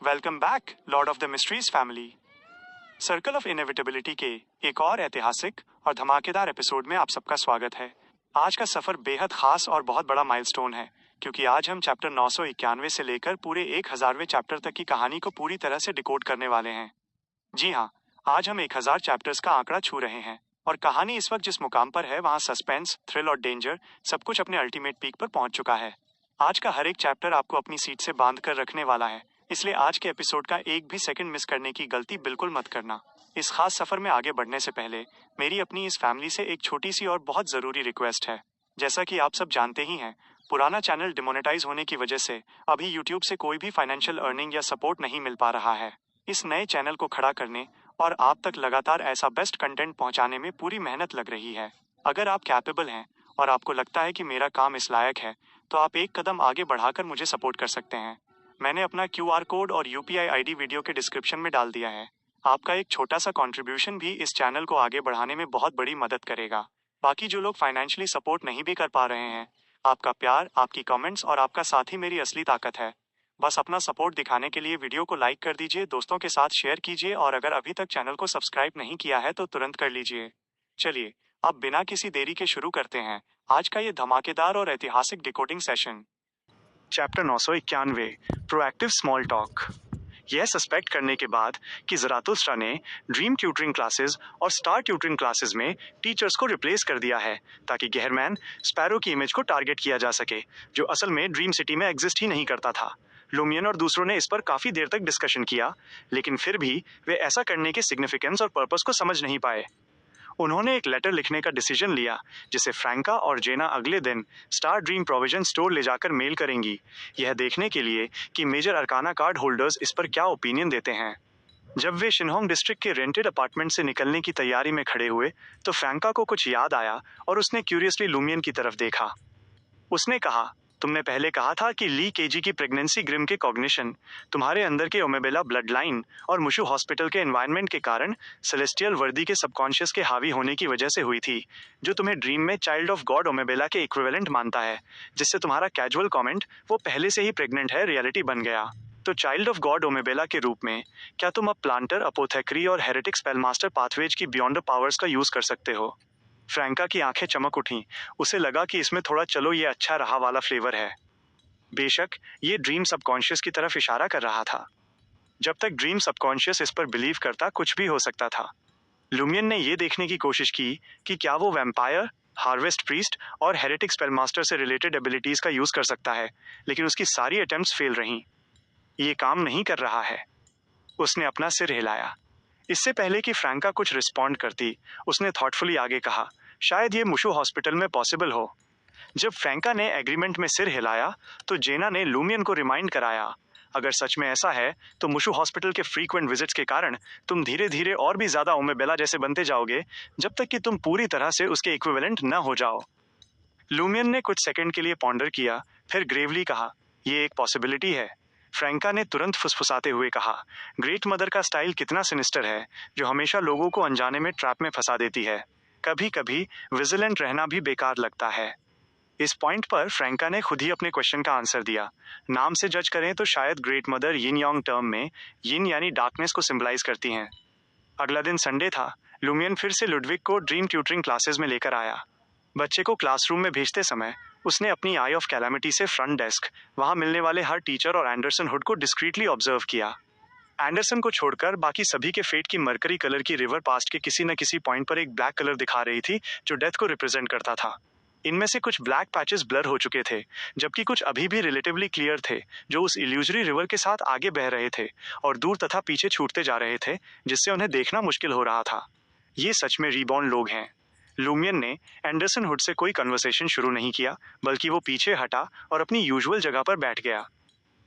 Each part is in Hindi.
Welcome back Lord of the mysteries family. Circle of inevitability के एक और ऐतिहासिक और धमाकेदार एपिसोड में आप सबका स्वागत है। आज का सफर बेहद खास और बहुत बड़ा माइलस्टोन है, क्योंकि आज हम चैप्टर 991 से लेकर पूरे 1000वें चैप्टर तक की कहानी को पूरी तरह से डिकोड करने वाले हैं। जी हाँ, आज हम 1000 चैप्टर्स का आंकड़ा छू रहे हैं और कहानी इस वक्त जिस मुकाम पर है वहाँ सस्पेंस, थ्रिल और डेंजर सब कुछ अपने अल्टीमेट पीक पर पहुंच चुका है। आज का हर एक चैप्टर आपको अपनी सीट से बांध कर रखने वाला है, इसलिए आज के एपिसोड का एक भी सेकंड मिस करने की गलती बिल्कुल मत करना। इस खास सफर में आगे बढ़ने से पहले मेरी अपनी इस फैमिली से एक छोटी सी और बहुत जरूरी रिक्वेस्ट है। जैसा कि आप सब जानते ही हैं, पुराना चैनल डिमोनेटाइज होने की वजह से अभी यूट्यूब से कोई भी फाइनेंशियल अर्निंग या सपोर्ट नहीं मिल पा रहा है। इस नए चैनल को खड़ा करने और आप तक लगातार ऐसा बेस्ट कंटेंट पहुंचाने में पूरी मेहनत लग रही है। अगर आप कैपेबल हैं और आपको लगता है कि मेरा काम इस लायक है, तो आप एक कदम आगे बढ़ाकर मुझे सपोर्ट कर सकते हैं। मैंने अपना QR कोड और UPI ID वीडियो के डिस्क्रिप्शन में डाल दिया है। आपका एक छोटा सा कंट्रीब्यूशन भी इस चैनल को आगे बढ़ाने में बहुत बड़ी मदद करेगा। बाकी जो लोग फाइनेंशियली सपोर्ट नहीं भी कर पा रहे हैं, आपका प्यार, आपकी कमेंट्स और आपका साथ ही मेरी असली ताकत है। बस अपना सपोर्ट दिखाने के लिए वीडियो को लाइक कर दीजिए, दोस्तों के साथ शेयर कीजिए और अगर अभी तक चैनल को सब्सक्राइब नहीं किया है तो तुरंत कर लीजिए। चलिए अब बिना किसी देरी के शुरू करते हैं आज का ये धमाकेदार और ऐतिहासिक decoding session. Chapter 991, proactive small talk. यह सस्पेक्ट करने के बाद कि ज़रातुस्त्रा ने ड्रीम ट्यूटरिंग क्लासेस और स्टार ट्यूटरिंग क्लासेस में टीचर्स को रिप्लेस कर दिया है, ताकि गहरमैन स्पैरो की इमेज को टारगेट किया जा सके, जो असल में ड्रीम सिटी में एग्जिस्ट ही नहीं करता था। लुमियन और दूसरों ने इस पर काफ़ी देर तक डिस्कशन किया, लेकिन फिर भी वे ऐसा करने के सिग्निफिकेंस और पर्पस को समझ नहीं पाए। उन्होंने एक लेटर लिखने का डिसीजन लिया, जिसे फ्रैंका और जेना अगले दिन स्टार ड्रीम प्रोविजन स्टोर ले जाकर मेल करेंगी, यह देखने के लिए कि मेजर अरकाना कार्ड होल्डर्स इस पर क्या ओपिनियन देते हैं। जब वे शिनहोंग डिस्ट्रिक्ट के रेंटेड अपार्टमेंट से निकलने की तैयारी में खड़े हुए, तो फ्रैंका को कुछ याद आया और उसने क्यूरियसली लुमियन की तरफ देखा। उसने कहा, तुमने पहले कहा था कि ली केजी की प्रेगनेंसी ग्रिम के कॉग्निशन तुम्हारे अंदर के ओमेबेला ब्लड लाइन और मुशु हॉस्पिटल के एनवायरनमेंट के कारण सेलेस्टियल वर्दी के सबकॉन्शियस के हावी होने की वजह से हुई थी, जो तुम्हें ड्रीम में चाइल्ड ऑफ गॉड ओमेबेला के इक्विवेलेंट मानता है, जिससे तुम्हारा कैजुअल कमेंट वो पहले से ही प्रेग्नेंट है रियलिटी बन गया। तो चाइल्ड ऑफ गॉड ओमेबेला के रूप में क्या तुम अब प्लांटर, अपोथेक्री और हेरेटिक स्पेलमास्टर पाथवेज की बियॉन्ड द पावर्स का यूज कर सकते हो? फ्रैंका की आंखें चमक उठीं। उसे लगा कि इसमें थोड़ा चलो ये अच्छा रहा वाला फ्लेवर है। बेशक ये ड्रीम सबकॉन्शियस की तरफ इशारा कर रहा था। जब तक ड्रीम सबकॉन्शियस इस पर बिलीव करता, कुछ भी हो सकता था। लुमियन ने यह देखने की कोशिश की कि क्या वो वैम्पायर, हार्वेस्ट प्रीस्ट और हेरेटिक स्पेलमास्टर से रिलेटेड एबिलिटीज का यूज कर सकता है, लेकिन उसकी सारी अटेम्प्ट्स फेल रहीं। ये काम नहीं कर रहा है। उसने अपना सिर हिलाया। इससे पहले कि फ्रैंका कुछ रिस्पॉन्ड करती, उसने थॉटफुली आगे कहा, शायद ये मुशु हॉस्पिटल में पॉसिबल हो। जब फ्रैंका ने एग्रीमेंट में सिर हिलाया, तो जेना ने लुमियन को रिमाइंड कराया, अगर सच में ऐसा है तो मुशु हॉस्पिटल के फ्रीक्वेंट विजिट्स के कारण तुम धीरे धीरे और भी ज्यादा ओमेबेला जैसे बनते जाओगे, जब तक कि तुम पूरी तरह से उसके इक्विवेलेंट न हो जाओ। लुमियन ने कुछ सेकंड के लिए पॉन्डर किया, फिर ग्रेवली कहा, यह एक पॉसिबिलिटी है। फ्रैंका ने तुरंत फुसफुसाते हुए कहा, ग्रेट मदर का स्टाइल कितना सिनिस्टर है, जो हमेशा लोगों को अनजाने में ट्रैप में फंसा देती है। कभी कभी विजिलेंट रहना भी बेकार लगता है। इस पॉइंट पर फ्रैंका ने खुद ही अपने क्वेश्चन का आंसर दिया। नाम से जज करें तो शायद ग्रेट मदर यिन यांग टर्म में यिन यानी डार्कनेस को सिंबलाइज करती हैं। अगला दिन संडे था। लुमियन फिर से लुडविग को ड्रीम ट्यूटरिंग क्लासेस में लेकर आया। बच्चे को क्लासरूम में भेजते समय उसने अपनी आई ऑफ कैलामिटी से फ्रंट डेस्क, वहां मिलने वाले हर टीचर और एंडरसन हुड को डिस्क्रीटली ऑब्जर्व किया। एंडरसन को छोड़कर बाकी सभी के फेट की मरकरी कलर की रिवर पास्ट के किसी न किसी पॉइंट पर एक ब्लैक कलर दिखा रही थी, जो डेथ को रिप्रेजेंट करता था। इनमें से कुछ ब्लैक पैचेस ब्लर हो चुके थे, जबकि कुछ अभी भी रिलेटिवली क्लियर थे, जो उस इल्यूजरी रिवर के साथ आगे बह रहे थे और दूर तथा पीछे छूटते जा रहे थे, जिससे उन्हें देखना मुश्किल हो रहा था। ये सच में रीबॉर्न लोग हैं। लुमियन ने एंडरसन हुड से कोई कन्वर्सेशन शुरू नहीं किया, बल्कि वो पीछे हटा और अपनी यूजुअल जगह पर बैठ गया।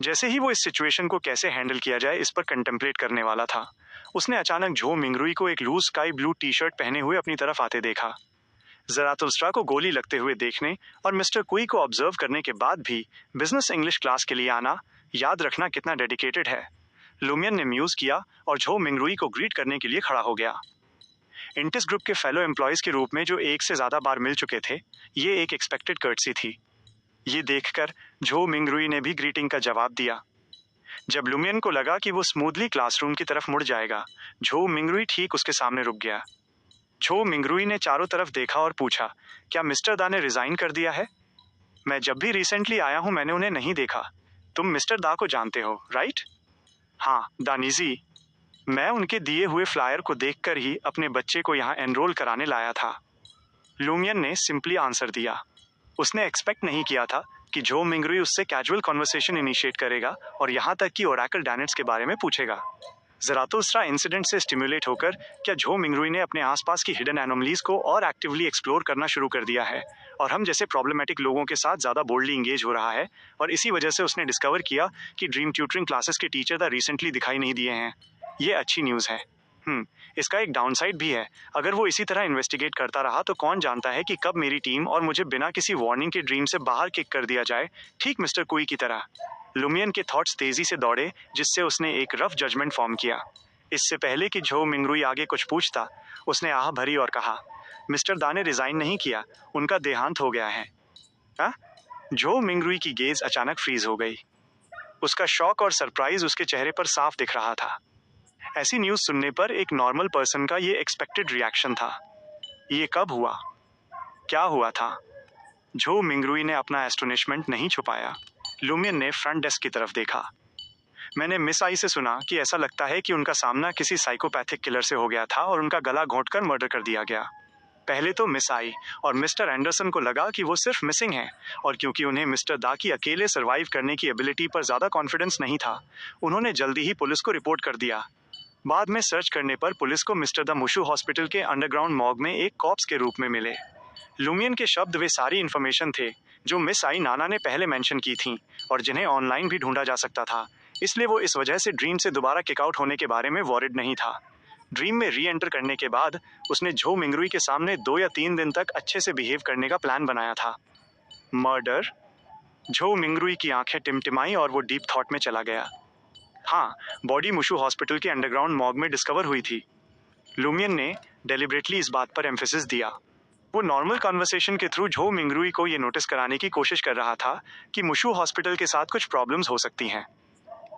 जैसे ही वो इस सिचुएशन को कैसे हैंडल किया जाए इस पर कंटेम्पलेट करने वाला था, उसने अचानक झो मिंगरुई को एक लूज स्काई ब्लू टी-शर्ट पहने हुए अपनी तरफ आते देखा। ज़रातुस्त्रा को गोली लगते हुए देखने और मिस्टर कुई को ऑब्जर्व करने के बाद भी बिजनेस इंग्लिश क्लास के लिए आना, याद रखना कितना डेडिकेटेड है। लुमियन ने म्यूज किया और झो मिंगरुई को ग्रीट करने के लिए खड़ा हो गया। इंटिस ग्रुप के फेलो एम्प्लॉयज के रूप में जो एक से ज्यादा बार मिल चुके थे, ये एक एक्सपेक्टेड कर्टसी थी। ये देखकर झो मिंगरुई ने भी ग्रीटिंग का जवाब दिया। जब लुमियन को लगा कि वो स्मूथली क्लासरूम की तरफ मुड़ जाएगा, झो मिंगरुई ठीक उसके सामने रुक गया। झो मिंगरुई ने चारों तरफ देखा और पूछा, क्या मिस्टर दा ने रिजाइन कर दिया है? मैं जब भी रिसेंटली आया हूं मैंने उन्हें नहीं देखा। तुम मिस्टर दा को जानते हो, राइट? हाँ, दानिजी। मैं उनके दिए हुए फ्लायर को देखकर ही अपने बच्चे को यहाँ एनरोल कराने लाया था। लुमियन ने सिंपली आंसर दिया। उसने एक्सपेक्ट नहीं किया था कि झो मिंगरुई उससे कैजुअल कॉन्वर्सेशन इनिशिएट करेगा और यहाँ तक कि ओरेकल डैनेट्स के बारे में पूछेगा। ज़रातुस्त्रा इंसिडेंट से स्टिमुलेट होकर क्या झो मिंगरुई ने अपने आसपास की हिडन एनोमलीज को और एक्टिवली एक्सप्लोर करना शुरू कर दिया है और हम जैसे प्रॉब्लमेटिक लोगों के साथ ज़्यादा बोल्डली इंगेज हो रहा है, और इसी वजह से उसने डिस्कवर किया कि ड्रीम ट्यूटरिंग क्लासेस के टीचर द रिसेंटली दिखाई नहीं दिए हैं। ये अच्छी न्यूज़ है। इसका एक डाउनसाइड भी है। अगर वो इसी तरह इन्वेस्टिगेट करता रहा तो कौन जानता है कि कब मेरी टीम और मुझे बिना किसी वार्निंग के ड्रीम से बाहर किक कर दिया जाए, ठीक मिस्टर कुई की तरह। लुमियन के थॉट्स तेजी से दौड़े, जिससे उसने एक रफ जजमेंट फॉर्म किया। इससे पहले कि झो मिंगरुई आगे कुछ पूछता, उसने आह भरी और कहा, मिस्टर दा ने रिजाइन नहीं किया, उनका देहांत हो गया है। झो मिंगरुई की गेज अचानक फ्रीज हो गई। उसका शॉक और सरप्राइज उसके चेहरे पर साफ दिख रहा था। ऐसी न्यूज सुनने पर एक नॉर्मल पर्सन का ये एक्सपेक्टेड रिएक्शन था। ये कब हुआ? क्या हुआ था? झो मिंगरुई ने अपना एस्टोनिशमेंट नहीं छुपाया। लुमियन ने फ्रंट डेस्क की तरफ देखा। मैंने मिस आई से सुना कि ऐसा लगता है कि उनका सामना किसी साइकोपैथिक किलर से हो गया था और उनका गला घोंटकर मर्डर कर दिया गया। पहले तो मिस आई और मिस्टर एंडरसन को लगा कि वो सिर्फ मिसिंग है, और क्योंकि उन्हें मिस्टर दा की अकेले सर्वाइव करने की एबिलिटी पर ज़्यादा कॉन्फिडेंस नहीं था, उन्होंने जल्दी ही पुलिस को रिपोर्ट कर दिया। बाद में सर्च करने पर पुलिस को मिस्टर द मुशु हॉस्पिटल के अंडरग्राउंड मॉर्ग में एक कॉप्स के रूप में मिले। लुमियन के शब्द वे सारी इन्फॉर्मेशन थे जो मिस आई नाना ने पहले मेंशन की थी और जिन्हें ऑनलाइन भी ढूंढा जा सकता था, इसलिए वो इस वजह से ड्रीम से दोबारा किकआउट होने के बारे में वॉरिड नहीं था। ड्रीम में री एंटर करने के बाद उसने झो मिंगरुई के सामने 2 या 3 दिन तक अच्छे से बिहेव करने का प्लान बनाया था। मर्डर? झो मिंगरुई की आंखें टिमटिमाई और वो डीप थॉट में चला गया। हाँ, बॉडी मुशु हॉस्पिटल के अंडरग्राउंड मॉर्ग में डिस्कवर हुई थी। लुमियन ने डेलिबरेटली इस बात पर एम्फेसिस दिया। वो नॉर्मल कन्वर्सेशन के थ्रू झो मिंगरुई को ये नोटिस कराने की कोशिश कर रहा था कि मुशु हॉस्पिटल के साथ कुछ प्रॉब्लम्स हो सकती हैं।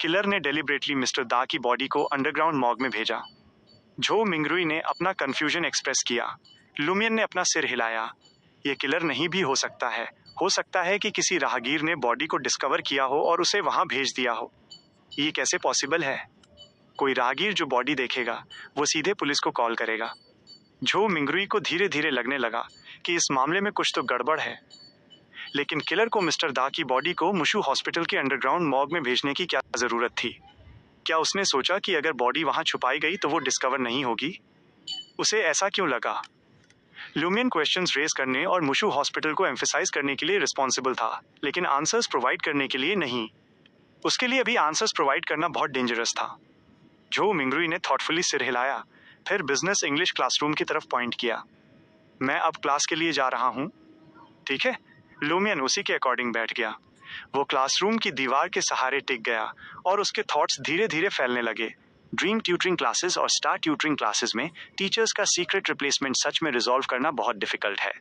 किलर ने डेलिबरेटली मिस्टर दा की बॉडी को अंडरग्राउंड मॉर्ग में भेजा। झो मिंगरुई ने अपना कंफ्यूजन एक्सप्रेस किया। लुमियन ने अपना सिर हिलाया। ये किलर नहीं भी हो सकता है। हो सकता है कि किसी राहगीर ने बॉडी को डिस्कवर किया हो और उसे वहां भेज दिया हो। ये कैसे पॉसिबल है? कोई राहगीर जो बॉडी देखेगा वो सीधे पुलिस को कॉल करेगा। झो मिंगरुई को धीरे धीरे लगने लगा कि इस मामले में कुछ तो गड़बड़ है। लेकिन किलर को मिस्टर दा की बॉडी को मुशु हॉस्पिटल के अंडरग्राउंड मॉर्ग में भेजने की क्या जरूरत थी? क्या उसने सोचा कि अगर बॉडी वहां छुपाई गई तो वो डिस्कवर नहीं होगी? उसे ऐसा क्यों लगा? लुमियन क्वेश्चंस रेज करने और मुशु हॉस्पिटल को एम्फेसाइज करने के लिए रिस्पॉन्सिबल था, लेकिन आंसर्स प्रोवाइड करने के लिए नहीं। उसके लिए अभी आंसर्स प्रोवाइड करना बहुत डेंजरस था। झो मिंगरुई ने थॉटफुली सिर हिलाया, फिर बिजनेस इंग्लिश क्लासरूम की तरफ पॉइंट किया। मैं अब क्लास के लिए जा रहा हूँ, ठीक है? लुमियन उसी के अकॉर्डिंग बैठ गया। वो क्लासरूम की दीवार के सहारे टिक गया और उसके थॉट्स धीरे धीरे फैलने लगे। ड्रीम ट्यूटरिंग क्लासेस और स्टार ट्यूटरिंग क्लासेस में टीचर्स का सीक्रेट रिप्लेसमेंट सच में रिजॉल्व करना बहुत डिफिकल्ट है।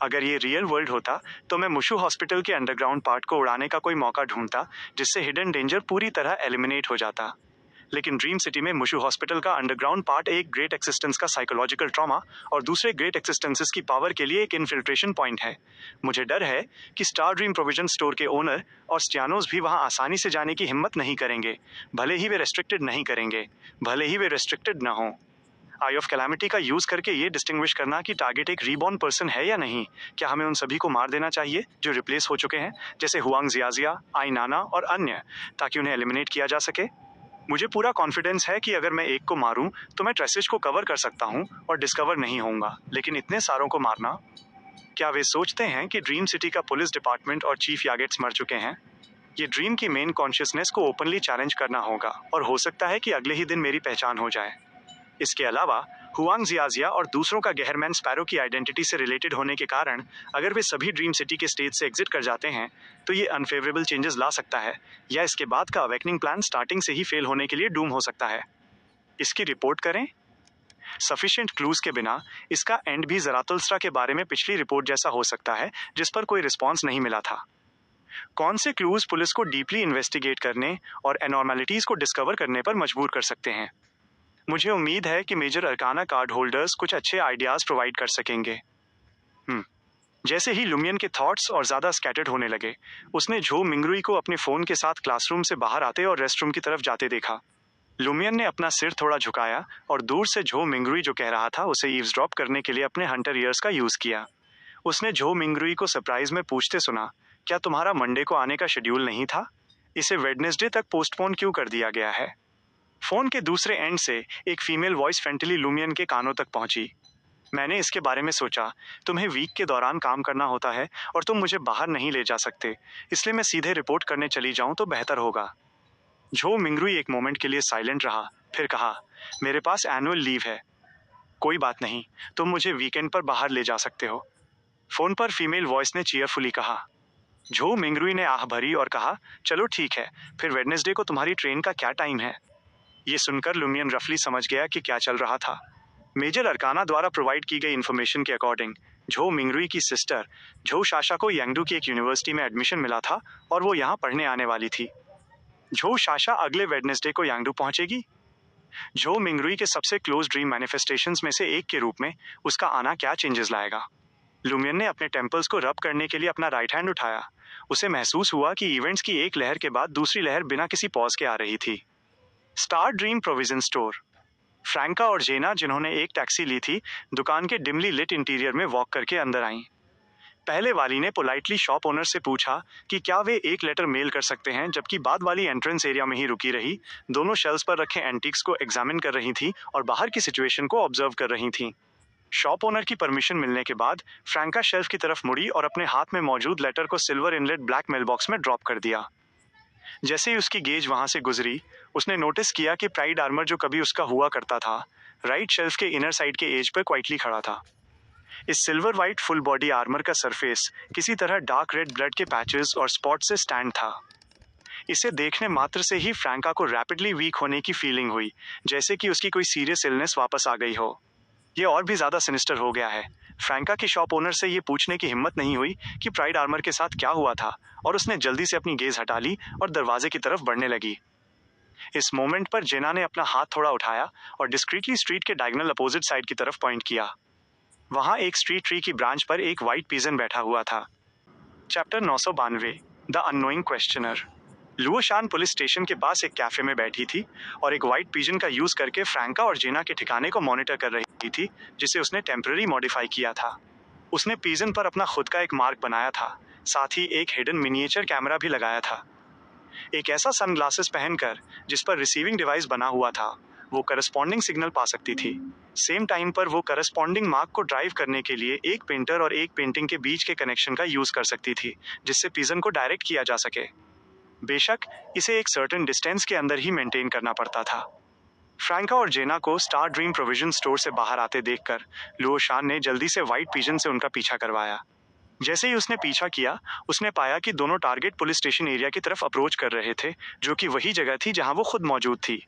अगर ये रियल वर्ल्ड होता तो मैं मुशु हॉस्पिटल के अंडरग्राउंड पार्ट को उड़ाने का कोई मौका ढूंढता जिससे हिडन डेंजर पूरी तरह एलिमिनेट हो जाता। लेकिन ड्रीम सिटी में मुशु हॉस्पिटल का अंडरग्राउंड पार्ट एक ग्रेट एक्सिस्टेंस का साइकोलॉजिकल ट्रॉमा और दूसरे ग्रेट एक्सिस्टेंसेस की पावर के लिए एक इन्फिल्ट्रेशन पॉइंट है। मुझे डर है कि स्टार ड्रीम प्रोविजन स्टोर के ओनर और स्टियानोस भी वहां आसानी से जाने की हिम्मत नहीं करेंगे, भले ही वे रेस्ट्रिक्टेड न हो। आई ऑफ कैलामिटी का यूज करके ये डिस्टिंग्विश करना कि टारगेट एक रीबॉर्न पर्सन है या नहीं, क्या हमें उन सभी को मार देना चाहिए जो रिप्लेस हो चुके हैं, जैसे हुआंग जियाजिया, आई नाना और अन्य, ताकि उन्हें एलिमिनेट किया जा सके? मुझे पूरा कॉन्फिडेंस है कि अगर मैं एक को मारूं तो मैं ट्रेसेज को कवर कर सकता हूं और डिस्कवर नहीं होऊंगा, लेकिन इतने सारों को मारना? क्या वे सोचते हैं कि ड्रीम सिटी का पुलिस डिपार्टमेंट और चीफ यागेट्स मर चुके हैं? ये ड्रीम की मेन कॉन्शियसनेस को ओपनली चैलेंज करना होगा और हो सकता है कि अगले ही दिन मेरी पहचान हो जाए। इसके अलावा हुआंग जियाजिया और दूसरों का गहरमैन स्पैरो की आइडेंटिटी से रिलेटेड होने के कारण अगर वे सभी ड्रीम सिटी के स्टेज से एग्जिट कर जाते हैं तो ये अनफेवरेबल चेंजेस ला सकता है, या इसके बाद का अवेकनिंग प्लान स्टार्टिंग से ही फेल होने के लिए डूम हो सकता है। इसकी रिपोर्ट करें? सफिशिएंट क्लूज के बिना इसका एंड भी ज़रातुस्त्रा के बारे में पिछली रिपोर्ट जैसा हो सकता है जिस पर कोई रिस्पॉन्स नहीं मिला था। कौन से क्लूज पुलिस को डीपली इन्वेस्टिगेट करने और एनॉर्मैलिटीज को डिस्कवर करने पर मजबूर कर सकते हैं? मुझे उम्मीद है कि मेजर अरकाना कार्ड होल्डर्स कुछ अच्छे आइडियाज प्रोवाइड कर सकेंगे। जैसे ही लुमियन के थॉट्स और ज्यादा स्कैटर्ड होने लगे, उसने झो मिंगरुई को अपने फोन के साथ क्लासरूम से बाहर आते और रेस्टरूम की तरफ जाते देखा। लुमियन ने अपना सिर थोड़ा झुकाया और दूर से झो मिंगरुई जो कह रहा था उसे ईव्सड्रॉप करने के लिए अपने हंटर ईयर्स का यूज किया। उसने झो मिंगरुई को सरप्राइज में पूछते सुना, क्या तुम्हारा मंडे को आने का शेड्यूल नहीं था? इसे वेडनेसडे तक पोस्टपोन क्यों कर दिया गया है? फोन के दूसरे एंड से एक फीमेल वॉइस फ्रेंटली लुमियन के कानों तक पहुंची। मैंने इसके बारे में सोचा, तुम्हें वीक के दौरान काम करना होता है और तुम मुझे बाहर नहीं ले जा सकते, इसलिए मैं सीधे रिपोर्ट करने चली जाऊं तो बेहतर होगा। झो मिंगरुई एक मोमेंट के लिए साइलेंट रहा, फिर कहा, मेरे पास एनुअल लीव है। कोई बात नहीं, तुम मुझे वीकेंड पर बाहर ले जा सकते हो, फोन पर फीमेल वॉइस ने चीयरफुली कहा। झो मिंगरुई ने आह भरी और कहा, चलो ठीक है, फिर वेडनेसडे को तुम्हारी ट्रेन का क्या टाइम है? ये सुनकर लुमियन रफली समझ गया कि क्या चल रहा था। मेजर अरकाना द्वारा प्रोवाइड की गई इन्फॉर्मेशन के अकॉर्डिंग झो मिंगरुई की सिस्टर झो शाशा को यांगडू की एक यूनिवर्सिटी में एडमिशन मिला था और वो यहाँ पढ़ने आने वाली थी। झो शाशा अगले वेडनेसडे को यांगडू पहुंचेगी। झो मिंगरुई के सबसे क्लोज ड्रीम मैनिफेस्टेशंस में से एक के रूप में उसका आना क्या चेंजेस लाएगा? लुमियन ने अपने टेम्पल्स को रब करने के लिए अपना राइट हैंड उठाया। उसे महसूस हुआ कि इवेंट्स की एक लहर के बाद दूसरी लहर बिना किसी पॉज के आ रही थी। Star dream provision store. Franca और जेना, जिन्होंने एक टैक्सी ली थी, दुकान के डिमली लिट इंटीरियर में वॉक करके अंदर आईं। पहले वाली ने पोलाइटली शॉप ओनर से पूछा कि क्या वे एक लेटर मेल कर सकते हैं, जबकि बाद वाली एंट्रेंस एरिया में ही रुकी रही, दोनों शेल्फ्स पर रखे एंटीक्स को एग्जामिन कर रही थी और बाहर की सिचुएशन को ऑब्जर्व कर रही थी। शॉप ओनर की परमिशन मिलने के बाद फ्रैंका शेल्फ की तरफ मुड़ी और अपने हाथ में मौजूद लेटर को silver inlet black mail box में ड्रॉप कर दिया। जैसे ही उसकी गेज वहां से गुजरी, उसने नोटिस किया कि प्राइड आर्मर जो कभी उसका हुआ करता था, राइट शेल्फ के इनर साइड के एज पर क्वाइटली खड़ा था। इस silver white full body armour का सरफेस किसी तरह डार्क रेड ब्लड के पैचेस और स्पॉट से स्टैंड था। इसे देखने मात्र से ही फ्रैंका को रैपिडली वीक होने की फीलिंग हुई, जैसे कि उसकी कोई सीरियस इलनेस वापस आ गई हो। ये और भी ज्यादा सिनिस्टर हो गया है। फ्रैंका की शॉप ओनर से ये पूछने की हिम्मत नहीं हुई कि प्राइड आर्मर के साथ क्या हुआ था, और उसने जल्दी से अपनी गेज हटा ली और दरवाजे की तरफ बढ़ने लगी। इस मोमेंट पर जेना ने अपना हाथ थोड़ा उठाया और डिस्क्रीटली स्ट्रीट के डायगोनल अपोजिट साइड की तरफ पॉइंट किया। वहां एक स्ट्रीट ट्री की ब्रांच पर एक व्हाइट पीजन बैठा हुआ था। Chapter 992, the annoying questioner. Luoshan police station के पास एक कैफे में बैठी थी और एक व्हाइट पिजन का यूज करके फ्रैंका और जेना के ठिकाने को मॉनिटर कर रही थी, जिसे उसने टेम्पररी मॉडिफाई किया था। उसने पिजन पर अपना खुद का एक मार्क बनाया था, साथ ही एक हिडन मिनिएचर कैमरा भी लगाया था। एक ऐसा सनग्लासेस पहनकर जिस पर रिसीविंग डिवाइस बना हुआ था, वो करस्पॉन्डिंग सिग्नल पा सकती थी। सेम टाइम पर वो करस्पॉन्डिंग मार्क को ड्राइव करने के लिए एक पेंटर और एक पेंटिंग के बीच के कनेक्शन का यूज कर सकती थी, जिससे पिजन को डायरेक्ट किया जा सके। बेशक इसे एक सर्टेन डिस्टेंस के अंदर ही मेंटेन करना पड़ता था। फ्रैंका और जेना को स्टार ड्रीम प्रोविजन स्टोर से बाहर आते देखकर लुओशान ने जल्दी से व्हाइट पिजन से उनका पीछा करवाया। जैसे ही उसने पीछा किया, उसने पाया कि दोनों टारगेट पुलिस स्टेशन एरिया की तरफ अप्रोच कर रहे थे, जो कि वही जगह थी जहां वो खुद मौजूद थी।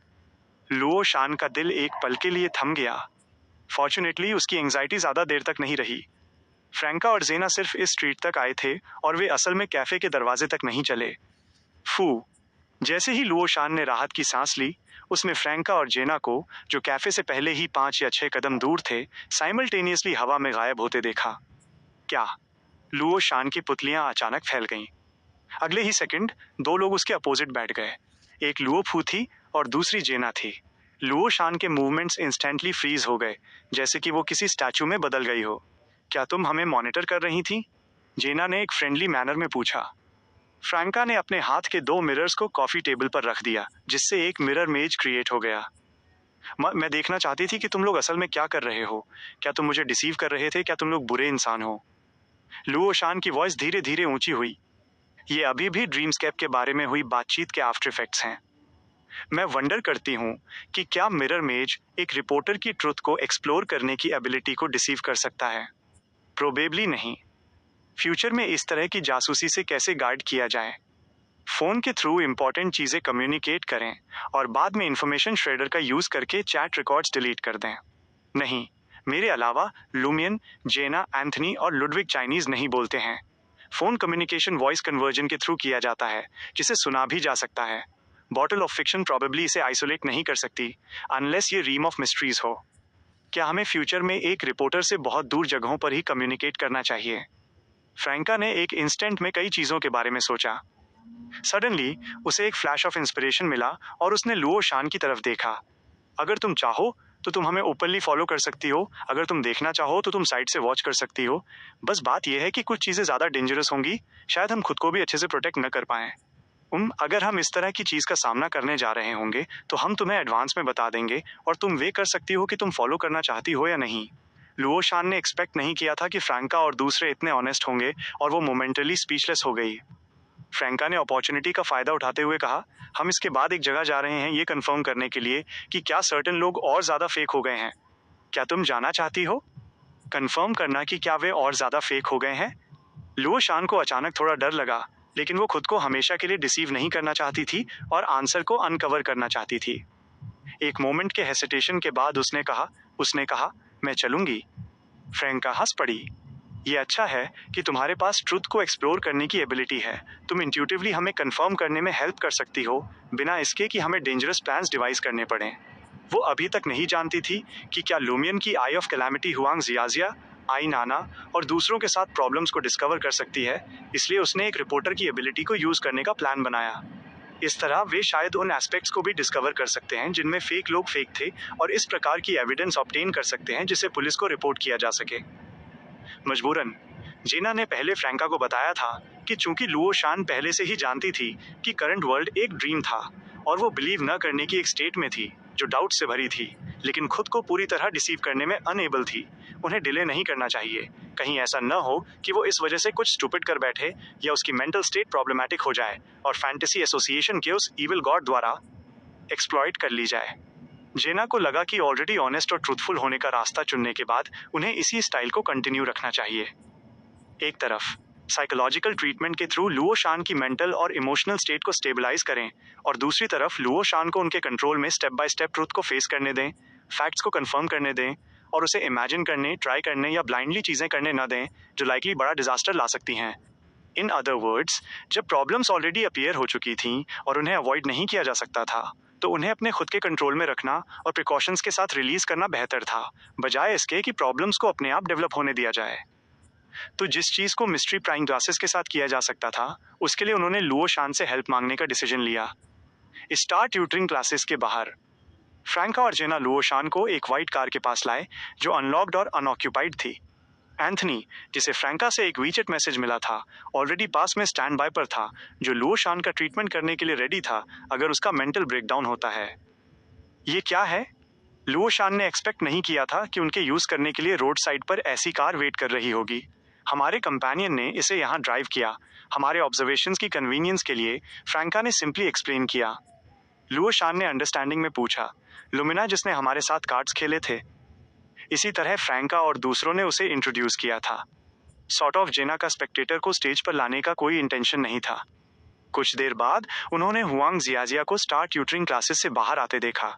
लुओशान का दिल एक पल के लिए थम गया। फॉर्चुनेटली उसकी एंजाइटी ज्यादा देर तक नहीं रही। फ्रैंका और जेना सिर्फ इस स्ट्रीट तक आए थे और वे असल में कैफे के दरवाजे तक नहीं चले। फू। जैसे ही लुओशान ने राहत की सांस ली, उसने फ्रैंका और जेना को, जो कैफे से पहले ही 5 या 6 कदम दूर थे, साइमल्टेनियसली हवा में गायब होते देखा। क्या? लुओशान की पुतलियां अचानक फैल गईं। अगले ही सेकंड 2 लोग उसके अपोजिट बैठ गए। एक लुओ फू थी और दूसरी जेना थी। लुओशान के मूवमेंट्स इंस्टेंटली फ्रीज हो गए, जैसे कि वो किसी स्टैचू में बदल गई हो। क्या तुम हमें मॉनिटर कर रही थी? जेना ने एक फ्रेंडली मैनर में पूछा। फ्रैंका ने अपने हाथ के 2 मिरर्स को कॉफी टेबल पर रख दिया, जिससे एक मिरर मेज क्रिएट हो गया। मैं देखना चाहती थी कि तुम लोग असल में क्या कर रहे हो। क्या तुम मुझे डिसीव कर रहे थे? क्या तुम लोग बुरे इंसान हो? लुओशान की वॉइस धीरे धीरे ऊंची हुई। ये अभी भी ड्रीमस्केप के बारे में हुई बातचीत के आफ्टर इफेक्ट्स हैं। मैं वंडर करती हूँ कि क्या मिरर मेज एक रिपोर्टर की ट्रुथ को एक्सप्लोर करने की एबिलिटी को डिसीव कर सकता है? प्रोबेबली नहीं। फ्यूचर में इस तरह की जासूसी से कैसे गार्ड किया जाए? फोन के थ्रू इंपॉर्टेंट चीजें कम्युनिकेट करें और बाद में इंफॉर्मेशन श्रेडर का यूज करके चैट रिकॉर्ड्स डिलीट कर दें। नहीं, मेरे अलावा लुमियन, जेना, एंथनी और लुडविग चाइनीज नहीं बोलते हैं। फोन कम्युनिकेशन वॉइस कन्वर्जन के थ्रू किया जाता है, जिसे सुना भी जा सकता है। बॉटल ऑफ फिक्शन प्रॉबेबली इसे आइसोलेट नहीं कर सकती, अनलेस ये रीम ऑफ मिस्ट्रीज हो। क्या हमें फ्यूचर में एक रिपोर्टर से बहुत दूर जगहों पर ही कम्युनिकेट करना चाहिए? फ्रैंका ने एक इंस्टेंट में कई चीजों के बारे में सोचा। सडनली उसे एक फ्लैश ऑफ इंस्पिरेशन मिला और उसने लुओ शान की तरफ देखा। अगर तुम चाहो तो तुम हमें ओपनली फॉलो कर सकती हो, अगर तुम देखना चाहो तो तुम साइड से वॉच कर सकती हो। बस बात यह है कि कुछ चीजें ज्यादा डेंजरस होंगी, शायद हम खुद को भी अच्छे से प्रोटेक्ट न कर पाएं। अगर हम इस तरह की चीज का सामना करने जा रहे होंगे तो हम तुम्हें एडवांस में बता देंगे और तुम वे कर सकती हो कि तुम फॉलो करना चाहती हो या नहीं। लुओ शान ने एक्सपेक्ट नहीं किया था कि फ्रैंका और दूसरे इतने ऑनेस्ट होंगे और वो मोमेंटली स्पीचलेस हो गई। फ्रैंका ने अपॉर्चुनिटी का फायदा उठाते हुए कहा, हम इसके बाद एक जगह जा रहे हैं ये कंफर्म करने के लिए कि क्या सर्टेन लोग और ज्यादा फेक हो गए हैं। क्या तुम जाना चाहती हो? कंफर्म करना कि क्या वे और ज्यादा फेक हो गए हैं? लुओ शान को अचानक थोड़ा डर लगा, लेकिन वो खुद को हमेशा के लिए डिसीव नहीं करना चाहती थी और आंसर को अनकवर करना चाहती थी। एक मोमेंट के हेसिटेशन के बाद उसने कहा, मैं चलूंगी। फ्रैंका हंस पड़ी। ये अच्छा है कि तुम्हारे पास ट्रुथ को एक्सप्लोर करने की एबिलिटी है। तुम इंट्यूटिवली हमें कंफर्म करने में हेल्प कर सकती हो, बिना इसके कि हमें डेंजरस प्लान्स डिवाइस करने पड़े। वो अभी तक नहीं जानती थी कि क्या लूमियन की आई ऑफ कैलामिटी हुआंग जियाजिया, आई नाना और दूसरों के साथ प्रॉब्लम्स को डिस्कवर कर सकती है, इसलिए उसने एक रिपोर्टर की एबिलिटी को यूज करने का प्लान बनाया। इस तरह वे शायद उन एस्पेक्ट्स को भी डिस्कवर कर सकते हैं जिनमें फेक लोग फेक थे, और इस प्रकार की एविडेंस ऑब्टेन कर सकते हैं जिसे पुलिस को रिपोर्ट किया जा सके। मजबूरन जेना ने पहले फ्रैंका को बताया था कि चूंकि लुओ शान पहले से ही जानती थी कि करंट वर्ल्ड एक ड्रीम था और वो बिलीव न करने की एक स्टेट में थी जो डाउट से भरी थी, लेकिन खुद को पूरी तरह डिसीव करने में अनएबल थी। उन्हें डिले नहीं करना चाहिए, कहीं ऐसा न हो कि वो इस वजह से कुछ स्टूपिड कर बैठे या उसकी मेंटल स्टेट प्रॉब्लमैटिक हो जाए और फैंटेसी एसोसिएशन के उस इविल गॉड द्वारा एक्सप्लॉइट कर ली जाए। जेना को लगा कि ऑलरेडी ऑनेस्ट और ट्रूथफुल होने का रास्ता चुनने के बाद उन्हें इसी स्टाइल को कंटिन्यू रखना चाहिए। एक तरफ साइकोलॉजिकल ट्रीटमेंट के थ्रू लुओ शान की मेंटल और इमोशनल स्टेट को स्टेबलाइज करें, और दूसरी तरफ लुओ शान को उनके कंट्रोल में स्टेप बाय स्टेप ट्रूथ को फेस करने दें, फैक्ट्स को कंफर्म करने दें और उसे इमेजिन करने, ट्राई करने या ब्लाइंडली चीजें करने न दें जो लाइकली बड़ा डिजास्टर ला सकती हैं। इन अदर वर्ड्स, जब प्रॉब्लम्स ऑलरेडी अपीयर हो चुकी थीं और उन्हें अवॉइड नहीं किया जा सकता था, तो उन्हें अपने खुद के कंट्रोल में रखना और प्रिकॉशंस के साथ रिलीज करना बेहतर था, बजाय इसके कि प्रॉब्लम्स को अपने आप डेवलप होने दिया जाए। तो जिस चीज को मिस्ट्री प्राइंग ग्लासेस के साथ किया जा सकता था, उसके लिए उन्होंने लुओ शान से हेल्प मांगने का डिसीजन लिया। स्टार ट्यूटरिंग क्लासेस के बाहर फ्रैंका और जेना लुओ शान को एक व्हाइट कार के पास लाए जो अनलॉक्ड और अनऑक्यूपाइड थी। एंथनी, जिसे फ्रैंका से एक वीचेट मैसेज मिला था, ऑलरेडी पास में स्टैंड बाय पर था, जो लुओ शान का ट्रीटमेंट करने के लिए रेडी था अगर उसका मेंटल ब्रेकडाउन होता है। ये क्या है? लुओ शान ने एक्सपेक्ट नहीं किया था कि उनके यूज करने के लिए रोड साइड पर ऐसी कार वेट कर रही होगी। हमारे कंपेनियन ने इसे यहाँ ड्राइव किया, हमारे ऑब्जर्वेशंस की कन्वीनियंस के लिए, फ्रैंका ने सिंपली एक्सप्लेन किया। लुओ शान ने अंडरस्टैंडिंग में पूछा, लुमिना जिसने हमारे साथ कार्ड्स खेले थे? इसी तरह फ्रैंका और दूसरों ने उसे इंट्रोड्यूस किया था। सॉर्ट ऑफ जेना का स्पेक्टेटर को स्टेज पर लाने का कोई इंटेंशन नहीं था। कुछ देर बाद उन्होंने हुआंग जियाजिया को स्टार ट्यूटरिंग क्लासेस से बाहर आते देखा।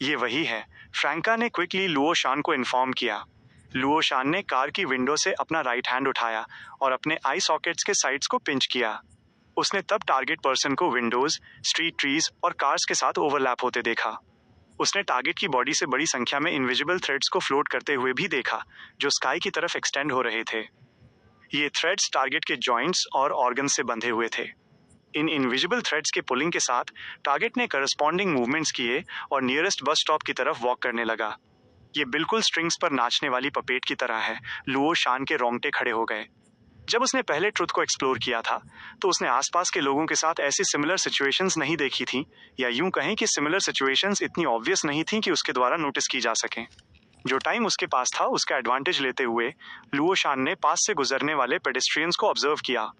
ये वही है, फ्रैंका ने क्विकली लुओ शान को इन्फॉर्म किया। लुओ शान ने कार की विंडो से अपना राइट हैंड उठाया और अपने आई सॉकेट्स के साइड्स को पिंच किया। उसने तब टारगेट पर्सन को विंडोज, स्ट्रीट ट्रीज और कार्स के साथ ओवरलैप होते देखा। उसने टारगेट की बॉडी से बड़ी संख्या में इनविजिबल थ्रेड्स को फ्लोट करते हुए भी देखा, जो स्काई की तरफ एक्सटेंड हो रहे थे। ये थ्रेड्स टारगेट के जॉइंट्स और ऑर्गन्स से बंधे हुए थे। इन इनविजिबल थ्रेड्स के पुलिंग के साथ टारगेट ने करस्पॉन्डिंग मूवमेंट्स किए और नियरेस्ट बस स्टॉप की तरफ वॉक करने लगा। ये बिल्कुल स्ट्रिंग्स पर नाचने वाली पपेट की तरह है। लुओ शान के रोंगटे खड़े हो गए। जब उसने पहले ट्रुथ को एक्सप्लोर किया था तो उसने आसपास के लोगों के साथ ऐसी सिमिलर सिचुएशंस नहीं देखी थी, या यूं कहें कि सिमिलर सिचुएशंस इतनी ऑब्वियस नहीं थी कि उसके द्वारा नोटिस की जा सकें। जो टाइम उसके पास था उसका एडवांटेज लेते हुए लुओ शान ने पास से गुजरने वाले पेडेस्ट्रियंस को ऑब्जर्व किया।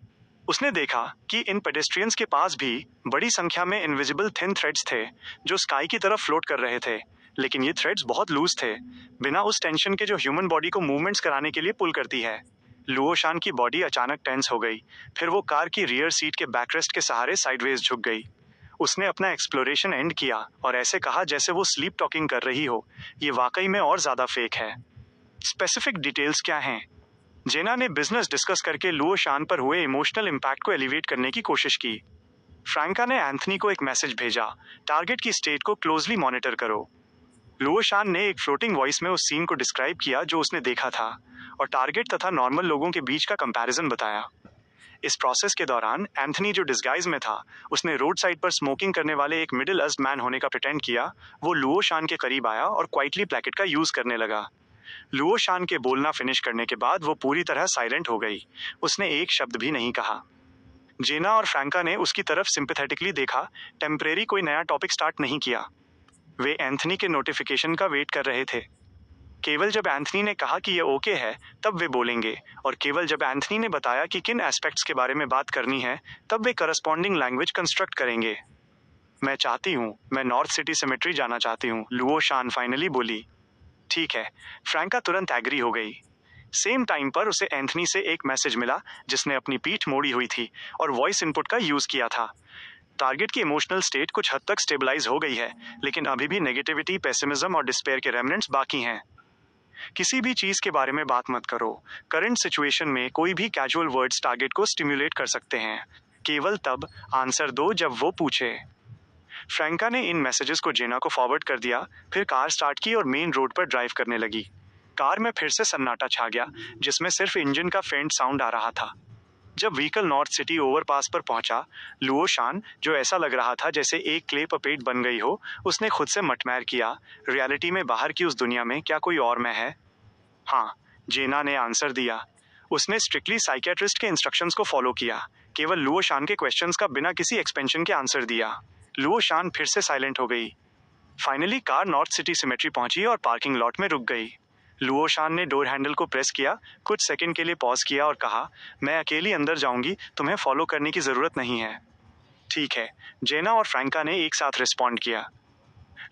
उसने देखा कि इन पेडेस्ट्रियंस के पास भी बड़ी संख्या में इनविजिबल थिन थ्रेड्स थे जो स्काई की तरफ फ्लोट कर रहे थे, लेकिन ये थ्रेड्स बहुत लूज थे, बिना उस टेंशन के जो ह्यूमन बॉडी को मूवमेंट्स कराने के लिए पुल करती है। लुओ शान की बॉडी अचानक टेंस हो गई, फिर वो कार की रियर सीट के बैकरेस्ट के सहारे साइडवेज झुक गई। उसने अपना एक्सप्लोरेशन एंड किया और ऐसे कहा जैसे वो स्लीप टॉकिंग कर रही हो, ये वाकई में और ज्यादा फेक है। स्पेसिफिक डिटेल्स क्या हैं? जेना ने बिजनेस डिस्कस करके लुओ शान पर हुए इमोशनल इम्पैक्ट को एलिवेट करने की कोशिश की। फ्रैंका ने एंथनी को एक मैसेज भेजा, टारगेट की स्टेट को क्लोजली मॉनिटर करो। लुओ शान ने एक फ्लोटिंग वॉइस में उस सीन को डिस्क्राइब किया जो उसने देखा था और टारगेट तथा नॉर्मल लोगों के बीच का कंपैरिजन बताया। इस प्रोसेस के दौरान एंथनी जो डिस्गाइज में था, उसने रोड साइड पर स्मोकिंग करने वाले एक मिडिल अज्ड मैन होने का प्रिटेंड किया। वो लुओ शान के करीब आया और क्वाइटली प्लेकेट का यूज करने लगा। लुओ शान के बोलना फिनिश करने के बाद वो पूरी तरह साइलेंट हो गई। उसने एक शब्द भी नहीं कहा। जेना और फ्रैंका ने उसकी तरफ सिंपैथेटिकली देखा, टेम्परेरी कोई नया टॉपिक स्टार्ट नहीं किया। वे एंथनी के नोटिफिकेशन का वेट कर रहे थे। केवल जब एंथनी ने कहा कि ये ओके है, तब वे बोलेंगे, और केवल जब एंथनी ने बताया कि किन एस्पेक्ट्स के बारे में बात करनी है, तब वे करस्पॉन्डिंग लैंग्वेज कंस्ट्रक्ट करेंगे। मैं चाहती हूँ, मैं नॉर्थ सिटी सिमेट्री जाना चाहती हूँ, लुओ शान फाइनली बोली। ठीक है, फ्रैंका तुरंत एग्री हो गई। सेम टाइम पर उसे एंथनी से एक मैसेज मिला जिसने अपनी पीठ मोड़ी हुई थी और वॉइस इनपुट का यूज किया था। टारगेट की इमोशनल स्टेट कुछ हद तक स्टेबलाइज हो गई है, लेकिन अभी भी नेगेटिविटी, पेसिमिज्म और डिस्पेयर के रेमिनेंट्स बाकी हैं। किसी भी चीज के बारे में बात मत करो। करंट सिचुएशन में कोई भी कैजुअल वर्ड्स टारगेट को स्टिम्युलेट कर सकते हैं। केवल तब आंसर दो जब वो पूछे। फ्रैंका ने इन मैसेजेस को जेना को फॉरवर्ड कर दिया, फिर कार स्टार्ट की और मेन रोड पर ड्राइव करने लगी। कार में फिर से सन्नाटा छा गया, जिसमें सिर्फ इंजन का फेंट साउंड आ रहा था। जब व्हीकल नॉर्थ सिटी ओवरपास पर पहुंचा, लुओ शान, जो ऐसा लग रहा था जैसे एक क्ले पपेट बन गई हो, उसने खुद से मटमैर किया, रियलिटी में बाहर की उस दुनिया में क्या कोई और मैं है? हाँ, जेना ने आंसर दिया। उसने स्ट्रिक्टली साइकियाट्रिस्ट के इंस्ट्रक्शंस को फॉलो किया, केवल लुओ शान के क्वेश्चंस का बिना किसी एक्सपेंशन के आंसर दिया। लुओ शान फिर से साइलेंट हो गई। Finally car north city symmetry पहुंची और पार्किंग लॉट में रुक गई। लुओ शान ने डोर हैंडल को प्रेस किया, कुछ सेकंड के लिए पॉज किया और कहा, मैं अकेली अंदर जाऊंगी, तुम्हें फॉलो करने की जरूरत नहीं है। ठीक है, जेना और फ्रैंका ने एक साथ रिस्पॉन्ड किया।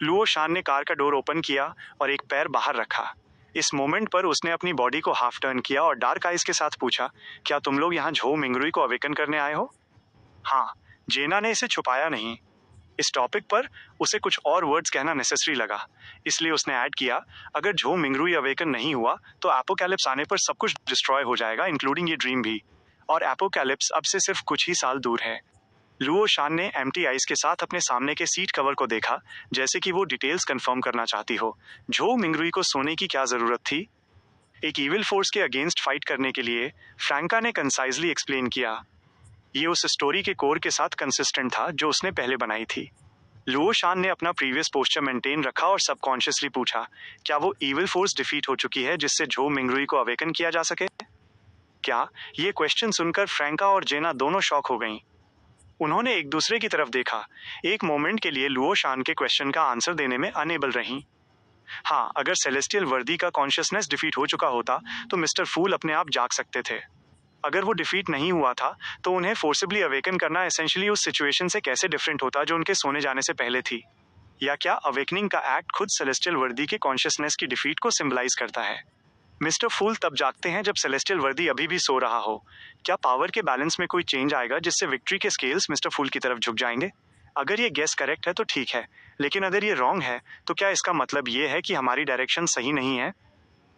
लुओ शान ने कार का डोर ओपन किया और एक पैर बाहर रखा। इस मोमेंट पर उसने अपनी बॉडी को हाफ टर्न किया और डार्क आइज के साथ पूछा, क्या तुम लोग यहाँ झो मिंगरुई को अवेकन करने आए हो? हाँ, जेना ने इसे छुपाया नहीं। इस टॉपिक पर उसे कुछ और वर्ड्स कहना नेसेसरी लगा, इसलिए उसने ऐड किया, अगर झो मिंगरुई अवेकन नहीं हुआ तो एपोकैलिप्स आने पर सब कुछ डिस्ट्रॉय हो जाएगा, इंक्लूडिंग ये ड्रीम भी। और एपोकैलिप्स अब से सिर्फ कुछ ही साल दूर है। लुओ शान ने एम्प्टी आइज के साथ अपने सामने के सीट कवर को देखा, जैसे कि वो डिटेल्स कंफर्म करना चाहती हो। झो मिंगरुई को सोने की क्या जरूरत थी? एक इविल फोर्स के अगेंस्ट फाइट करने के लिए, फ्रैंका ने कंसाइजली एक्सप्लेन किया। ये उस स्टोरी के कोर के साथ कंसिस्टेंट था जो उसने पहले बनाई थी। लुओ शान ने अपना प्रीवियस पोस्चर मेंटेन रखा और सबकॉन्शियसली पूछा, क्या वो इविल फोर्स डिफीट हो चुकी है जिससे झो मिंगरुई को अवेकन किया जा सके? क्या? ये क्वेश्चन सुनकर फ्रैंका और जेना दोनों शॉक हो गईं। उन्होंने एक दूसरे की तरफ देखा, एक मोमेंट के लिए लुओ शान के क्वेश्चन का आंसर देने में अनेबल रहीं। हाँ, अगर सेलेस्टियल वर्दी का कॉन्शियसनेस डिफीट हो चुका होता तो मिस्टर फूल अपने आप जाग सकते थे। अगर वो डिफीट नहीं हुआ था तो उन्हें फोर्सिबली अवेकन करना एसेंशियली उस सिचुएशन से कैसे डिफरेंट होता जो उनके सोने जाने से पहले थी? या क्या अवेकनिंग का एक्ट खुद सेलेस्टियल वर्दी के कॉन्शियसनेस की डिफीट को सिंबलाइज करता है? मिस्टर फूल तब जागते हैं जब सेलेस्टियल वर्दी अभी भी सो रहा हो। क्या पावर के बैलेंस में कोई चेंज आएगा जिससे विक्ट्री के स्केल्स मिस्टर फूल की तरफ झुक जाएंगे? अगर ये गेस करेक्ट है तो ठीक है, लेकिन अगर ये रॉन्ग है तो क्या इसका मतलब ये है कि हमारी डायरेक्शन सही नहीं है?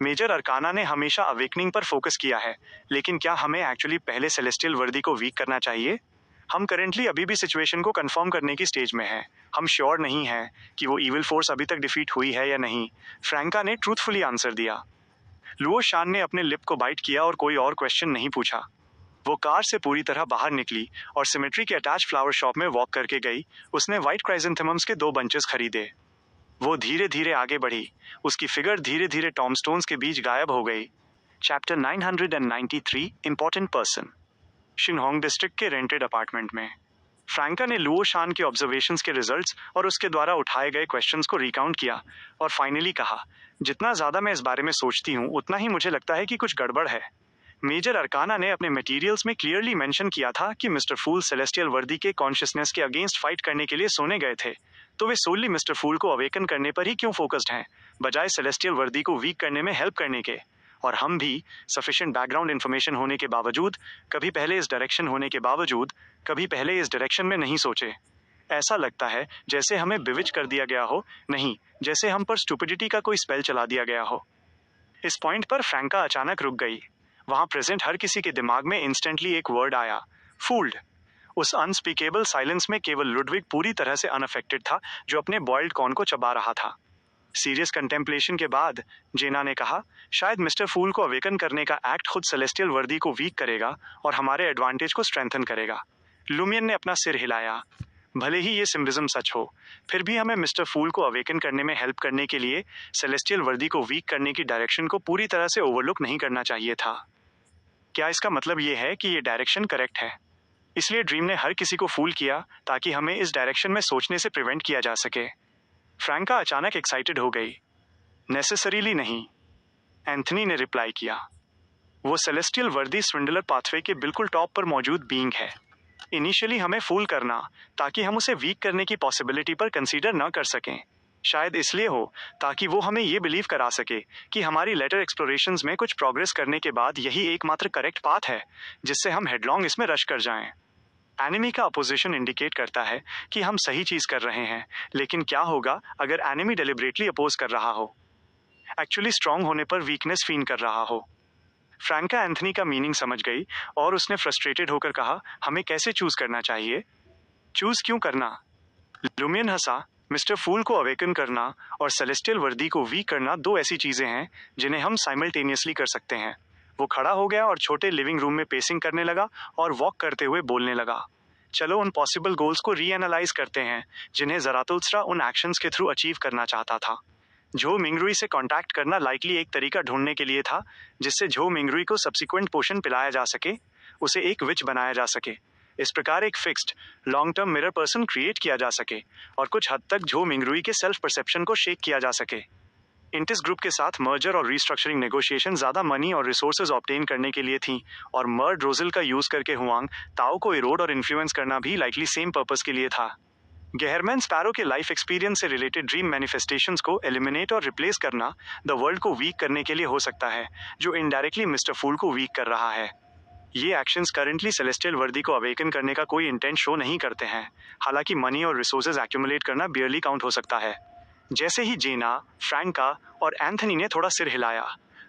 मेजर अरकाना ने हमेशा अवेकनिंग पर फोकस किया है, लेकिन क्या हमें एक्चुअली पहले सेलेस्टियल वर्दी को वीक करना चाहिए? हम करेंटली अभी भी सिचुएशन को कंफर्म करने की स्टेज में हैं। हम श्योर नहीं हैं कि वो इविल फोर्स अभी तक डिफीट हुई है या नहीं। फ्रैंका ने ट्रूथफुली आंसर दिया। लुओ शान ने अपने लिप को बाइट किया और कोई और क्वेश्चन नहीं पूछा। वो कार से पूरी तरह बाहर निकली और सिमेट्री के अटैच फ्लावर शॉप में वॉक करके गई। उसने व्हाइट क्राइजेंथेमम्स के 2 बंचेस खरीदे। वो धीरे धीरे आगे बढ़ी। उसकी फिगर धीरे धीरे टॉमस्टोन्स के बीच गायब हो गई। Chapter 993, important person. Xinhong district के रेंटेड अपार्टमेंट में फ्रैंका ने लुओ शान के ऑब्जर्वेशंस के रिजल्ट्स और उसके द्वारा उठाए गए क्वेश्चंस को रिकाउंट किया और फाइनली कहा, जितना ज्यादा मैं इस बारे में सोचती हूँ उतना ही मुझे लगता है कि कुछ गड़बड़ है। मेजर अरकाना ने अपने मटेरियल्स में क्लियरली मेंशन किया था कि मिस्टर फूल सेलेस्टियल वर्दी के कॉन्शियसनेस के अगेंस्ट फाइट करने के लिए सोने गए थे, तो वे सोली मिस्टर फूल को अवेकन करने पर ही क्यों फोकस्ड हैं, बजाय सेलेस्टियल वर्दी को वीक करने में हेल्प करने के? और हम भी सफिशिएंट बैकग्राउंड इन्फॉर्मेशन होने के बावजूद, कभी पहले इस डायरेक्शन होने के बावजूद, कभी पहले इस डायरेक्शन में नहीं सोचे। ऐसा लगता है जैसे हमें बिविच कर दिया गया हो, नहीं जैसे हम पर स्टुपिडिटी का कोई स्पेल चला दिया गया हो। इस पॉइंट पर फ्रैंका अचानक रुक गई। वहां प्रेजेंट हर किसी के दिमाग में इंस्टेंटली एक वर्ड आया, फूल्ड। उस अनस्पीकेबल साइलेंस में केवल लुडविग पूरी तरह से अनअफेक्टेड था, जो अपने बॉइल्ड कॉर्न को चबा रहा था। सीरियस कंटेम्पलेशन के बाद जेना ने कहा, शायद मिस्टर फूल को अवेकन करने का एक्ट खुद सेलेस्टियल वर्दी को वीक करेगा और हमारे एडवांटेज को स्ट्रेंथन करेगा। लुमियन ने अपना सिर हिलाया। भले ही ये सिम्बिज्म सच हो, फिर भी हमें मिस्टर फूल को अवेकन करने में हेल्प करने के लिए सेलेस्टियल वर्दी को वीक करने की डायरेक्शन को पूरी तरह से ओवरलुक नहीं करना चाहिए था। क्या इसका मतलब ये है कि ये डायरेक्शन करेक्ट है? इसलिए ड्रीम ने हर किसी को फूल किया ताकि हमें इस डायरेक्शन में सोचने से प्रिवेंट किया जा सके। फ्रैंका अचानक एक्साइटेड हो गई। नेसेसरीली नहीं, एंथनी ने रिप्लाई किया। वो सेलेस्टियल वर्दी स्विंडलर पाथवे के बिल्कुल टॉप पर मौजूद बीइंग है। इनिशियली हमें फूल करना ताकि हम उसे वीक करने की पॉसिबिलिटी पर कंसीडर न कर सकें। शायद इसलिए हो ताकि वो हमें ये बिलीव करा सके कि हमारी लेटर एक्सप्लोरेशंस में कुछ प्रोग्रेस करने के बाद यही एकमात्र करेक्ट पाथ है जिससे हम हेडलॉन्ग इसमें रश कर जाएं। एनिमी का अपोजिशन इंडिकेट करता है कि हम सही चीज कर रहे हैं, लेकिन क्या होगा अगर एनिमी डेलिबरेटली अपोज कर रहा हो, एक्चुअली स्ट्रांग होने पर वीकनेस फील कर रहा हो? फ्रैंका एंथनी का मीनिंग समझ गई और उसने फ्रस्ट्रेटेड होकर कहा, हमें कैसे चूज करना चाहिए? चूज क्यों करना? लुमियन हंसा। मिस्टर फूल को अवेकन करना और सेलेस्टियल वर्दी को वीक करना दो ऐसी चीजें हैं जिन्हें हम साइमल्टेनियसली कर सकते हैं। वो खड़ा हो गया और छोटे लिविंग रूम में पेसिंग करने लगा और वॉक करते हुए बोलने लगा, चलो उन पॉसिबल गोल्स को रीएनालाइज करते हैं जिन्हें ज़रातुस्त्रा उन एक्शंस के थ्रू अचीव करना चाहता था। झो मिंगरुई से कांटेक्ट करना लाइकली एक तरीका ढूंढने के लिए था जिससे झो मिंगरुई को सब्सिक्वेंट पोशन पिलाया जा सके, उसे एक विच बनाया जा सके। इस प्रकार एक fixed long term mirror person create किया जा सके और कुछ हद तक झो मिंगरुई के सेल्फ परसेप्शन को शेक किया जा सके। इंटिस ग्रुप के साथ मर्जर और रीस्ट्रक्चरिंग नेगोशिएशन ज्यादा मनी और रिसोर्सेज ऑब्टेन करने के लिए थी और मर्ड रोजिल का यूज करके हुआंग ताओ को इरोड और इन्फ्लुएंस करना भी लाइकली सेम पर्पस के लिए था। गेहरमैन स्पैरो के लाइफ एक्सपीरियंस से रिलेटेड ड्रीम मैनिफेस्टेशंस को एलिमिनेट और रिप्लेस करना द वर्ल्ड को वीक करने के लिए हो सकता है, जो इनडायरेक्टली मिस्टर फूल को वीक कर रहा है। ये एक्शंस करंटली सेलेस्टियल वर्दी को अवेकन करने का कोई इंटेंट शो नहीं करते हैं, हालांकि मनी और रिसोर्सेज एक्यूमुलेट करना बियरली काउंट हो सकता है। जैसे ही जेना, फ्रैंका और एंथनी ने थोड़ा सिर हिलाया,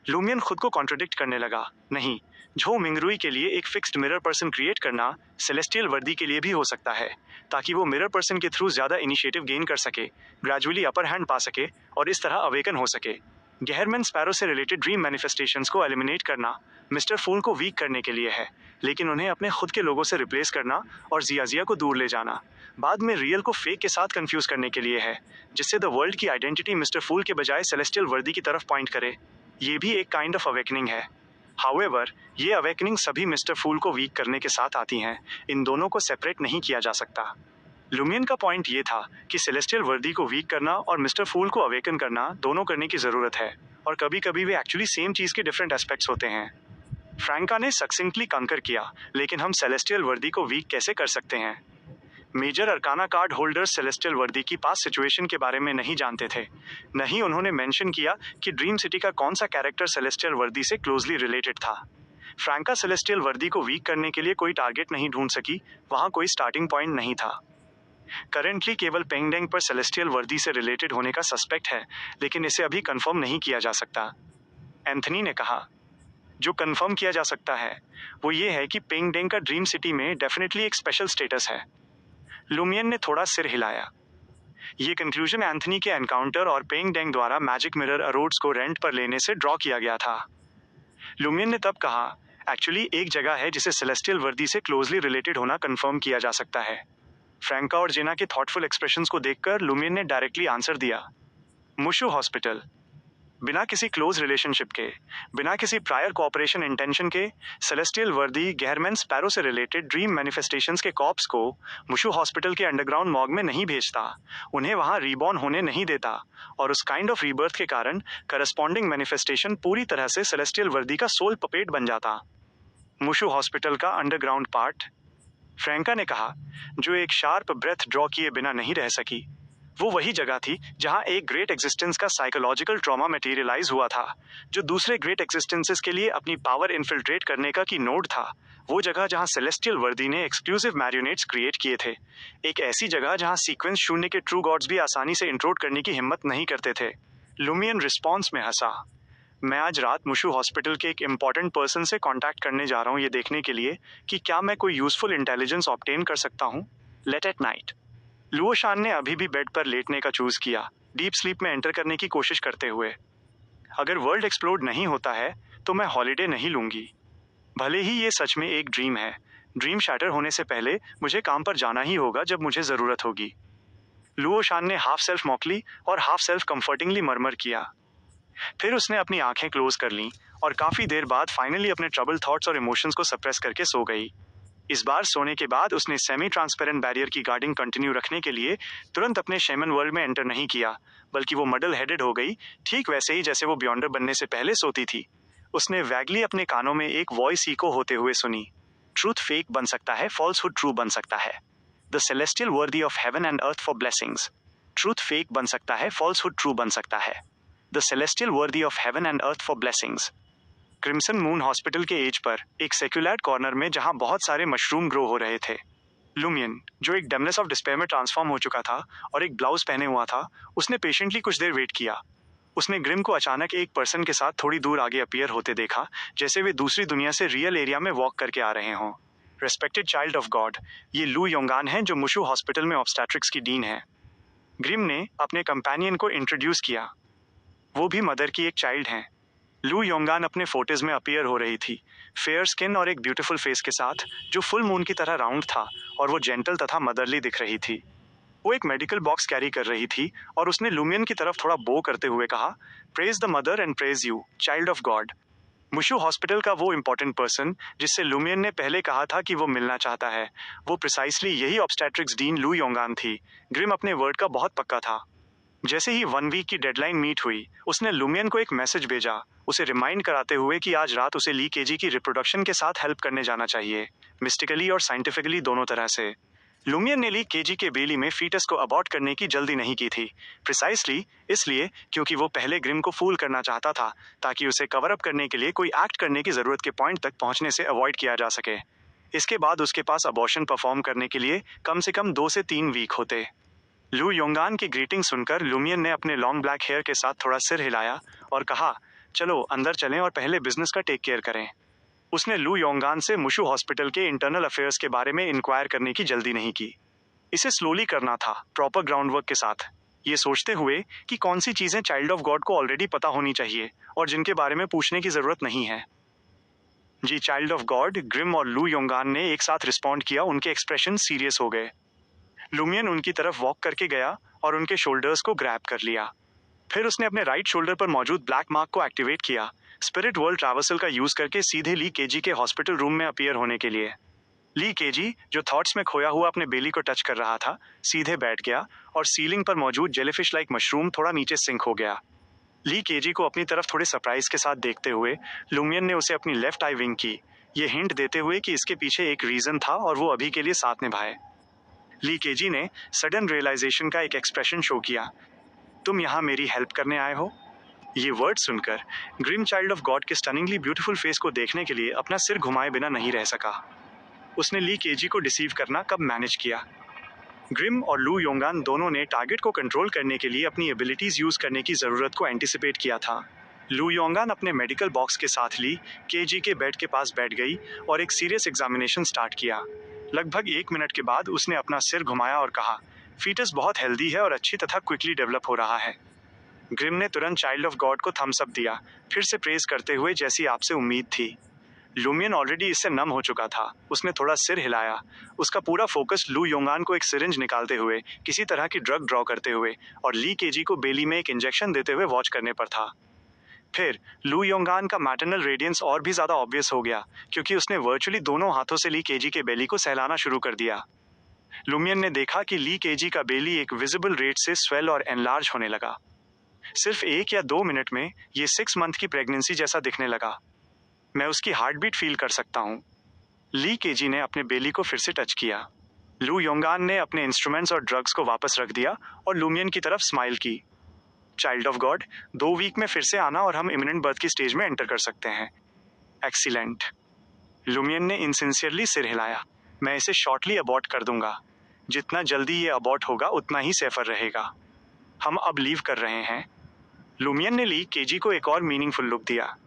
लुमियन खुद को कॉन्ट्रडिक्ट करने लगा। नहीं, झो मिंगरुई के लिए एक फिक्स्ड मिरर पर्सन क्रिएट करना सेलेस्टियल वर्दी के लिए भी हो सकता है, ताकि वो मिरर पर्सन के थ्रू ज्यादा इनिशिएटिव गेन कर सके, ग्रेजुअली अपर हैंड पा सके और इस तरह अवेकन हो सके। गेहरमैन स्पैरो से रिलेटेड ड्रीम मैनिफेस्टेशंस को एलिमिनेट करना मिस्टर फूल को वीक करने के लिए है, लेकिन उन्हें अपने खुद के लोगों से रिप्लेस करना और जियाजिया को दूर ले जाना बाद में रियल को फेक के साथ कंफ्यूज करने के लिए है, जिससे द वर्ल्ड की आइडेंटिटी मिस्टर फूल के बजाय सेलेस्टियल वर्दी की तरफ पॉइंट करे। ये भी एक काइंड ऑफ अवेकनिंग है। हाउएवर, ये अवेकनिंग सभी मिस्टर फूल को वीक करने के साथ आती हैं, इन दोनों को सेपरेट नहीं किया जा सकता। लुमियन का पॉइंट ये था कि सेलेस्टियल वर्दी को वीक करना और मिस्टर फूल को अवेकन करना दोनों करने की जरूरत है, और कभी कभी वे एक्चुअली सेम चीज के डिफरेंट एस्पेक्ट्स होते हैं। फ्रैंका ने सक्सिंक्टली कंकर किया, लेकिन हम सेलेस्टियल वर्दी को वीक कैसे कर सकते हैं? Major arcana card holders celestial वर्दी की पास सिचुएशन के बारे में नहीं जानते थे। नहीं उन्होंने मेंशन किया कि ड्रीम सिटी का कौन सा कैरेक्टर सेलेस्टियल वर्दी से क्लोजली रिलेटेड था। फ्रैंका सेलेस्टियल वर्दी को वीक करने के लिए कोई टारगेट नहीं ढूंढ सकी, वहां कोई स्टार्टिंग पॉइंट नहीं था। करेंटली केवल पेंगडेंग पर सेलेस्टियल वर्दी से रिलेटेड होने का सस्पेक्ट है, लेकिन इसे अभी कंफर्म नहीं किया जा सकता। एंथनी ने कहा, जो कंफर्म किया जा सकता है वो ये है कि पेंगडेंग का ड्रीम सिटी में डेफिनेटली एक स्पेशल स्टेटस है। लुमियन ने थोड़ा सिर हिलाया। ये कंक्लूजन एंथनी के एनकाउंटर और पेंगडेंग द्वारा मैजिक मिरर अरोड्स को रेंट पर लेने से ड्रॉ किया गया था। लुमियन ने तब कहा, एक्चुअली एक जगह है जिसे सेलेस्टियल वर्दी से क्लोजली रिलेटेड होना कंफर्म किया जा सकता है। फ्रैंका और जेना के थॉटफुल एक्सप्रेशंस को देखकर लुमियन ने डायरेक्टली आंसर दिया, मुशु हॉस्पिटल। बिना किसी क्लोज रिलेशनशिप के, बिना किसी प्रायर कोऑपरेशन इंटेंशन के, सेलेस्टियल वर्दी गेहरमैन स्पैरो से रिलेटेड ड्रीम मैनिफेस्टेशंस के कॉप्स को मुशु हॉस्पिटल के अंडरग्राउंड मॉग में नहीं भेजता, उन्हें वहां रीबॉर्न होने नहीं देता, और उस काइंड ऑफ रीबर्थ के कारण करस्पॉन्डिंग मैनिफेस्टेशन पूरी तरह से सेलेस्टियल वर्दी का सोल पपेट बन जाता। मुशु हॉस्पिटल का अंडरग्राउंड पार्ट, फ्रैंका ने कहा, जो एक शार्प ब्रेथ ड्रॉ किए बिना नहीं रह सकी। वो वही जगह थी जहां एक ग्रेट एग्जिस्टेंस का साइकोलॉजिकल ट्रॉमा मटेरियलाइज हुआ था, जो दूसरे ग्रेट एग्जिस्टेंसेस के लिए अपनी पावर इन्फिल्ट्रेट करने का की नोड था। वो जगह जहां सेलेस्टियल वर्दी ने एक्सक्लूसिव मैरियोनेट्स क्रिएट किए थे। एक ऐसी जगह जहां सीक्वेंस शून्य के ट्रू गॉड्स भी आसानी से इंट्रोड करने की हिम्मत नहीं करते थे। लुमियन रिस्पॉन्स में हंसा। मैं आज रात मुशु हॉस्पिटल के एक इम्पॉर्टेंट पर्सन से कांटेक्ट करने जा रहा हूँ ये देखने के लिए कि क्या मैं कोई यूजफुल इंटेलिजेंस ऑब्टेन कर सकता हूँ। Late at night. लुओ शान ने अभी भी बेड पर लेटने का चूज किया, डीप स्लीप में एंटर करने की कोशिश करते हुए। अगर वर्ल्ड एक्सप्लोड नहीं होता है तो मैं हॉलीडे नहीं लूंगी। भले ही ये सच में एक ड्रीम है, ड्रीम शैटर होने से पहले मुझे काम पर जाना ही होगा जब मुझे जरूरत होगी। लुओ शान ने हाफ सेल्फ मॉकली और हाफ सेल्फ कंफर्टिंगली मरमर किया। फिर उसने अपनी आंखें क्लोज कर लीं और काफी देर बाद फाइनली अपने ट्रबल थॉट्स और इमोशंस को सप्रेस करके सो गई। इस बार सोने के बाद उसने सेमी ट्रांसपेरेंट बैरियर की गार्डिंग कंटिन्यू रखने के लिए तुरंत अपने शेमन वर्ल्ड में एंटर नहीं किया, बल्कि वो मडल हेडेड हो गई, ठीक वैसे ही जैसे वो बियॉन्डर बनने से पहले सोती थी। उसने वैगली अपने कानों में एक वॉइस इको होते हुए सुनी। ट्रूथ फेक बन सकता है, फॉल्सहुड ट्रू बन सकता है। The celestial worthy of heaven and earth for blessings. Truth fake बन सकता है, फॉल्सहुड ट्रू बन सकता है। The celestial worthy of heaven and earth for blessings. Crimson moon hospital के एज पर एक सेक्युलर कॉर्नर में जहां बहुत सारे मशरूम ग्रो हो रहे थे, लुमियन, जो एक डेमनेस ऑफ डिस्पेयर में ट्रांसफॉर्म हो चुका था और एक ब्लाउज पहने हुआ था, उसने पेशेंटली कुछ देर वेट किया। उसने ग्रिम को अचानक एक पर्सन के साथ थोड़ी दूर आगे अपीयर होते देखा, जैसे वे दूसरी दुनिया से रियल एरिया में वॉक करके आ रहे हों। रेस्पेक्टेड चाइल्ड ऑफ गॉड, ये लू योंगान है जो मुशु हॉस्पिटल में ऑब्स्टेट्रिक्स की डीन है। ग्रिम ने अपने कंपेनियन को इंट्रोड्यूस किया। वो भी मदर की एक चाइल्ड हैं। लू योंगान अपने फोटोज में अपीयर हो रही थी, फेयर स्किन और एक ब्यूटीफुल फेस के साथ जो फुल मून की तरह राउंड था, और वो जेंटल तथा मदरली दिख रही थी। वो एक मेडिकल बॉक्स कैरी कर रही थी और उसने लुमियन की तरफ थोड़ा बो करते हुए कहा, praise the mother and praise you, child of God. Mushu hospital का वो इम्पोर्टेंट पर्सन जिससे लुमियन ने पहले कहा था कि वो मिलना चाहता है, वो प्रिसाइसली यही ऑब्स्टेट्रिक्स डीन लू योंगान थी। ग्रिम अपने वर्ड का बहुत पक्का था। जैसे ही 1 वीक की डेडलाइन मीट हुई, उसने लुमियन को एक मैसेज भेजा, उसे रिमाइंड कराते हुए कि आज रात उसे ली केजी की रिप्रोडक्शन के साथ हेल्प करने जाना चाहिए, मिस्टिकली और साइंटिफिकली दोनों तरह से। लुमियन ने ली केजी के बेली में फीटस को अबॉर्ट करने की जल्दी नहीं की थी, प्रिसाइसली इसलिए क्योंकि वो पहले ग्रिम को फूल करना चाहता था, ताकि उसे कवर अप करने के लिए कोई एक्ट करने की जरूरत के पॉइंट तक पहुंचने से अवॉइड किया जा सके। इसके बाद उसके पास अबॉर्शन परफॉर्म करने के लिए कम से कम 2 से 3 वीक होते। लू योंगान की ग्रीटिंग सुनकर लुमियन ने अपने लॉन्ग ब्लैक हेयर के साथ थोड़ा सिर हिलाया और कहा, चलो अंदर चलें और पहले बिजनेस का टेक केयर करें। उसने लू योंगान से मुशु हॉस्पिटल के इंटरनल अफेयर्स के बारे में इंक्वायर करने की जल्दी नहीं की। इसे स्लोली करना था, प्रॉपर ग्राउंड वर्क के साथ, ये सोचते हुए कि कौन सी चीजें चाइल्ड ऑफ गॉड को ऑलरेडी पता होनी चाहिए और जिनके बारे में पूछने की जरूरत नहीं है। जी चाइल्ड ऑफ गॉड, ग्रिम और लू योंगान ने एक साथ रिस्पॉन्ड किया। उनके एक्सप्रेशन सीरियस हो गए। लुमियन उनकी तरफ वॉक करके गया और उनके शोल्डर्स को ग्रैब कर लिया। फिर उसने अपने राइट शोल्डर पर मौजूद ब्लैक मार्क को एक्टिवेट किया, स्पिरिट वर्ल्ड ट्रैवर्सल का यूज करके सीधे ली केजी के हॉस्पिटल रूम में अपीयर होने के लिए। ली केजी, जो थॉट्स में खोया हुआ अपने बेली को टच कर रहा था, सीधे बैठ गया और सीलिंग पर मौजूद जेलीफिश लाइक मशरूम थोड़ा नीचे सिंक हो गया। ली केजी को अपनी तरफ थोड़े सरप्राइज के साथ देखते हुए लुमियन ने उसे अपनी लेफ्ट आई विंग की, ये हिंट देते हुए कि इसके पीछे एक रीजन था और वो अभी के लिए साथ निभाए। ली केजी ने सडन रियलाइजेशन का एक एक्सप्रेशन शो किया, तुम यहाँ मेरी हेल्प करने आए हो? ये वर्ड सुनकर ग्रिम चाइल्ड ऑफ गॉड के स्टनिंगली ब्यूटीफुल फेस को देखने के लिए अपना सिर घुमाए बिना नहीं रह सका। उसने ली केजी को डिसीव करना कब मैनेज किया। ग्रिम और लू योंगान दोनों ने टारगेट को कंट्रोल करने के लिए अपनी एबिलिटीज यूज करने की जरूरत को एंटिसिपेट किया था। लू योंगान अपने मेडिकल बॉक्स के साथ ली केजी के बेड के पास बैठ गई और एक सीरियस एग्जामिनेशन स्टार्ट किया। लगभग 1 मिनट के बाद उसने अपना सिर घुमाया और कहा, फीटस बहुत हेल्दी है और अच्छी तथा क्विकली डेवलप हो रहा है। ग्रिम ने तुरंत चाइल्ड ऑफ गॉड को थम्स अप दिया, फिर से प्रेज करते हुए जैसी आपसे उम्मीद थी। लुमियन ऑलरेडी इससे नम हो चुका था। उसने थोड़ा सिर हिलाया, उसका पूरा फोकस लू योंगान को एक सिरिंज निकालते हुए, किसी तरह की ड्रग ड्रॉ करते हुए और ली केजी को बेली में एक इंजेक्शन देते हुए वॉच करने पर था। फिर लू योंगान का मैटरनल रेडियंस और भी ज्यादा ऑब्वियस हो गया, क्योंकि उसने वर्चुअली दोनों हाथों से ली केजी के बेली को सहलाना शुरू कर दिया। लुमियन ने देखा कि ली केजी का बेली एक विजिबल रेट से स्वेल और एनलार्ज होने लगा। सिर्फ 1 या 2 मिनट में ये 6 मंथ की प्रेगनेंसी जैसा दिखने लगा। मैं उसकी हार्ट बीट फील कर सकता हूँ। ली केजी ने अपने बेली को फिर से टच किया। लू योंगान ने अपने इंस्ट्रूमेंट्स और ड्रग्स को वापस रख दिया और लुमियन की तरफ स्माइल की। चाइल्ड ऑफ गॉड, 2 वीक में फिर से आना और हम इमिनेंट बर्थ की स्टेज में एंटर कर सकते हैं। एक्सीलेंट। लुमियन ने इनसिंसियरली सिर हिलाया। मैं इसे शॉर्टली अबॉर्ट कर दूंगा। जितना जल्दी ये अबॉर्ट होगा उतना ही सेफर रहेगा। हम अब लीव कर रहे हैं। लुमियन ने ली केजी को एक और मीनिंगफुल लुक दिया।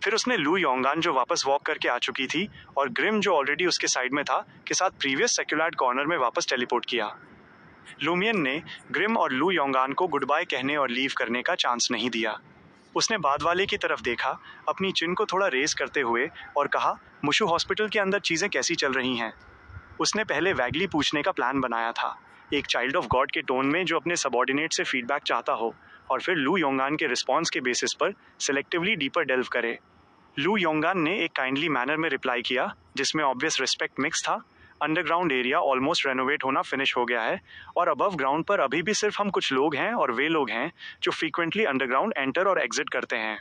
फिर उसने लू योंगान जो वापस वॉक करके आ चुकी थी और ग्रिम जो ऑलरेडी उसके साइड में था के साथ प्रीवियस सेक्युलैर्ड कॉर्नर में वापस टेलीपोर्ट किया। लुमियन ने ग्रिम और लू योंगान को गुड बाय कहने और लीव करने का चांस नहीं दिया। उसने बाद वाले की तरफ देखा, अपनी चिन को थोड़ा रेस करते हुए, और कहा, मुशु हॉस्पिटल के अंदर चीजें कैसी चल रही हैं? उसने पहले वैगली पूछने का प्लान बनाया था, एक चाइल्ड ऑफ गॉड के टोन में जो अपने सबॉर्डिनेट से फीडबैक चाहता हो, और फिर लू योंगान के रिस्पॉन्स के बेसिस पर सिलेक्टिवली डीपर डेल्व करे। लू योंगान ने एक काइंडली मैनर में रिप्लाई किया जिसमें ऑब्वियस रिस्पेक्ट मिक्स था। अंडरग्राउंड एरिया ऑलमोस्ट रेनोवेट होना फिनिश हो गया है और अबव ग्राउंड पर अभी भी सिर्फ हम कुछ लोग हैं और वे लोग हैं जो फ्रीक्वेंटली अंडरग्राउंड एंटर और एग्जिट करते हैं।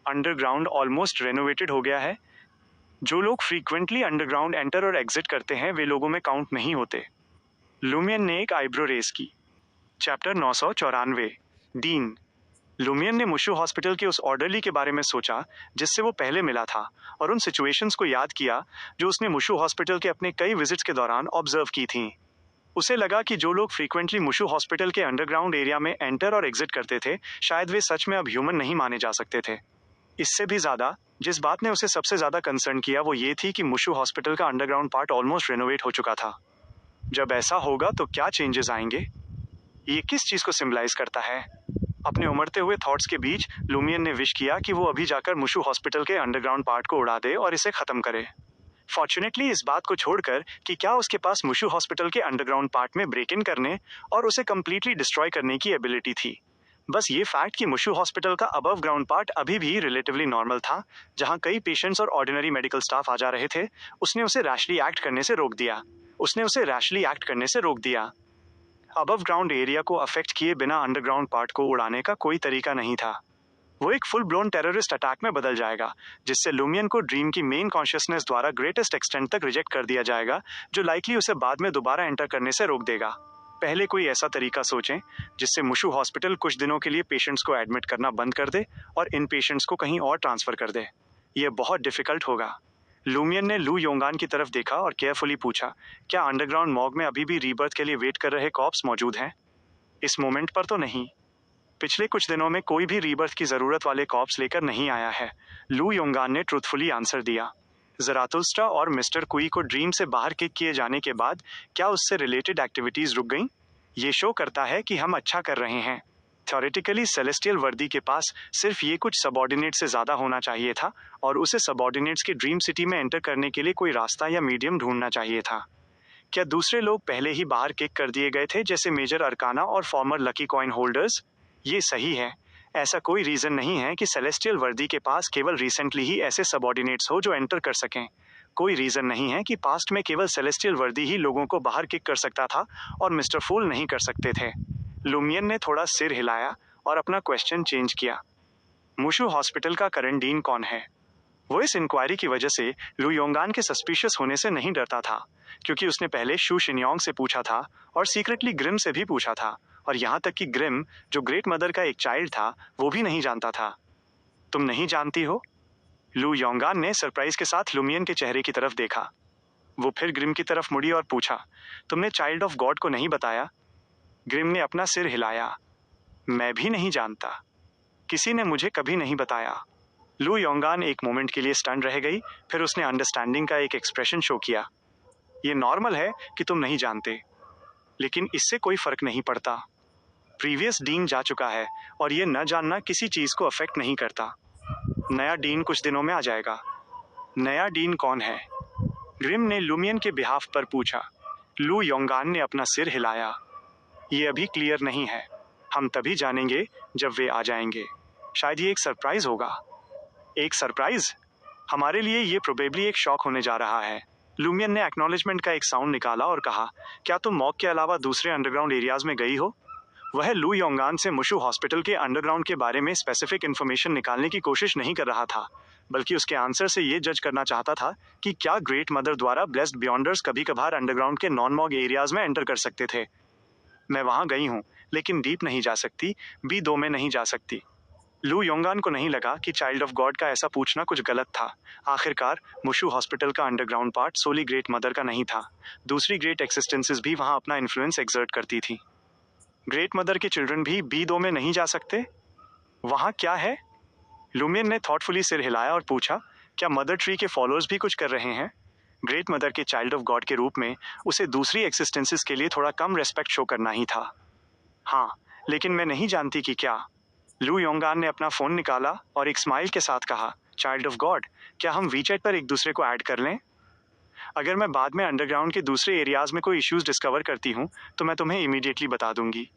अंडरग्राउंड ऑलमोस्ट रेनोवेटेड हो गया है। जो लोग फ्रीक्वेंटली अंडरग्राउंड एंटर और एग्जिट करते हैं वे लोगों में काउंट नहीं होते। लुमियन ने एक आईब्रो रेस की। Chapter 994 dean. लुमियन ने मुशु हॉस्पिटल के उस ऑर्डरली के बारे में सोचा जिससे वो पहले मिला था और उन सिचुएशंस को याद किया जो उसने मुशु हॉस्पिटल के अपने कई विजिट्स के दौरान ऑब्जर्व की थी। उसे लगा कि जो लोग फ्रीक्वेंटली मुशु हॉस्पिटल के अंडरग्राउंड एरिया में एंटर और एग्जिट करते थे शायद वे सच में अब ह्यूमन नहीं माने जा सकते थे। इससे भी ज्यादा जिस बात ने उसे सबसे ज्यादा कंसर्न किया वो ये थी कि मुशु हॉस्पिटल का अंडरग्राउंड पार्ट ऑलमोस्ट रेनोवेट हो चुका था। जब ऐसा होगा तो क्या चेंजेस आएंगे? ये किस चीज को सिंबलाइज करता है? अपने उमड़ते हुए थॉट्स के बीच लुमियन ने विश किया कि वो अभी जाकर मुशु हॉस्पिटल के अंडरग्राउंड पार्ट को उड़ा दे और इसे खत्म करे। फॉर्चुनेटली इस बात को छोड़कर कि क्या उसके पास मुशु हॉस्पिटल के अंडरग्राउंड पार्ट में ब्रेक इन करने और उसे कंप्लीटली डिस्ट्रॉय करने की एबिलिटी थी। बस ये फैक्ट कि मुशु हॉस्पिटल का अबव ग्राउंड पार्ट अभी भी रिलेटिवली नॉर्मल था, जहां कई पेशेंट्स और ऑर्डिनरी मेडिकल स्टाफ आ जा रहे थे, उसने उसे रैशली एक्ट करने से रोक दिया। अबव ग्राउंड एरिया को अफेक्ट किए बिना अंडरग्राउंड पार्ट को उड़ाने का कोई तरीका नहीं था। वो एक फुल ब्लोन टेररिस्ट अटैक में बदल जाएगा जिससे लुमियन को ड्रीम की मेन कॉन्शियसनेस द्वारा ग्रेटेस्ट एक्सटेंट तक रिजेक्ट कर दिया जाएगा, जो लाइकली उसे बाद में दोबारा एंटर करने से रोक देगा। पहले कोई ऐसा तरीका सोचें जिससे मुशु हॉस्पिटल कुछ दिनों के लिए पेशेंट्स को एडमिट करना बंद कर दे और इन पेशेंट्स को कहीं और ट्रांसफर कर दे। यह बहुत डिफिकल्ट होगा। लुमियन ने लू योंगान की तरफ देखा और केयरफुली पूछा, क्या अंडरग्राउंड मॉर्ग में अभी भी रीबर्थ के लिए वेट कर रहे कॉप्स मौजूद हैं? इस मोमेंट पर तो नहीं। पिछले कुछ दिनों में कोई भी रीबर्थ की जरूरत वाले कॉप्स लेकर नहीं आया है, लू योंगान ने ट्रूथफुली आंसर दिया। ज़रातुस्ट्रा और मिस्टर कुई को ड्रीम से बाहर किक किए जाने के बाद क्या उससे रिलेटेड एक्टिविटीज रुक गईं? ये शो करता है कि हम अच्छा कर रहे हैं। थ्योरेटिकली सेलेस्टियल वर्दी के पास सिर्फ ये कुछ सबऑर्डिनेट से ज्यादा होना चाहिए था और उसे सबऑर्डिनेट्स के ड्रीम सिटी में एंटर करने के लिए कोई रास्ता या मीडियम ढूंढना चाहिए था। क्या दूसरे लोग पहले ही बाहर किक कर दिए गए थे, जैसे मेजर अरकाना और फॉर्मर लकी कॉइन होल्डर्स? ये सही है। ऐसा कोई रीजन नहीं है कि सेलेस्टियल वर्दी के पास केवल रिसेंटली ही ऐसे सबऑर्डिनेट्स हो जो एंटर कर सकें। कोई रीजन नहीं है कि पास्ट में केवल सेलेस्टियल वर्दी ही लोगों को बाहर किक कर सकता था और मिस्टर फूल नहीं कर सकते थे। लुमियन ने थोड़ा सिर हिलाया और अपना क्वेश्चन चेंज किया। मुशु हॉस्पिटल का करंट डीन कौन है? वो इस इंक्वायरी की वजह से लू योंगान के सस्पिशियस होने से नहीं डरता था, क्योंकि उसने पहले शू शिन्योंग से पूछा था और सीक्रेटली ग्रिम से भी पूछा था, और यहाँ तक कि ग्रिम जो ग्रेट मदर का एक चाइल्ड था वो भी नहीं जानता था। तुम नहीं जानती हो? लू योंगान ने सरप्राइज के साथ लुमियन के चेहरे की तरफ देखा। वो फिर ग्रिम की तरफ मुड़ी और पूछा, तुमने चाइल्ड ऑफ गॉड को नहीं बताया? ग्रिम ने अपना सिर हिलाया। मैं भी नहीं जानता, किसी ने मुझे कभी नहीं बताया। लू योंगान एक मोमेंट के लिए स्टन रह गई, फिर उसने अंडरस्टैंडिंग का एक एक्सप्रेशन शो किया। ये नॉर्मल है कि तुम नहीं जानते, लेकिन इससे कोई फर्क नहीं पड़ता। प्रीवियस डीन जा चुका है और ये न जानना किसी चीज को अफेक्ट नहीं करता। नया डीन कुछ दिनों में आ जाएगा। नया डीन कौन है? ग्रिम ने लुमियन के बिहाफ पर पूछा। लू योंगान ने अपना सिर हिलाया। ये अभी क्लियर नहीं है, हम तभी जानेंगे जब वे आ जाएंगे। शायद ये एक सरप्राइज होगा। एक सरप्राइज? हमारे लिए ये प्रोबेबली एक शॉक होने जा रहा है। लुमियन ने एक्नॉलेजमेंट का एक साउंड निकाला और कहा, क्या तुम मॉक के अलावा दूसरे अंडरग्राउंड एरियाज में गई हो? वह लू योंगान से मुशु हॉस्पिटल के अंडरग्राउंड के बारे में स्पेसिफिक इन्फॉर्मेशन निकालने की कोशिश नहीं कर रहा था, बल्कि उसके आंसर से ये जज करना चाहता था कि क्या ग्रेट मदर द्वारा ब्लेस्ड बियॉन्डर्स कभी कभार अंडरग्राउंड के नॉन मॉग एरियाज में एंटर कर सकते थे। मैं वहां गई हूँ, लेकिन डीप नहीं जा सकती, B2 में नहीं जा सकती। लू योंगान को नहीं लगा कि चाइल्ड ऑफ गॉड का ऐसा पूछना कुछ गलत था। आखिरकार मुशु हॉस्पिटल का अंडरग्राउंड पार्ट सोली ग्रेट मदर का नहीं था। दूसरी ग्रेट एक्सिस्टेंसेस भी वहां अपना इन्फ्लुएंस एक्सर्ट करती थी। ग्रेट मदर के चिल्ड्रन भी B2 में नहीं जा सकते? वहाँ क्या है? लुमियन ने थॉटफुली सिर हिलाया और पूछा, क्या मदर ट्री के फॉलोअर्स भी कुछ कर रहे हैं? ग्रेट मदर के चाइल्ड ऑफ गॉड के रूप में उसे दूसरी एक्सिस्टेंसेस के लिए थोड़ा कम रेस्पेक्ट शो करना ही था। हाँ, लेकिन मैं नहीं जानती कि क्या। लू योंगान ने अपना फोन निकाला और एक स्माइल के साथ कहा, चाइल्ड ऑफ गॉड, क्या हम वीचैट पर एक दूसरे को ऐड कर लें? अगर मैं बाद में अंडरग्राउंड के दूसरे एरियाज में कोई इश्यूज डिस्कवर करती हूँ तो मैं तुम्हें इमीडिएटली बता दूंगी।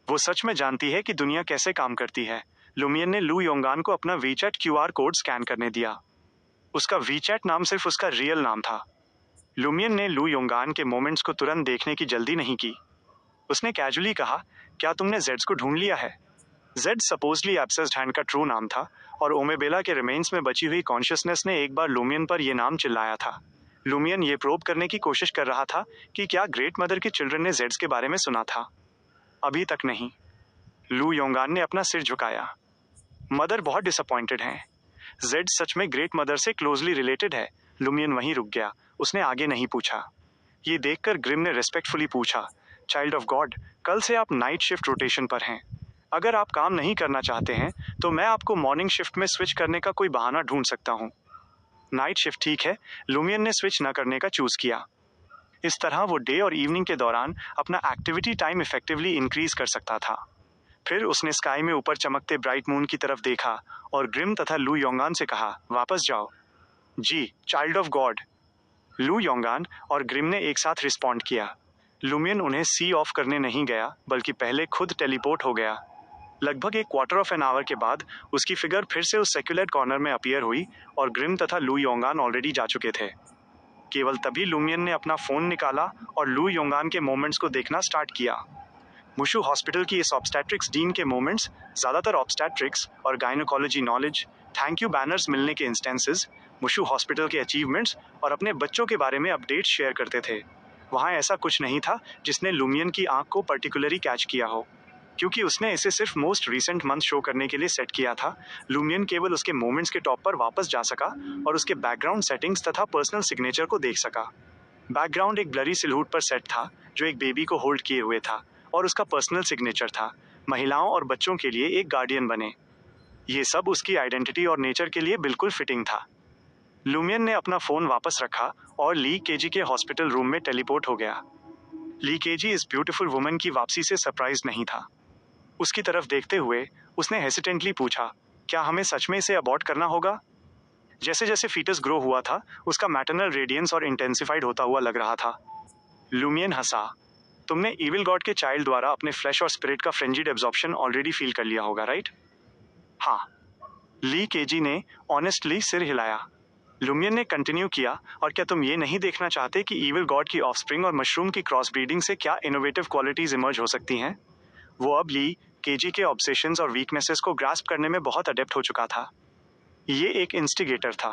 वो सच में जानती है कि दुनिया कैसे काम करती है। लुमियन ने लू योंगान को अपना वीचैट क्यूआर कोड स्कैन करने दिया। उसका वीचैट नाम सिर्फ उसका रियल नाम था। लुमियन ने लू योंगान के मोमेंट्स को तुरंत देखने की जल्दी नहीं की। उसने कैजुअली कहा, क्या तुमने जेड्स को ढूंढ लिया है? जेड सपोजली एब्सेस्ड हैंड का ट्रू नाम था और ओमेबेला के रिमेन्स में बची हुई कॉन्शियसनेस ने एक बार लुमियन पर यह नाम चिल्लाया था। लुमियन ये प्रोब करने की कोशिश कर रहा था कि क्या ग्रेट मदर के चिल्ड्रन ने जेड्स के बारे में सुना था। अभी तक नहीं। लू योंगान ने अपना सिर झुकाया। मदर बहुत डिसअपॉइंटेड हैं। जेड सच में ग्रेट मदर से क्लोजली रिलेटेड है। लुमियन वहीं रुक गया। उसने आगे नहीं पूछा। ये देखकर ग्रिम ने रेस्पेक्टफुली पूछा, चाइल्ड ऑफ गॉड, कल से आप नाइट शिफ्ट रोटेशन पर हैं। अगर आप काम नहीं करना चाहते हैं तो मैं आपको मॉर्निंग शिफ्ट में स्विच करने का कोई बहाना ढूंढ सकता हूँ। नाइट शिफ्ट ठीक है। लुमियन ने स्विच न करने का चूज किया। इस तरह वो डे और इवनिंग के दौरान अपना एक्टिविटी टाइम इफेक्टिवली इंक्रीज कर सकता था। फिर उसने स्काई में ऊपर चमकते ब्राइट मून की तरफ देखा और ग्रिम तथा लू योंगान से कहा, वापस जाओ। जी, चाइल्ड ऑफ गॉड। लू योंगान और ग्रिम ने एक साथ रिस्पॉन्ड किया। लुमियन उन्हें सी ऑफ करने नहीं गया बल्कि पहले खुद टेलीपोर्ट हो गया। लगभग एक क्वार्टर ऑफ एन आवर के बाद उसकी फिगर फिर से उस सेक्युलर कॉर्नर में अपीयर हुई और ग्रिम तथा लू योंगान ऑलरेडी जा चुके थे। केवल तभी लुमियन ने अपना फोन निकाला और लू योंगान के मोमेंट्स को देखना स्टार्ट किया। मुशु हॉस्पिटल की इस ऑब्स्टेट्रिक्स डीन के मोमेंट्स ज़्यादातर ऑब्स्टेट्रिक्स और gynaecology knowledge, thank you banners मिलने के इंस्टेंसेस, मुशु हॉस्पिटल के अचीवमेंट्स और अपने बच्चों के बारे में अपडेट्स शेयर करते थे। वहाँ ऐसा कुछ नहीं था जिसने लुमियन की आंख को पर्टिकुलरली कैच किया हो। क्योंकि उसने इसे सिर्फ मोस्ट रिसेंट मंथ शो करने के लिए सेट किया था, लुमियन केवल उसके मोमेंट्स के टॉप पर वापस जा सका और उसके बैकग्राउंड सेटिंग्स तथा पर्सनल सिग्नेचर को देख सका। बैकग्राउंड एक ब्लरी सिलहूट पर सेट था जो एक बेबी को होल्ड किए हुए था और उसका पर्सनल सिग्नेचर था, महिलाओं और बच्चों के लिए एक गार्डियन बने। ये सब उसकी आइडेंटिटी और नेचर के लिए बिल्कुल फिटिंग था। लुमियन ने अपना फोन वापस रखा और ली केजी के हॉस्पिटल रूम में टेलीपोर्ट हो गया। ली केजी इस ब्यूटीफुल वुमन की वापसी से सरप्राइज नहीं था। उसकी तरफ देखते हुए उसने हेसिटेंटली पूछा, क्या हमें सच में इसे अबॉर्ट करना होगा? जैसे जैसे फीटस ग्रो हुआ था उसका मैटरनल रेडियंस और इंटेंसिफाइड होता हुआ लग रहा था। लुमियन हंसा, तुमने इविल गॉड के चाइल्ड द्वारा अपने फ्लैश और स्पिरिट का फ्रेंजिड एब्जॉर्प्शन ऑलरेडी फील कर लिया होगा, राइट? हाँ। ली केजी ने ऑनेस्टली सिर हिलाया। लुमियन ने कंटिन्यू किया, और क्या तुम ये नहीं देखना चाहते कि इविल गॉड की ऑफस्प्रिंग और मशरूम की क्रॉस ब्रीडिंग से क्या इनोवेटिव क्वालिटीज इमर्ज हो सकती हैं? वो अब ली केजी के ऑब्सेशंस और वीकनेसेस को ग्रास्प करने में बहुत अडेप्ट हो चुका था। ये एक इंस्टिगेटर था।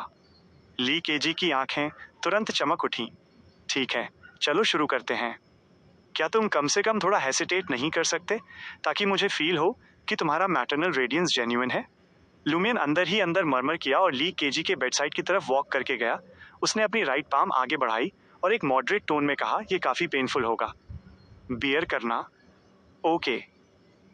ली केजी की आंखें तुरंत चमक उठीं। ठीक है, चलो शुरू करते हैं। क्या तुम कम से कम थोड़ा हेसिटेट नहीं कर सकते ताकि मुझे फील हो कि तुम्हारा मैटरनल रेडियंस जेन्युइन है? लुमियन अंदर ही अंदर मरमर किया और ली केजी के बेडसाइड की तरफ वॉक करके गया। उसने अपनी राइट पाम आगे बढ़ाई और एक मॉडरेट टोन में कहा, यह काफी पेनफुल होगा। बियर करना। ओके।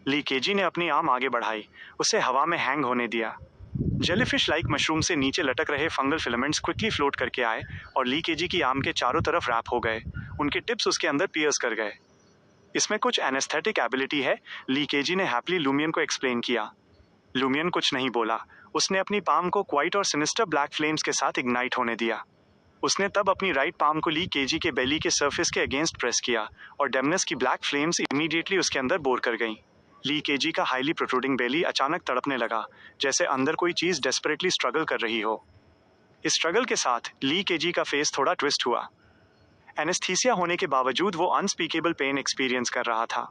ली केजी ने अपनी आर्म आगे बढ़ाई, उसे हवा में हैंग होने दिया। जेलीफिश लाइक मशरूम से नीचे लटक रहे फंगल फिलामेंट्स क्विकली फ्लोट करके आए और ली केजी की आर्म के चारों तरफ रैप हो गए। उनके टिप्स उसके अंदर पियर्स कर गए। इसमें कुछ एनेस्थेटिक एबिलिटी है, ली केजी ने हैप्पीली लुमियन को एक्सप्लेन किया। लुमियन कुछ नहीं बोला। उसने अपनी पाम को क्वाइट और सिनिस्टर ब्लैक फ्लेम्स के साथ इग्नाइट होने दिया। उसने तब अपनी राइट पाम को ली केजी के बेली के सरफेस के अगेंस्ट प्रेस किया और डेमनेस की ब्लैक फ्लेम्स इमीडिएटली उसके अंदर बोर कर गईं। ली केजी का हाईली प्रोट्रूडिंग बेली अचानक तड़पने लगा, जैसे अंदर कोई चीज डेस्परेटली स्ट्रगल कर रही हो। इस स्ट्रगल के साथ ली केजी का फेस थोड़ा ट्विस्ट हुआ। एनेस्थीसिया होने के बावजूद वो अनस्पीकेबल पेन एक्सपीरियंस कर रहा था।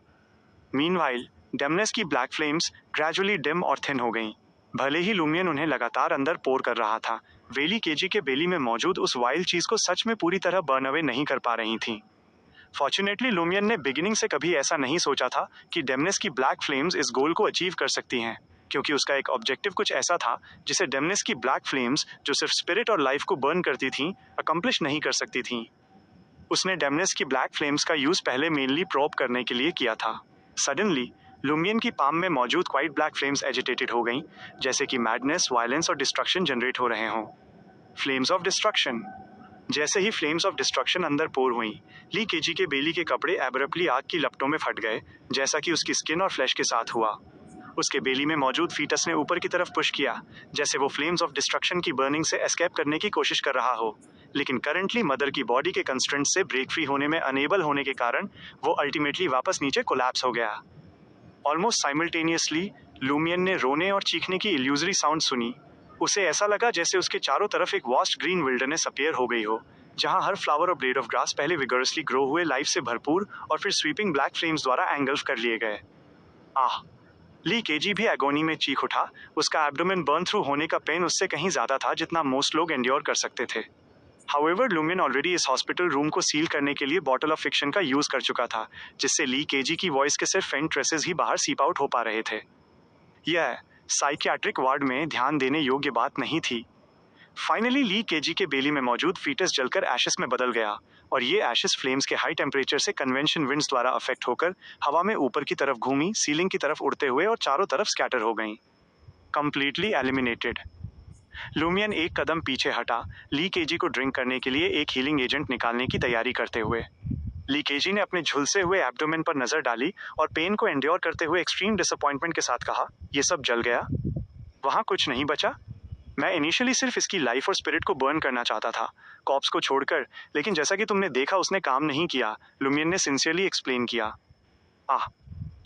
मीनवाइल डेमनेस की ब्लैक फ्लेम्स ग्रेजुअली डिम और थिन हो गईं। भले ही लुमियन उन्हें लगातार अंदर पोर कर रहा था, वेली केजी के बेली में मौजूद उस वाइल्ड चीज को सच में पूरी तरह बर्न अवे नहीं कर पा रही थी। फॉर्चुनेटली लुमियन ने बिगिनिंग से कभी ऐसा नहीं सोचा था कि डेमनेस की ब्लैक फ्लेम्स इस गोल को अचीव कर सकती हैं, क्योंकि उसका एक ऑब्जेक्टिव कुछ ऐसा था जिसे डेमनेस की ब्लैक फ्लेम्स, जो सिर्फ स्पिरिट और लाइफ को बर्न करती थीं, अकम्प्लिश नहीं कर सकती थीं। उसने डेमनेस की ब्लैक फ्लेम्स का यूज पहले मेनली प्रोब करने के लिए किया था। सडनली लुमियन की पाम में मौजूद क्वाइट ब्लैक फ्लेम्स एजिटेटेड हो गईं, जैसे कि मैडनेस, वायलेंस और डिस्ट्रक्शन जनरेट हो रहे हों। Flames of destruction. जैसे ही फ्लेम्स ऑफ डिस्ट्रक्शन अंदर पोर हुई, ली केजी के बेली के कपड़े एब्रप्टली आग की लपटों में फट गए, जैसा कि उसकी स्किन और फ्लैश के साथ हुआ। उसके बेली में मौजूद फीटस ने ऊपर की तरफ पुश किया, जैसे वो फ्लेम्स ऑफ डिस्ट्रक्शन की बर्निंग से एस्केप करने की कोशिश कर रहा हो। लेकिन करंटली मदर की बॉडी के कंस्ट्रेंट से ब्रेक फ्री होने में अनेबल होने के कारण वो अल्टीमेटली वापस नीचे कोलैप्स हो गया। ऑलमोस्ट साइमल्टेनियसली लुमियन ने रोने और चीखने की इल्यूजरी साउंड सुनी। उसे ऐसा लगा जैसे उसके चारों तरफ एक वास्ट ग्रीन विल्डरनेस अपीयर हो गई हो, जहां हर फ्लावर और ब्लेड ऑफ ग्रास पहले विगरसली ग्रो हुए लाइफ से भरपूर और फिर स्वीपिंग ब्लैक फ्लेम्स द्वारा एंगल्फ कर लिए गए। आह! ली केजी भी एगोनी में चीख उठा। उसका एब्डोमेन बर्न थ्रू होने का पेन उससे कहीं ज्यादा था जितना मोस्ट लोग एंड्योर कर सकते थे। हाउएवर लुमियन ऑलरेडी इस हॉस्पिटल रूम को सील करने के लिए बॉटल ऑफ फिक्शन का यूज कर चुका था, जिससे ली केजी की वॉइस के सिर्फ फेंट ट्रेसेस ही बाहर सीप आउट हो पा रहे थे। यह साइकियाट्रिक वार्ड में ध्यान देने योग्य बात नहीं थी। फाइनली ली केजी के बेली में मौजूद फीटस जलकर एशेस में बदल गया, और ये एशेस फ्लेम्स के हाई टेम्परेचर से कन्वेंशन विंड्स द्वारा अफेक्ट होकर हवा में ऊपर की तरफ घूमी, सीलिंग की तरफ उड़ते हुए और चारों तरफ स्कैटर हो गईं। Completely eliminated. लुमियन एक कदम पीछे हटा, ली केजी को ड्रिंक करने के लिए एक हीलिंग एजेंट निकालने की तैयारी करते हुए। ली केजी ने अपने झुलसे हुए एब्डोमेन पर नजर डाली और पेन को एंड्योर करते हुए एक्सट्रीम डिसअपॉइंटमेंट के साथ कहा, ये सब जल गया? वहां कुछ नहीं बचा? मैं इनिशियली सिर्फ इसकी लाइफ और स्पिरिट को बर्न करना चाहता था, कॉप्स को छोड़कर, लेकिन जैसा कि तुमने देखा उसने काम नहीं किया, लुमियन ने सिंसियरली एक्सप्लेन किया। आह!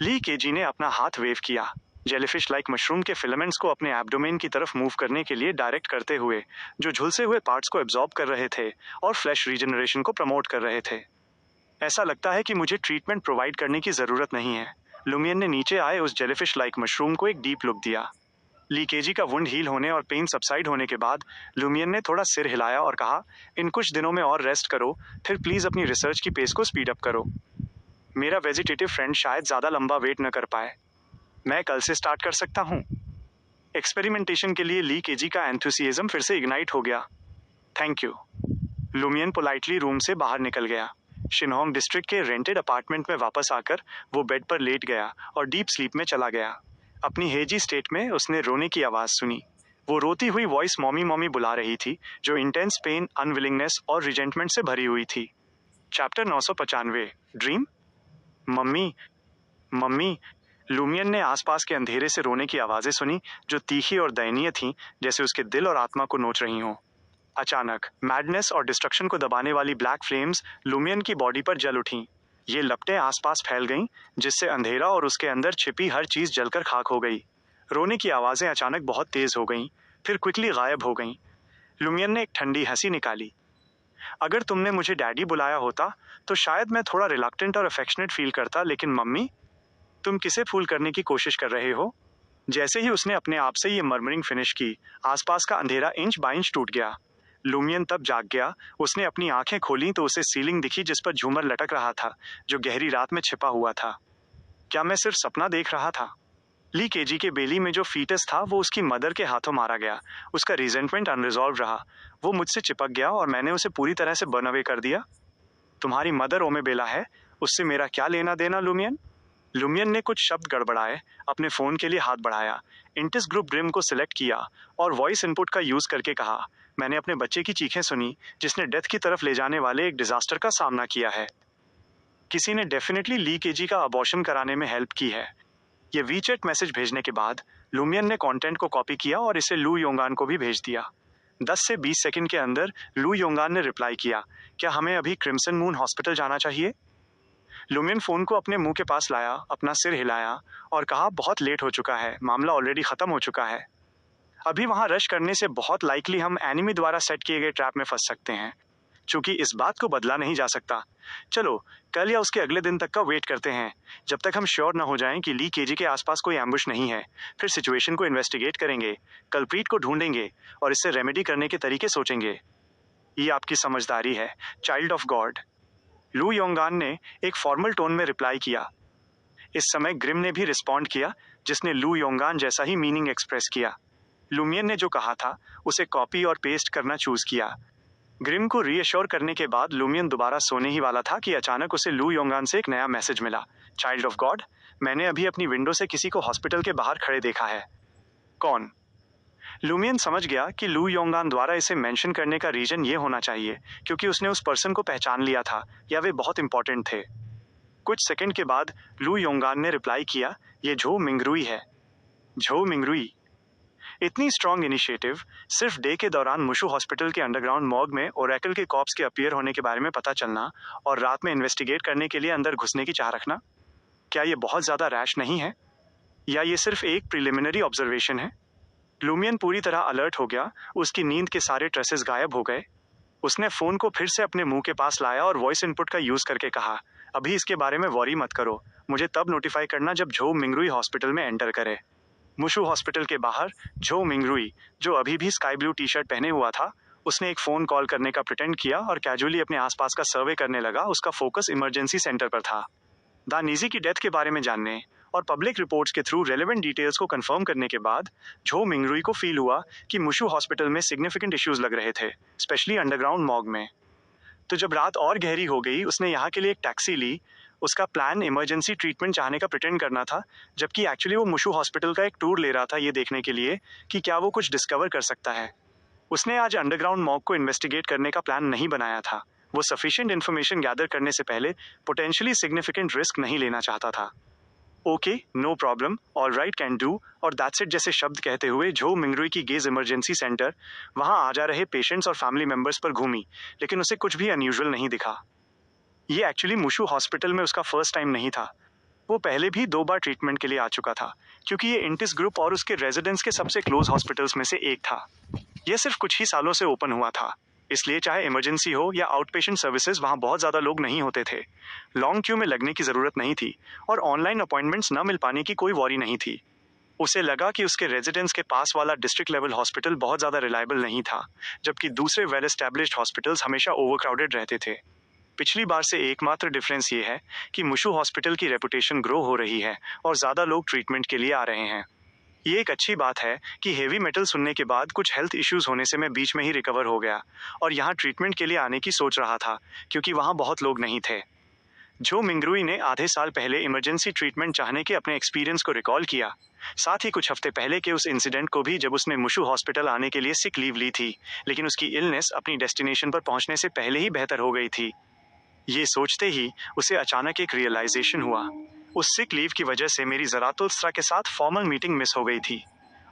ली केजी ने अपना हाथ वेव किया, जेलीफिश लाइक मशरूम के फिलामेंट्स को अपने एब्डोमेन की तरफ मूव करने के लिए डायरेक्ट करते हुए, जो झुलसे हुए पार्ट्स को एब्जॉर्ब कर रहे थे और फ्लैश रीजनरेशन को प्रमोट कर रहे थे। ऐसा लगता है कि मुझे ट्रीटमेंट प्रोवाइड करने की जरूरत नहीं है। लुमियन ने नीचे आए उस जेलीफिश लाइक मशरूम को एक डीप लुक दिया। ली केजी का वुंड हील होने और पेन सबसाइड होने के बाद लुमियन ने थोड़ा सिर हिलाया और कहा, इन कुछ दिनों में और रेस्ट करो, फिर प्लीज अपनी रिसर्च की पेस को स्पीड अप करो। मेरा वेजिटेटिव फ्रेंड शायद ज्यादा लंबा वेट न कर पाए। मैं कल से स्टार्ट कर सकता हूँ। एक्सपेरिमेंटेशन के लिए ली केजी का एंथुसियाज्म फिर से इग्नाइट हो गया। Thank you. Lumion politely room से बाहर निकल गया। शिनहोंग डिस्ट्रिक्ट के रेंटेड अपार्टमेंट में वापस आकर वो बेड पर लेट गया और डीप स्लीप में चला गया। अपनी हेजी स्टेट में उसने रोने की आवाज सुनी। वो रोती हुई वॉइस मॉमी मॉमी बुला रही थी, जो इंटेंस पेन, अनविलिंगनेस और रिजेंटमेंट से भरी हुई थी। Chapter 995 dream. Mummy, mummy. Lumion ने आसपास के अंधेरे से रोने की आवाजें सुनी, जो तीखी और दयनीय थीं, जैसे उसके दिल और आत्मा को नोच रही हों। अचानक मैडनेस और डिस्ट्रक्शन को दबाने वाली ब्लैक फ्लेम्स लुमियन की बॉडी पर जल उठीं। ये लपटें आसपास फैल गईं, जिससे अंधेरा और उसके अंदर छिपी हर चीज जलकर खाक हो गई। रोने की आवाजें अचानक बहुत तेज हो गईं, फिर क्विकली गायब हो गईं। लुमियन ने एक ठंडी हंसी निकाली। अगर तुमने मुझे डैडी बुलाया होता तो शायद मैं थोड़ा रिलक्टेंट और अफेक्शनेट फील करता, लेकिन मम्मी, तुम किसे फूल करने की कोशिश कर रहे हो? जैसे ही उसने अपने आप से ये मर्मरिंग फिनिश की, आसपास का अंधेरा इंच बाय इंच टूट गया। लुमियन तब जाग गया। उसने अपनी आंखें खोली तो उसे सीलिंग दिखी जिस पर झूमर लटक रहा था, जो गहरी रात में छिपा हुआ था। क्या मैं सिर्फ सपना देख रहा था? ली केजी के बेली में जो फीटस था वो उसकी मदर के हाथों मारा गया। उसका रिजेंटमेंट अनरिजॉल्व रहा। वो मुझसे चिपक गया और मैंने उसे पूरी तरह से बर्न अवे कर दिया। तुम्हारी मदर ओमेबेला है, उससे मेरा क्या लेना देना लुमियन? लुमियन ने कुछ शब्द गड़बड़ाए, अपने फोन के लिए हाथ बढ़ाया, इंटिस ग्रुप ड्रीम को सिलेक्ट किया और वॉइस इनपुट का यूज करके कहा, मैंने अपने बच्चे की चीखें सुनी जिसने डेथ की तरफ ले जाने वाले एक डिजास्टर का सामना किया है। किसी ने डेफिनेटली ली केजी का अबॉर्शन कराने में हेल्प की है। ये वीचैट मैसेज भेजने के बाद लुमियन ने कंटेंट को कॉपी किया और इसे लू योंगान को भी भेज दिया। 10 से 20 सेकंड के अंदर लू योंगान ने रिप्लाई किया, क्या हमें अभी क्रिम्सन मून हॉस्पिटल जाना चाहिए? लुमियन फोन को अपने मुंह के पास लाया, अपना सिर हिलाया और कहा, बहुत लेट हो चुका है, मामला ऑलरेडी खत्म हो चुका है। अभी वहां रश करने से बहुत लाइकली हम एनिमी द्वारा सेट किए गए ट्रैप में फंस सकते हैं, चूंकि इस बात को बदला नहीं जा सकता। चलो कल या उसके अगले दिन तक का वेट करते हैं, जब तक हम श्योर न हो जाएं कि ली केजी के आसपास कोई एम्बुश नहीं है। फिर सिचुएशन को इन्वेस्टिगेट करेंगे, कल्प्रीट को ढूंढेंगे और इससे रेमेडी करने के तरीके सोचेंगे। ये आपकी समझदारी है, चाइल्ड ऑफ गॉड। लू योंगान ने एक फॉर्मल टोन में रिप्लाई किया। इस समय ग्रिम ने भी रिस्पॉन्ड किया, जिसने लू योंगान जैसा ही मीनिंग एक्सप्रेस किया। लुमियन ने जो कहा था उसे कॉपी और पेस्ट करना चूज किया। ग्रिम को रीअश्योर करने के बाद लुमियन दोबारा सोने ही वाला था कि अचानक उसे लू योंगान से एक नया मैसेज मिला। चाइल्ड ऑफ गॉड, मैंने अभी अपनी विंडो से किसी को हॉस्पिटल के बाहर खड़े देखा है। कौन? लूमियन समझ गया कि लू योंगान द्वारा इसे मेंशन करने का रीजन ये होना चाहिए क्योंकि उसने उस पर्सन को पहचान लिया था या वे बहुत इंपॉर्टेंट थे। कुछ सेकंड के बाद लू योंगान ने रिप्लाई किया, ये झो मिंगरुई है। झो मिंगरुई। इतनी स्ट्रॉन्ग इनिशिएटिव, सिर्फ डे के दौरान मुशु हॉस्पिटल के अंडरग्राउंड मॉर्ग में ओरेकल के कॉप्स के अपीयर होने के बारे में पता चलना और रात में इन्वेस्टिगेट करने के लिए अंदर घुसने की चाह रखना, क्या ये बहुत ज्यादा रैश नहीं है? या ये सिर्फ एक प्रिलिमिनरी ऑब्जर्वेशन है? लूमियन पूरी तरह अलर्ट हो गया। उसकी नींद के सारे ट्रेसेस गायब हो गए। उसने फोन को फिर से अपने मुंह के पास लाया और वॉइस इनपुट का यूज करके कहा, अभी इसके बारे में वॉरी मत करो, मुझे तब नोटिफाई करना जब झो मिंगरुई हॉस्पिटल में एंटर करे। मुशु हॉस्पिटल के बाहर झो मिंगरुई, जो अभी भी स्काई ब्लू टी शर्ट पहने हुआ था, उसने एक फोन कॉल करने का प्रिटेंड किया और कैजुअली अपने आसपास का सर्वे करने लगा। उसका फोकस इमरजेंसी सेंटर पर था। दानीजी की डेथ के बारे में जानने और पब्लिक रिपोर्ट्स के थ्रू रेलेवेंट डिटेल्स को कंफर्म करने के बाद झो मिंगरुई को फील हुआ कि मुशु हॉस्पिटल में सिग्निफिकेंट इश्यूज लग रहे थे, स्पेशली अंडरग्राउंड मॉर्ग में। तो जब रात और गहरी हो गई, उसने यहाँ के लिए एक टैक्सी ली। उसका प्लान इमरजेंसी ट्रीटमेंट चाहने का प्रिटेंड करना था, जबकि एक्चुअली वो मुशु हॉस्पिटल का एक टूर ले रहा था ये देखने के लिए कि क्या वो कुछ डिस्कवर कर सकता है। उसने आज अंडरग्राउंड मॉर्ग को इन्वेस्टिगेट करने का प्लान नहीं बनाया था। वो सफिशिएंट इन्फॉर्मेशन गैदर करने से पहले पोटेंशियली सिग्निफिकेंट रिस्क नहीं लेना चाहता था। Okay, no problem, all right, can do और दैट्स इट जैसे शब्द कहते हुए झो मिंगरुई की गेज इमरजेंसी सेंटर वहां आ जा रहे पेशेंट्स और फैमिली मेंबर्स पर घूमी, लेकिन उसे कुछ भी अनयूजुअल नहीं दिखा। ये एक्चुअली मुशु हॉस्पिटल में उसका फर्स्ट टाइम नहीं था। वो पहले भी 2 बार ट्रीटमेंट के लिए आ चुका था, क्योंकि ये इंटिस ग्रुप और उसके रेजिडेंट्स के सबसे क्लोज हॉस्पिटल्स में से एक था। यह सिर्फ कुछ ही सालों से ओपन हुआ था, इसलिए चाहे इमरजेंसी हो या आउट पेशेंट सर्विसेज, वहाँ बहुत ज़्यादा लोग नहीं होते थे। लॉन्ग क्यू में लगने की ज़रूरत नहीं थी और ऑनलाइन अपॉइंटमेंट्स न मिल पाने की कोई वॉरी नहीं थी। उसे लगा कि उसके रेजिडेंट्स के पास वाला डिस्ट्रिक्ट लेवल हॉस्पिटल बहुत ज़्यादा रिलायबल नहीं था, जबकि दूसरे वेल एस्टैब्लिश्ड हॉस्पिटल्स हमेशा ओवरक्राउडेड रहते थे। पिछली बार से एकमात्र डिफरेंस ये है कि मुशु हॉस्पिटल की रेपुटेशन ग्रो हो रही है और ज़्यादा लोग ट्रीटमेंट के लिए आ रहे हैं। ये एक अच्छी बात है कि हेवी मेटल सुनने के बाद कुछ हेल्थ इश्यूज होने से मैं बीच में ही रिकवर हो गया और यहाँ ट्रीटमेंट के लिए आने की सोच रहा था, क्योंकि वहाँ बहुत लोग नहीं थे। झो मिंगरुई ने आधे साल पहले इमरजेंसी ट्रीटमेंट चाहने के अपने एक्सपीरियंस को रिकॉल किया, साथ ही कुछ हफ्ते पहले के उस इंसिडेंट को भी, जब उसने मुशु हॉस्पिटल आने के लिए सिक लीव ली थी, लेकिन उसकी इलनेस अपनी डेस्टिनेशन पर पहुंचने से पहले ही बेहतर हो गई थी। ये सोचते ही उसे अचानक एक रियलाइजेशन हुआ, उस सिक लीव की वजह से मेरी ज़रातुस्त्रा के साथ फॉर्मल मीटिंग मिस हो गई थी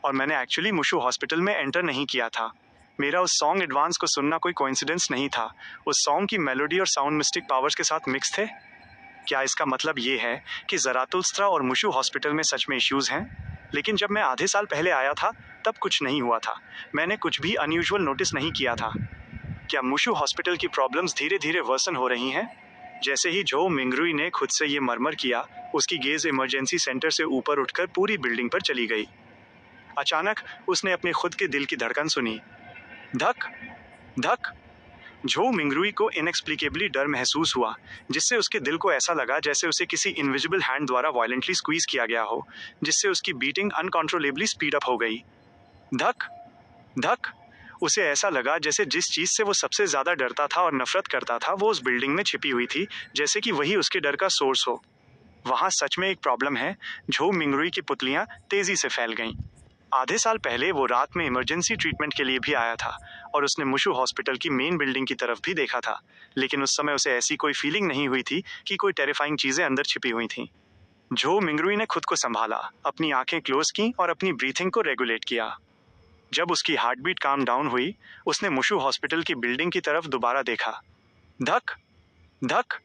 और मैंने एक्चुअली मुशु हॉस्पिटल में एंटर नहीं किया था। मेरा उस सॉन्ग एडवांस को सुनना कोई कोइंसिडेंस नहीं था। उस सॉन्ग की मेलोडी और साउंड मिस्टिक पावर्स के साथ मिक्स थे। क्या इसका मतलब ये है कि ज़रातुस्त्रा और मुशु हॉस्पिटल में सच में इश्यूज़ हैं? लेकिन जब मैं आधे साल पहले आया था तब कुछ नहीं हुआ था। मैंने कुछ भी अनयूजुअल नोटिस नहीं किया था। क्या मुशु हॉस्पिटल की प्रॉब्लम्स धीरे धीरे वर्सन हो रही हैं? जैसे ही झो मिंगरुई ने खुद से ये मरमर किया, उसकी गेज इमरजेंसी सेंटर से ऊपर उठकर पूरी बिल्डिंग पर चली गई। अचानक उसने अपने खुद के दिल की धड़कन सुनी। धक धक। झो मिंगरुई को इनएक्सप्लिकेबली डर महसूस हुआ, जिससे उसके दिल को ऐसा लगा जैसे उसे किसी इनविजिबल हैंड द्वारा वायलेंटली स्क्वीज किया गया हो, जिससे उसकी बीटिंग अनकंट्रोलेबली स्पीड अप हो गई। धक धक। उसे ऐसा लगा जैसे जिस चीज से वो सबसे ज्यादा डरता था और नफरत करता था, वो उस बिल्डिंग में छिपी हुई थी, जैसे कि वही उसके डर का सोर्स हो। वहां सच में एक प्रॉब्लम है। झो मिंगरुई की पुतलियां तेजी से फैल गईं। आधे साल पहले वो रात में इमरजेंसी ट्रीटमेंट के लिए भी आया था और उसने मुशु हॉस्पिटल की मेन बिल्डिंग की तरफ भी देखा था, लेकिन उस समय उसे ऐसी कोई फीलिंग नहीं हुई थी कि कोई टेरिफाइंग चीजें अंदर छिपी हुई थीं। झो मिंगरुई ने खुद को संभाला, अपनी आंखें क्लोज की और अपनी ब्रीथिंग को रेगुलेट किया। जब उसकी हार्ट बीट काम डाउन हुई, उसने मुशु हॉस्पिटल की बिल्डिंग की तरफ दोबारा देखा। धक धक।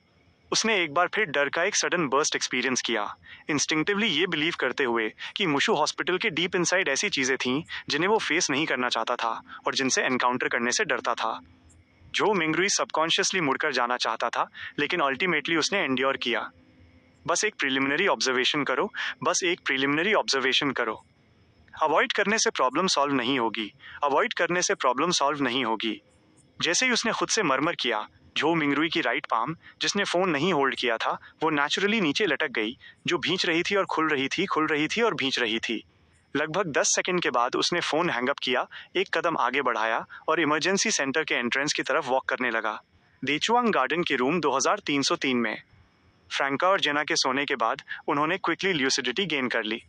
उसने एक बार फिर डर का एक सडन बर्स्ट एक्सपीरियंस किया, इंस्टिंक्टिवली ये बिलीव करते हुए कि मुशु हॉस्पिटल के डीप इनसाइड ऐसी चीजें थीं जिन्हें वो फेस नहीं करना चाहता था और जिनसे एनकाउंटर करने से डरता था। झो मिंगरुई सबकॉन्शियसली मुड़कर जाना चाहता था, लेकिन अल्टीमेटली उसने एंड्योर किया। बस एक प्रिलिमिनरी ऑब्जर्वेशन करो, बस एक प्रिलिमिनरी ऑब्जर्वेशन करो। अवॉइड करने से प्रॉब्लम सॉल्व नहीं होगी, अवॉइड करने से प्रॉब्लम सॉल्व नहीं होगी। जैसे ही उसने खुद से मरमर किया, झो मिंगरुई की राइट पाम, जिसने फोन नहीं होल्ड किया था, वो नेचुरली नीचे लटक गई, जो भींच रही थी और खुल रही थी, खुल रही थी और भींच रही थी। लगभग 10 सेकंड के बाद उसने फोन हैंगअप किया, एक कदम आगे बढ़ाया और इमरजेंसी सेंटर के एंट्रेंस की तरफ वॉक करने लगा। देचुआंग गार्डन के रूम 2303 में। फ्रैंका और जेना के सोने के बाद उन्होंने क्विकली ल्यूसिडिटी गेन कर ली।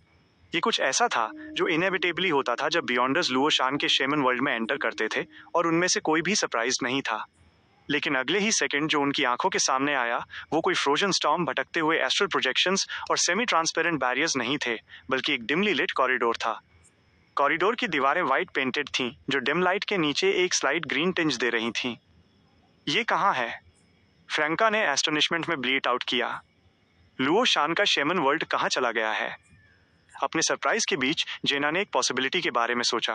ये कुछ ऐसा था जो इनएविटेबली होता था जब बियॉन्डर्स लुओ शान के शेमन वर्ल्ड में एंटर करते थे, और उनमें से कोई भी सरप्राइज नहीं था। लेकिन अगले ही सेकंड जो उनकी आंखों के सामने आया वो कोई फ्रोजन स्टॉर्म, भटकते हुए एस्ट्रल प्रोजेक्शंस और सेमी ट्रांसपेरेंट बैरियर्स नहीं थे, बल्कि एक डिमली लिट कॉरिडोर था। कॉरिडोर की दीवारें वाइट पेंटेड थीं, जो डिम लाइट के नीचे एक स्लाइट ग्रीन टिंज दे रही थीं। ये कहाँ है? फ्रैंका ने एस्टोनिशमेंट में ब्लीट आउट किया। लुओ शान का शेमन वर्ल्ड कहाँ चला गया है? अपने सरप्राइज के बीच जेना ने एक पॉसिबिलिटी के बारे में सोचा।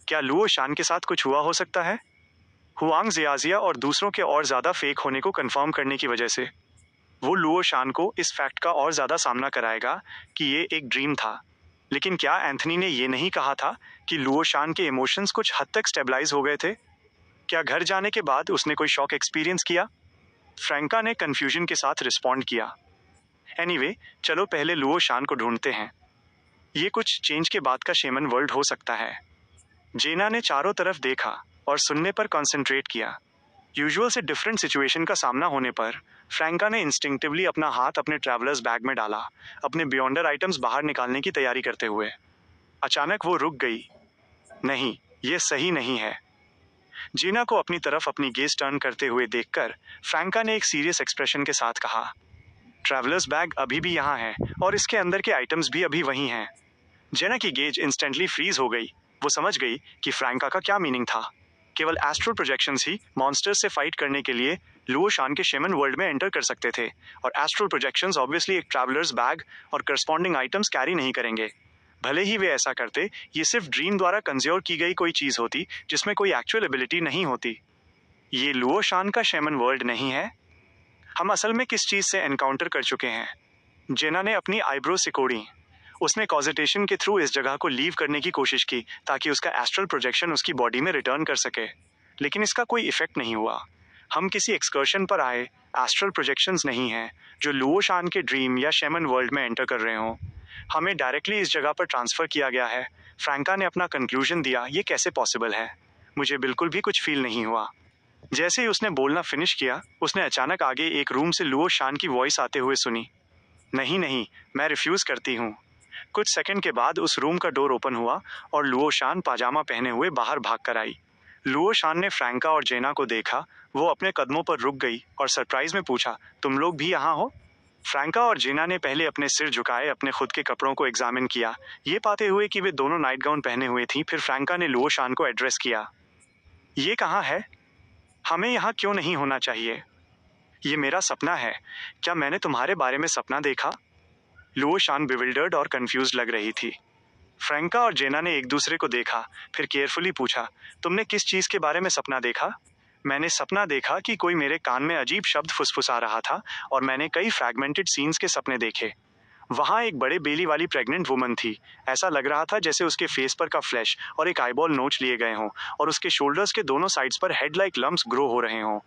क्या लुओ शान के साथ कुछ हुआ हो सकता है? हुआंग जियाजिया और दूसरों के और ज्यादा फेक होने को कंफर्म करने की वजह से वो लुओ शान को इस फैक्ट का और ज्यादा सामना कराएगा कि ये एक ड्रीम था। लेकिन क्या एंथनी ने ये नहीं कहा था कि लुओ शान के इमोशंस कुछ हद तक स्टेबलाइज हो गए थे? क्या घर जाने के बाद उसने कोई शॉक एक्सपीरियंस किया? फ्रैंका ने कंफ्यूजन के साथ रिस्पॉन्ड किया। एनीवे, चलो पहले लुओ शान को ढूंढते हैं। ये कुछ चेंज के बाद का शेमन वर्ल्ड हो सकता है। जेना ने चारों तरफ देखा और सुनने पर कंसंट्रेट किया। यूजुअल से डिफरेंट सिचुएशन का सामना होने पर फ्रैंका ने इंस्टिंक्टिवली अपना हाथ अपने ट्रैवलर्स बैग में डाला, अपने बियॉन्डर आइटम्स बाहर निकालने की तैयारी करते हुए। अचानक वो रुक गई। नहीं, ये सही नहीं है। जीना को अपनी तरफ अपनी गेज टर्न करते हुए देखकर फ्रैंका ने एक सीरियस एक्सप्रेशन के साथ कहा, ट्रैवलर्स बैग अभी भी यहाँ है और इसके अंदर के आइटम्स भी अभी वही हैं। जेना की गेज इंस्टेंटली फ्रीज हो गई। वो समझ गई कि फ्रैंका का क्या मीनिंग था। केवल एस्ट्रल प्रोजेक्शंस ही मॉन्स्टर्स से फाइट करने के लिए लुओ शान के शेमन वर्ल्ड में एंटर कर सकते थे, और एस्ट्रल प्रोजेक्शंस ऑब्वियसली एक ट्रैवलर्स बैग और करस्पॉन्डिंग आइटम्स कैरी नहीं करेंगे। भले ही वे ऐसा करते, ये सिर्फ ड्रीम द्वारा कंज्योर की गई कोई चीज होती जिसमें कोई एक्चुअल एबिलिटी नहीं होती। ये लुओ शान का शेमन वर्ल्ड नहीं है। हम असल में किस चीज से एनकाउंटर कर चुके हैं? जेना ने अपनी आईब्रो सिकोड़ी। उसने कॉजिटेशन के थ्रू इस जगह को लीव करने की कोशिश की ताकि उसका एस्ट्रल प्रोजेक्शन उसकी बॉडी में रिटर्न कर सके, लेकिन इसका कोई इफेक्ट नहीं हुआ। हम किसी एक्सकर्शन पर आए एस्ट्रल प्रोजेक्शंस नहीं हैं जो लुओ शान के ड्रीम या शेमन वर्ल्ड में एंटर कर रहे हों। हमें डायरेक्टली इस जगह पर ट्रांसफर किया गया है। फ्रैंका ने अपना कंक्लूजन दिया। ये कैसे पॉसिबल है? मुझे बिल्कुल भी कुछ फील नहीं हुआ। जैसे ही उसने बोलना फिनिश किया, उसने अचानक आगे एक रूम से लुओ शान की वॉइस आते हुए सुनी, नहीं नहीं, मैं रिफ्यूज करती हूँ। कुछ सेकंड के बाद उस रूम का डोर ओपन हुआ और लुओ शान पाजामा पहने हुए बाहर भाग कर आई। लुओ शान ने फ्रैंका और जेना को देखा। वो अपने कदमों पर रुक गई और सरप्राइज में पूछा, तुम लोग भी यहाँ हो? फ्रैंका और जेना ने पहले अपने सिर झुकाए अपने खुद के कपड़ों को एग्जामिन किया, ये पाते हुए कि वे दोनों नाइट गाउन पहने हुए थीं। फिर फ्रैंका ने लुओ शान को एड्रेस किया, ये कहाँ है? हमें यहाँ क्यों नहीं होना चाहिए? ये मेरा सपना है। क्या मैंने तुम्हारे बारे में सपना देखा? लुओ शान बिविल्डर्ड और कंफ्यूज्ड लग रही थी। फ्रैंका और जेना ने एक दूसरे को देखा, फिर केयरफुली पूछा, तुमने किस चीज के बारे में सपना देखा? मैंने सपना देखा कि कोई मेरे कान में अजीब शब्द फुसफुसा रहा था, और मैंने कई फ्रैगमेंटेड सीन्स के सपने देखे। वहाँ एक बड़े बेली वाली प्रेग्नेंट वुमन थी। ऐसा लग रहा था जैसे उसके फेस पर का फ्लैश और एक आईबॉल नोच लिए गए हों, और उसके शोल्डर्स के दोनों साइड्स पर हेड लाइक लम्प्स ग्रो हो रहे हों।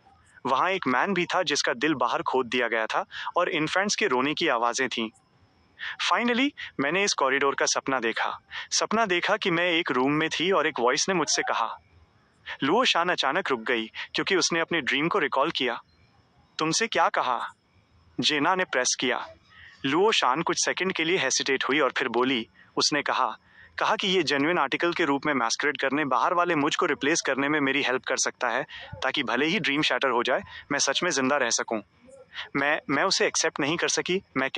वहाँ एक मैन भी था जिसका दिल बाहर खोद दिया गया था, और इन्फेंट्स के रोने की आवाजें थीं। फाइनली मैंने इस कॉरिडोर का सपना देखा कि मैं एक रूम में थी और एक वॉइस ने मुझसे कहा। लुओ शान अचानक रुक गई क्योंकि उसने अपने ड्रीम को रिकॉल किया। तुमसे क्या कहा? जेना ने प्रेस किया। लुओ शान कुछ सेकंड के लिए हेसिटेट हुई और फिर बोली। उसने कहा कि ये जेन्युइन आर्टिकल के रूप में मैस्करेड करने बाहर वाले मुझ को रिप्लेस करने में मेरी हेल्प कर सकता है, ताकि भले ही ड्रीम शैटर हो जाए, मैं सच में जिंदा रह सकूं। मैं उसे एक्सेप्ट नहीं कर सकी। मैं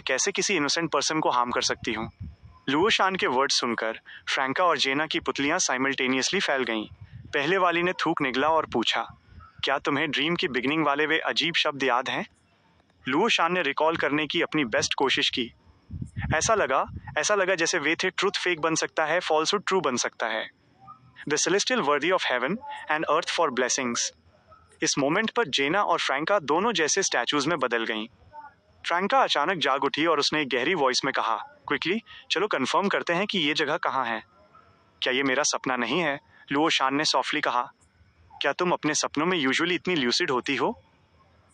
कैसे किसी इनोसेंट पर्सन को हार्म कर सकती हूँ? लुओ शान के वर्ड सुनकर फ्रैंका और जेना की पुतलियां साइमल्टेनियसली फैल गईं। पहले वाली ने थूक निगला और पूछा, क्या तुम्हें ड्रीम की बिगिनिंग वाले वे अजीब शब्द याद हैं? लुओ शान ने रिकॉल करने की अपनी बेस्ट कोशिश की। ऐसा लगा जैसे वे थे ट्रूथ फेक बन सकता है, फॉल्सहुड ट्रू बन सकता है। The celestial worthy of heaven and earth for blessings. इस मोमेंट पर जेना और फ्रैंका दोनों जैसे स्टैचूज में बदल गईं। फ्रैंका अचानक जाग उठी और उसने एक गहरी वॉइस में कहा, क्विकली, चलो कंफर्म करते हैं कि ये जगह कहाँ है। क्या ये मेरा सपना नहीं है? लुओ शान ने सॉफ्टली कहा। क्या तुम अपने सपनों में यूजुअली इतनी ल्यूसिड होती हो?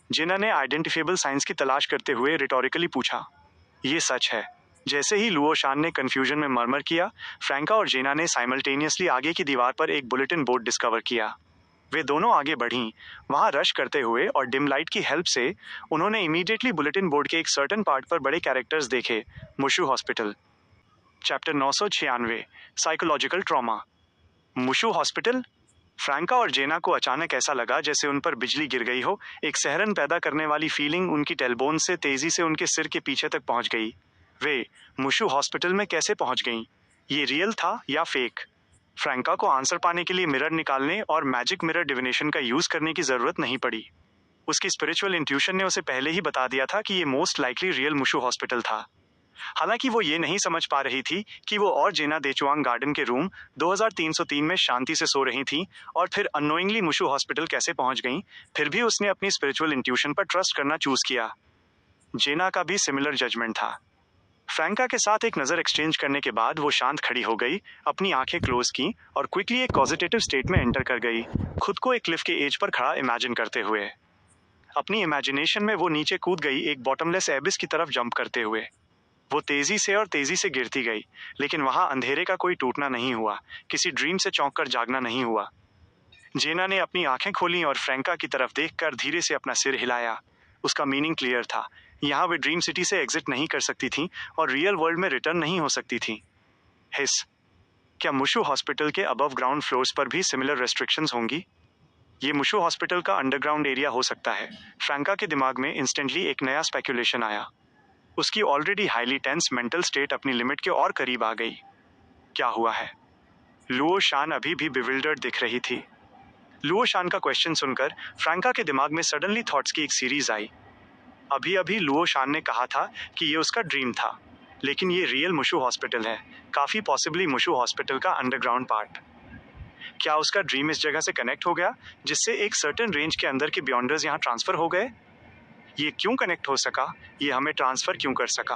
जेना ने आइडेंटिफिएबल साइंस की तलाश करते हुए रिटोरिकली पूछा। ये सच है। जैसे ही लुओ शान ने कंफ्यूजन में मर्मर किया, फ्रैंका और जेना ने साइमल्टेनियसली आगे की दीवार पर एक बुलेटिन बोर्ड डिस्कवर किया। वे दोनों आगे बढ़ीं, वहां रश करते हुए, और डिम लाइट की हेल्प से उन्होंने इमीडिएटली बुलेटिन बोर्ड के एक सर्टेन पार्ट पर बड़े कैरेक्टर्स देखे। Mushu hospital. Chapter 996, psychological trauma. Mushu hospital. Franca और जेना को अचानक ऐसा लगा जैसे उन पर बिजली गिर गई हो। एक सहरन पैदा करने वाली फीलिंग उनकी टेलबोन से तेजी से उनके सिर के पीछे तक पहुंच गई। वे मुशु हॉस्पिटल में कैसे पहुंच गईं? ये रियल था या फेक? फ्रैंका को आंसर पाने के लिए मिरर निकालने और मैजिक मिरर डिविनेशन का यूज करने की जरूरत नहीं पड़ी। उसकी स्पिरिचुअल इंट्यूशन ने उसे पहले ही बता दिया था कि ये मोस्ट लाइकली रियल मुशु हॉस्पिटल था। हालांकि वो ये नहीं समझ पा रही थी कि वो और जेना देचुआंग गार्डन के रूम 2303 में शांति से सो रही थी और फिर अननोइंगली मुशु हॉस्पिटल कैसे पहुंच गईं। फिर भी उसने अपनी स्पिरिचुअल इंट्यूशन पर ट्रस्ट करना चूज किया। जेना का भी सिमिलर जजमेंट था। फ्रैंका के साथ एक नजर एक्सचेंज करने के बाद वो शांत खड़ी हो गई, अपनी आंखें क्लोज की और क्विकली एक पॉजिटिव स्टेट में एंटर कर गई, खुद को एक क्लिफ के एज पर खड़ा इमेजिन करते हुए। अपनी इमेजिनेशन में वो नीचे कूद गई, एक बॉटमलेस एबिस की तरफ जंप करते हुए। वो तेजी से गिरती गई, लेकिन वहां अंधेरे का कोई टूटना नहीं हुआ, किसी ड्रीम से चौंक कर जागना नहीं हुआ। जेना ने अपनी आंखें खोली और फ्रैंका की तरफ देखकर धीरे से अपना सिर हिलाया। उसका मीनिंग क्लियर था, यहाँ वे ड्रीम सिटी से एग्जिट नहीं कर सकती थी और रियल वर्ल्ड में रिटर्न नहीं हो सकती थी। हिस, क्या मुशु हॉस्पिटल के अबव ग्राउंड फ्लोर्स पर भी सिमिलर रेस्ट्रिक्शंस होंगी? ये मुशु हॉस्पिटल का अंडरग्राउंड एरिया हो सकता है। फ्रैंका के दिमाग में इंस्टेंटली एक नया स्पेकुलेशन आया। उसकी already highly tense mental state अपनी लिमिट के और करीब आ गई। क्या हुआ है? लुओ शान अभी भी बिविल्डर्ड दिख रही थी। लुओ शान का क्वेश्चन सुनकर फ्रैंका के दिमाग में सडनली थॉट्स की एक सीरीज आई। अभी अभी लुओ शान ने कहा था कि ये उसका ड्रीम था, लेकिन ये रियल मुशु हॉस्पिटल है, काफी पॉसिबली मुशु हॉस्पिटल का अंडरग्राउंड पार्ट। क्या उसका ड्रीम इस जगह से कनेक्ट हो गया जिससे एक सर्टेन रेंज के अंदर के बियॉन्डर्स यहाँ ट्रांसफर हो गए? ये क्यों कनेक्ट हो सका? ये हमें ट्रांसफर क्यों कर सका?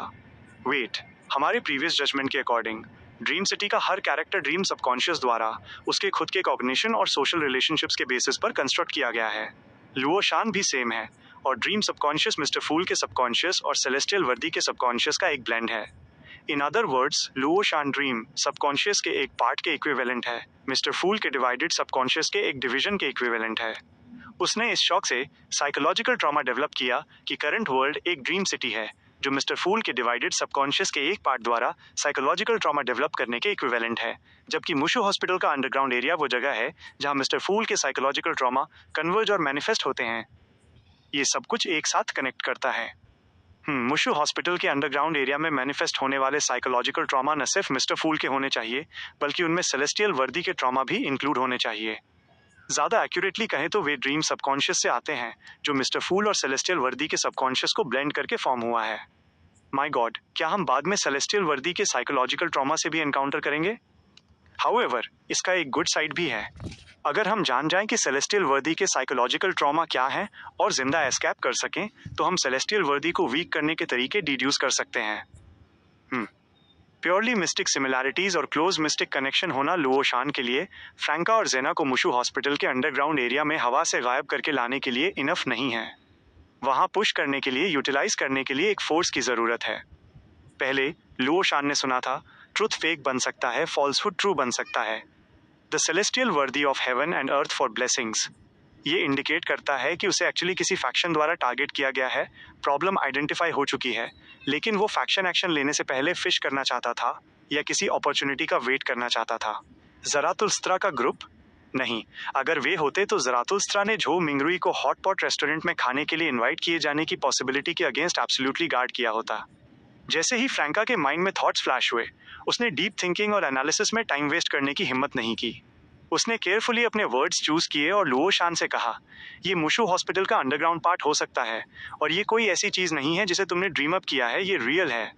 वेट, हमारे प्रीवियस जजमेंट के अकॉर्डिंग ड्रीम सिटी का हर कैरेक्टर ड्रीम सबकॉन्शियस द्वारा उसके खुद के कॉग्निशन और सोशल रिलेशनशिप्स के बेसिस पर कंस्ट्रक्ट किया गया है। लुओ शान भी सेम है, और ड्रीम सबकॉन्शियस मिस्टर फूल के सबकॉन्शियस और सेलेस्टियल वर्दी के सबकॉन्शियस का एक ब्लेंड है। इन अदर वर्ड्स, लुओ शान ड्रीम सबकॉन्शियस के एक पार्ट के इक्विवेलेंट है, मिस्टर फूल के डिवाइडेड सबकॉन्शियस के एक डिवीजन के इक्विवेलेंट है। उसने इस शौक से साइकोलॉजिकल ट्रॉमा डेवलप किया कि करंट वर्ल्ड एक ड्रीम सिटी है, जो मिस्टर फूल के डिवाइडेड सबकॉन्शियस के एक पार्ट द्वारा साइकोलॉजिकल ट्रॉमा डेवलप करने के इक्विवेलेंट है, जबकि मुशु हॉस्पिटल का अंडरग्राउंड एरिया वो जगह है जहां मिस्टर फूल के साइकोलॉजिकल ट्रॉमा कन्वर्ज और मैनिफेस्ट होते हैं। ये सब कुछ एक साथ कनेक्ट करता है। मुशु हॉस्पिटल के अंडरग्राउंड एरिया में मैनिफेस्ट होने वाले साइकोलॉजिकल ट्रॉमा न सिर्फ मिस्टर फूल के होने चाहिए, बल्कि उनमें सेलेस्टियल वर्दी के ट्रॉमा भी इंक्लूड होने चाहिए। ज्यादा एक्यूरेटली कहें तो वे ड्रीम सबकॉन्शियस से आते हैं, जो मिस्टर फूल और सेलेस्टियल वर्दी के सबकॉन्शियस को ब्लेंड करके फॉर्म हुआ है। माय गॉड, क्या हम बाद में सेलेस्टियल वर्दी के साइकोलॉजिकल ट्रॉमा से भी एनकाउंटर करेंगे? हाउएवर, इसका एक गुड साइड भी है। अगर हम जान जाएं कि सेलेस्टियल वर्दी के साइकोलॉजिकल ट्रॉमा क्या है और जिंदा एस्केप कर सकें, तो हम सेलेस्टियल वर्दी को वीक करने के तरीके डिड्यूस कर सकते हैं। प्योरली मिस्टिक सिमिलैरिटीज और क्लोज मिस्टिक कनेक्शन होना लुओ शान के लिए फ्रैंका और जेना को मुशु हॉस्पिटल के अंडरग्राउंड एरिया में हवा से गायब करके लाने के लिए इनफ नहीं है। वहां पुश करने के लिए, यूटिलाइज करने के लिए एक फोर्स की जरूरत है। पहले लुओ शान ने सुना था, ट्रुथ फेक बन सकता है, फॉल्सहुड ट्रू बन सकता है। The celestial worthy of heaven and earth for blessings. ये इंडिकेट करता है कि उसे एक्चुअली किसी फैक्शन द्वारा टारगेट किया गया है, प्रॉब्लम आइडेंटिफाई हो चुकी है, लेकिन वो फैक्शन एक्शन लेने से पहले फिश करना चाहता था या किसी अपॉर्चुनिटी का वेट करना चाहता था। ज़रातुस्त्रा का ग्रुप? नहीं, अगर वे होते तो ज़रातुस्त्रा ने झो मिंगरुई को हॉट पॉट रेस्टोरेंट में खाने के लिए इन्वाइट किए जाने की पॉसिबिलिटी के अगेंस्ट एब्सोल्युटली गार्ड किया होता। जैसे ही फ्रैंका के माइंड में थॉट्स फ्लैश हुए, उसने डीप थिंकिंग और एनालिसिस में टाइम वेस्ट करने की हिम्मत नहीं की। उसने केयरफुली अपने वर्ड्स चूज किए और लुओ शान से कहा, ये मुशु हॉस्पिटल का अंडरग्राउंड पार्ट हो सकता है, और ये कोई ऐसी चीज नहीं है जिसे तुमने ड्रीम अप किया है, ये रियल है।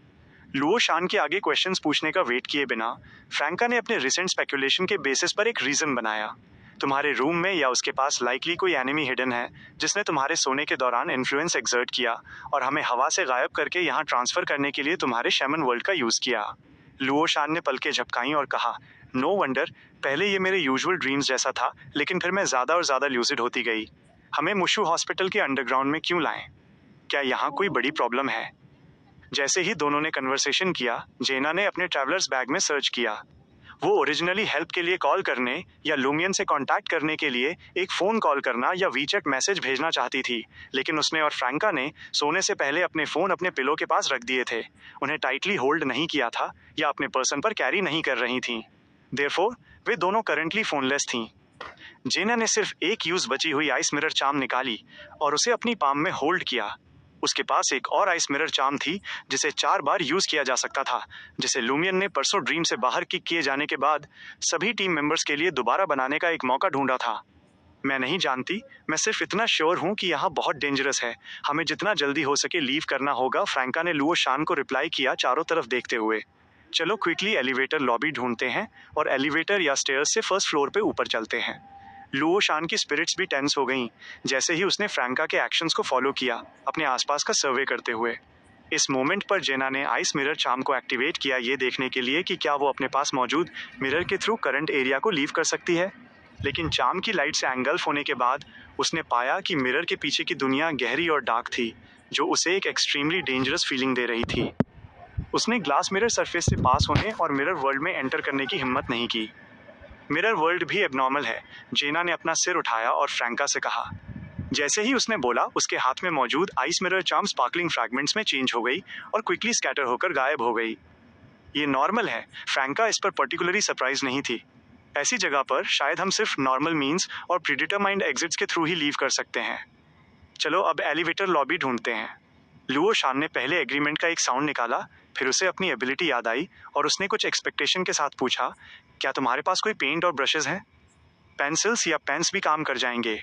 लुओ शान के आगे क्वेश्चंस पूछने का वेट किए बिना फ्रैंका ने अपने रिसेंट स्पेकुलेशन के बेसिस पर एक रीजन बनाया। तुम्हारे रूम में या उसके पास लाइकली कोई एनिमी हिडन है जिसने तुम्हारे सोने के दौरान इन्फ्लुएंस एक्सर्ट किया और हमें हवा से गायब करके यहाँ ट्रांसफर करने के लिए तुम्हारे शैमन वर्ल्ड का यूज किया। लुओ शान ने पलकें झपकाईं और कहा, नो वंडर, पहले ये मेरे यूजुअल ड्रीम्स जैसा था, लेकिन फिर मैं ज्यादा और ज्यादा ल्यूसिड होती गई। हमें मुशु हॉस्पिटल के अंडरग्राउंड में क्यों लाएं? क्या यहाँ कोई बड़ी प्रॉब्लम है? जैसे ही दोनों ने कन्वर्सेशन किया, जेना ने अपने ट्रैवलर्स बैग में सर्च किया। वो ओरिजिनली हेल्प के लिए कॉल करने या लूमियन से कांटेक्ट करने के लिए एक फ़ोन कॉल करना या वीचैट मैसेज भेजना चाहती थी, लेकिन उसने और फ्रैंका ने सोने से पहले अपने फ़ोन अपने पिलो के पास रख दिए थे, उन्हें टाइटली होल्ड नहीं किया था या अपने पर्सन पर कैरी नहीं कर रही थीं। देयरफॉर वे दोनों करंटली फ़ोनलेस थीं। जेना ने सिर्फ एक यूज़ बची हुई आइस मिरर चार्म निकाली और उसे अपनी पाम में होल्ड किया। उसके पास एक और आइस मिरर चार्म थी जिसे 4 बार यूज किया जा सकता था, जिसे लूमियन ने परसों ड्रीम से बाहर किक किए जाने के बाद सभी टीम मेंबर्स के लिए दोबारा बनाने का एक मौका ढूंढा था। मैं नहीं जानती, मैं सिर्फ इतना श्योर हूँ कि यहाँ बहुत डेंजरस है, हमें जितना जल्दी हो सके लीव करना होगा, फ्रैंका ने लुओ शान को रिप्लाई किया चारों तरफ देखते हुए। चलो क्विकली एलिवेटर लॉबी ढूंढते हैं और एलिवेटर या स्टेयर्स से फर्स्ट फ्लोर पे ऊपर चलते हैं। लुओ शान की स्पिरिट्स भी टेंस हो गईं जैसे ही उसने फ्रैंका के एक्शंस को फॉलो किया, अपने आसपास का सर्वे करते हुए। इस मोमेंट पर जेना ने आइस मिरर चार्म को एक्टिवेट किया ये देखने के लिए कि क्या वो अपने पास मौजूद मिरर के थ्रू करंट एरिया को लीव कर सकती है, लेकिन चार्म की लाइट से एंगल्फ होने के बाद उसने पाया कि मिरर के पीछे की दुनिया गहरी और डार्क थी, जो उसे एक एक्सट्रीमली डेंजरस फीलिंग दे रही थी। उसने ग्लास मिरर सरफेस से पास होने और मिरर वर्ल्ड में एंटर करने की हिम्मत नहीं की। मिरर वर्ल्ड भी एबनॉर्मल है, जेना ने अपना सिर उठाया और फ्रैंका से कहा। जैसे ही उसने बोला, उसके हाथ में मौजूद ice mirror charm sparkling fragments में चेंज हो गई और क्विकली स्कैटर होकर गायब हो गई। ये नॉर्मल है, फ्रैंका इस पर पर्टिकुलरली सरप्राइज नहीं थी। ऐसी जगह पर शायद हम सिर्फ नॉर्मल मीन्स और प्रीडिटरमाइंड एग्जिट्स के थ्रू ही लीव कर सकते हैं। चलो अब एलिवेटर लॉबी ढूंढते हैं। लुओ शान ने पहले एग्रीमेंट का एक साउंड निकाला, फिर उसे अपनी एबिलिटी याद आई और उसने कुछ एक्सपेक्टेशन के साथ पूछा, क्या तुम्हारे पास कोई पेंट और ब्रशेस हैं? पेंसिल्स या पेन्स भी काम कर जाएंगे।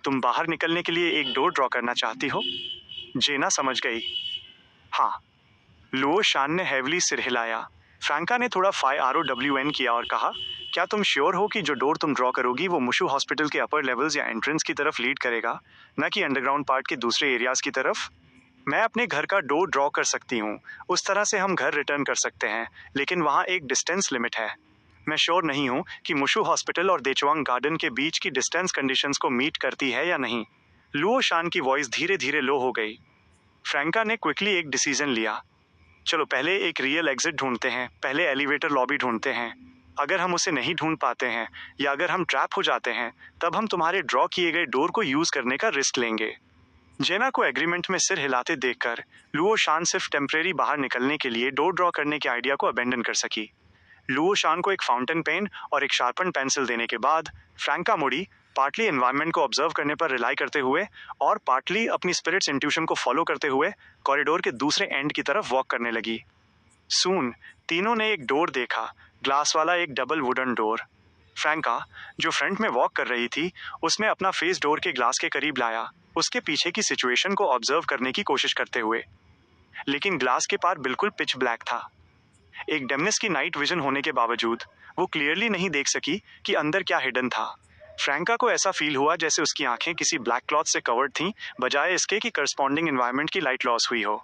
तुम बाहर निकलने के लिए एक डोर ड्रॉ करना चाहती हो? जेना समझ गई। हाँ। लुओ शान ने हैवली सिर हिलाया। फ्रैंका ने थोड़ा FIROWN किया और कहा, क्या तुम श्योर हो कि जो डोर तुम ड्रॉ करोगी वो मुशु हॉस्पिटल के अपर लेवल्स या एंट्रेंस की तरफ लीड करेगा, न कि अंडरग्राउंड पार्ट के दूसरे एरियाज की तरफ? मैं अपने घर का डोर ड्रॉ कर सकती हूँ, उस तरह से हम घर रिटर्न कर सकते हैं, लेकिन वहाँ एक डिस्टेंस लिमिट है। मैं श्योर नहीं हूँ कि मुशु हॉस्पिटल और देचुआंग गार्डन के बीच की डिस्टेंस कंडीशंस को मीट करती है या नहीं। लुओ शान की वॉइस धीरे धीरे लो हो गई। फ्रैंका ने क्विकली एक डिसीजन लिया। चलो पहले एक रियल एग्जिट ढूंढते हैं, पहले एलिवेटर लॉबी ढूंढते हैं। अगर हम उसे नहीं ढूंढ पाते हैं या अगर हम ट्रैप हो जाते हैं, तब हम तुम्हारे ड्रॉ किए गए डोर को यूज करने का रिस्क लेंगे। जेना को एग्रीमेंट में सिर हिलाते देखकर लुओ शान सिर्फ टेम्परेरी बाहर निकलने के लिए डोर ड्रॉ करने के आइडिया को अबेंडन कर सकी। लुओ शान को एक फाउंटेन पेन और एक शार्पन पेंसिल देने के बाद फ्रैंका मुड़ी, पार्टली एनवायरनमेंट को ऑब्जर्व करने पर रिलाई करते हुए और पार्टली अपनी स्पिरिट्स इंट्यूशन को फॉलो करते हुए कॉरिडोर के दूसरे एंड की तरफ वॉक करने लगी। सून तीनों ने एक डोर देखा, ग्लास वाला एक डबल वुडन डोर। फ्रैंका, जो फ्रंट में वॉक कर रही थी, उसने अपना फेस डोर के ग्लास के करीब लाया, उसके पीछे की सिचुएशन को ऑब्जर्व करने की कोशिश करते हुए। लेकिन ग्लास के पार बिल्कुल पिच ब्लैक था। एक डेमनेस की नाइट विजन होने के बावजूद वो क्लियरली नहीं देख सकी कि अंदर क्या हिडन था। फ्रैंका को ऐसा फील हुआ जैसे उसकी आंखें किसी ब्लैक क्लॉथ से कवर्ड थीं, बजाय इसके कि करस्पॉन्डिंग एनवायरनमेंट की लाइट लॉस हुई हो।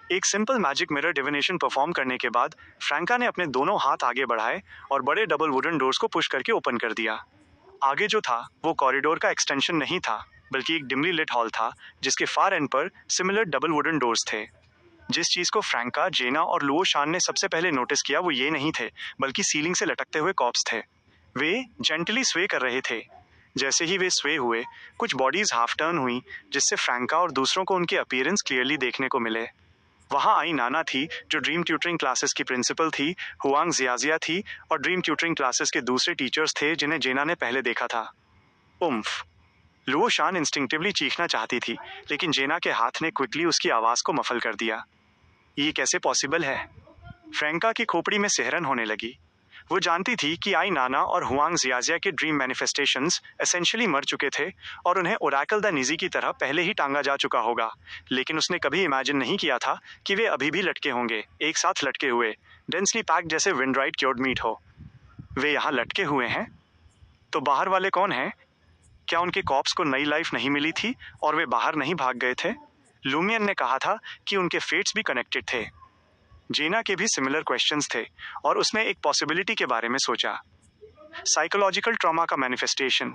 एक simple magic mirror divination perform करने के बाद फ्रैंका ने अपने दोनों हाथ आगे बढ़ाए और बड़े डबल वुडन डोर्स को पुश करके ओपन कर दिया। आगे जो था वो कॉरिडोर का एक्सटेंशन नहीं था, बल्कि एक डिमली लिट हॉल था जिसके फार एंड पर सिमिलर डबल वुडन डोर्स थे। जिस चीज को फ्रैंका, जेना और लुओ शान ने सबसे पहले नोटिस किया वो ये नहीं थे, बल्कि सीलिंग से लटकते हुए कॉप्स थे। वे जेंटली स्वे कर रहे थे। जैसे ही वे स्वे हुए, कुछ बॉडीज हाफ टर्न हुई, जिससे फ्रैंका और दूसरों को उनके अपीयरेंस क्लियरली देखने को मिले। वहां आई नाना थी, जो ड्रीम ट्यूटरिंग क्लासेस की प्रिंसिपल थी, हुआंग जियाजिया थी और ड्रीम ट्यूटरिंग क्लासेस के दूसरे टीचर्स थे जिन्हें जेना ने पहले देखा था। उम्फ! लुओ शान इंस्टिंक्टिवली चीखना चाहती थी, लेकिन जेना के हाथ ने क्विकली उसकी आवाज को मफल कर दिया। ये कैसे पॉसिबल है? फ्रैंका की खोपड़ी में सिहरन होने लगी। वो जानती थी कि आई नाना और हुआंग जियाजिया के ड्रीम मैनिफेस्टेशंस एसेंशियली मर चुके थे और उन्हें ओरेकल द निजी की तरह पहले ही टांगा जा चुका होगा, लेकिन उसने कभी इमेजिन नहीं किया था कि वे अभी भी लटके होंगे, एक साथ लटके हुए, डेंसली पैक्ड जैसे विंडराइट क्योर्ड मीट हो। वे यहाँ लटके हुए हैं? तो बाहर वाले कौन हैं? क्या उनके कॉप्स को नई लाइफ नहीं मिली थी और वे बाहर नहीं भाग गए थे? लूमियन ने कहा था कि उनके फेट्स भी कनेक्टेड थे। जेना के भी सिमिलर क्वेश्चंस थे और उसने एक पॉसिबिलिटी के बारे में सोचा, साइकोलॉजिकल ट्रॉमा का मैनिफेस्टेशन।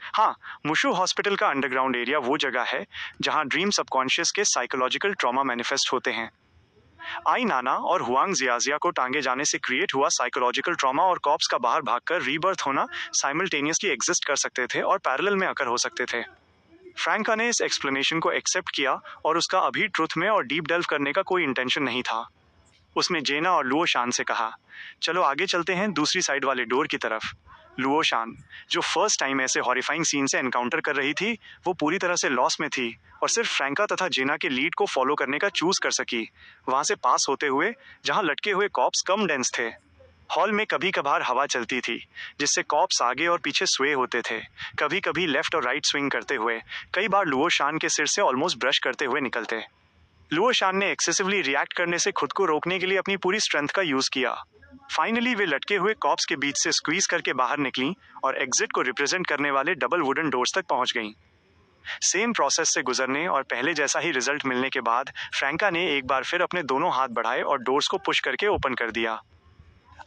हाँ, मुशु हॉस्पिटल का अंडरग्राउंड एरिया वो जगह है जहाँ ड्रीम सबकॉन्शियस के साइकोलॉजिकल ट्रॉमा मैनिफेस्ट होते हैं। आई नाना और हुआंग जियाजिया को टांगे जाने से क्रिएट हुआ साइकोलॉजिकल ट्रॉमा और कॉप्स का बाहर भागकर रीबर्थ होना साइमल्टेनियसली एग्जिस्ट कर सकते थे और पैरेलल में अकर हो सकते थे। फ्रैंका ने इस एक्सप्लेनेशन को एक्सेप्ट किया और उसका अभी ट्रुथ में और डीप डेल्व करने का कोई इंटेंशन नहीं था। उसने जेना और लुओ शान से कहा, चलो आगे चलते हैं दूसरी साइड वाले डोर की तरफ। लुओ शान, जो फर्स्ट टाइम ऐसे हॉरिफाइंग सीन से एनकाउंटर कर रही थी, वो पूरी तरह से लॉस में थी और सिर्फ फ्रैंका तथा जेना के लीड को फॉलो करने का चूज कर सकी, वहां से पास होते हुए जहां लटके हुए कॉप्स कम डेंस थे। हॉल में कभी कभार हवा चलती थी जिससे कॉप्स आगे और पीछे स्वे होते थे, कभी कभी लेफ्ट और राइट स्विंग करते हुए, कई बार लुओ शान के सिर से ऑलमोस्ट ब्रश करते हुए निकलते। लुओ शान ने एक्सेसिवली रिएक्ट करने से खुद को रोकने के लिए अपनी पूरी स्ट्रेंथ का यूज किया। फाइनली वे लटके हुए कॉप्स के बीच से स्क्वीज करके बाहर निकली और एग्जिट को रिप्रेजेंट करने वाले डबल वुडन डोर्स तक पहुंच गईं। सेम प्रोसेस से गुजरने और पहले जैसा ही रिजल्ट मिलने के बाद फ्रैंका ने एक बार फिर अपने दोनों हाथ बढ़ाए और डोर्स को पुश करके ओपन कर दिया।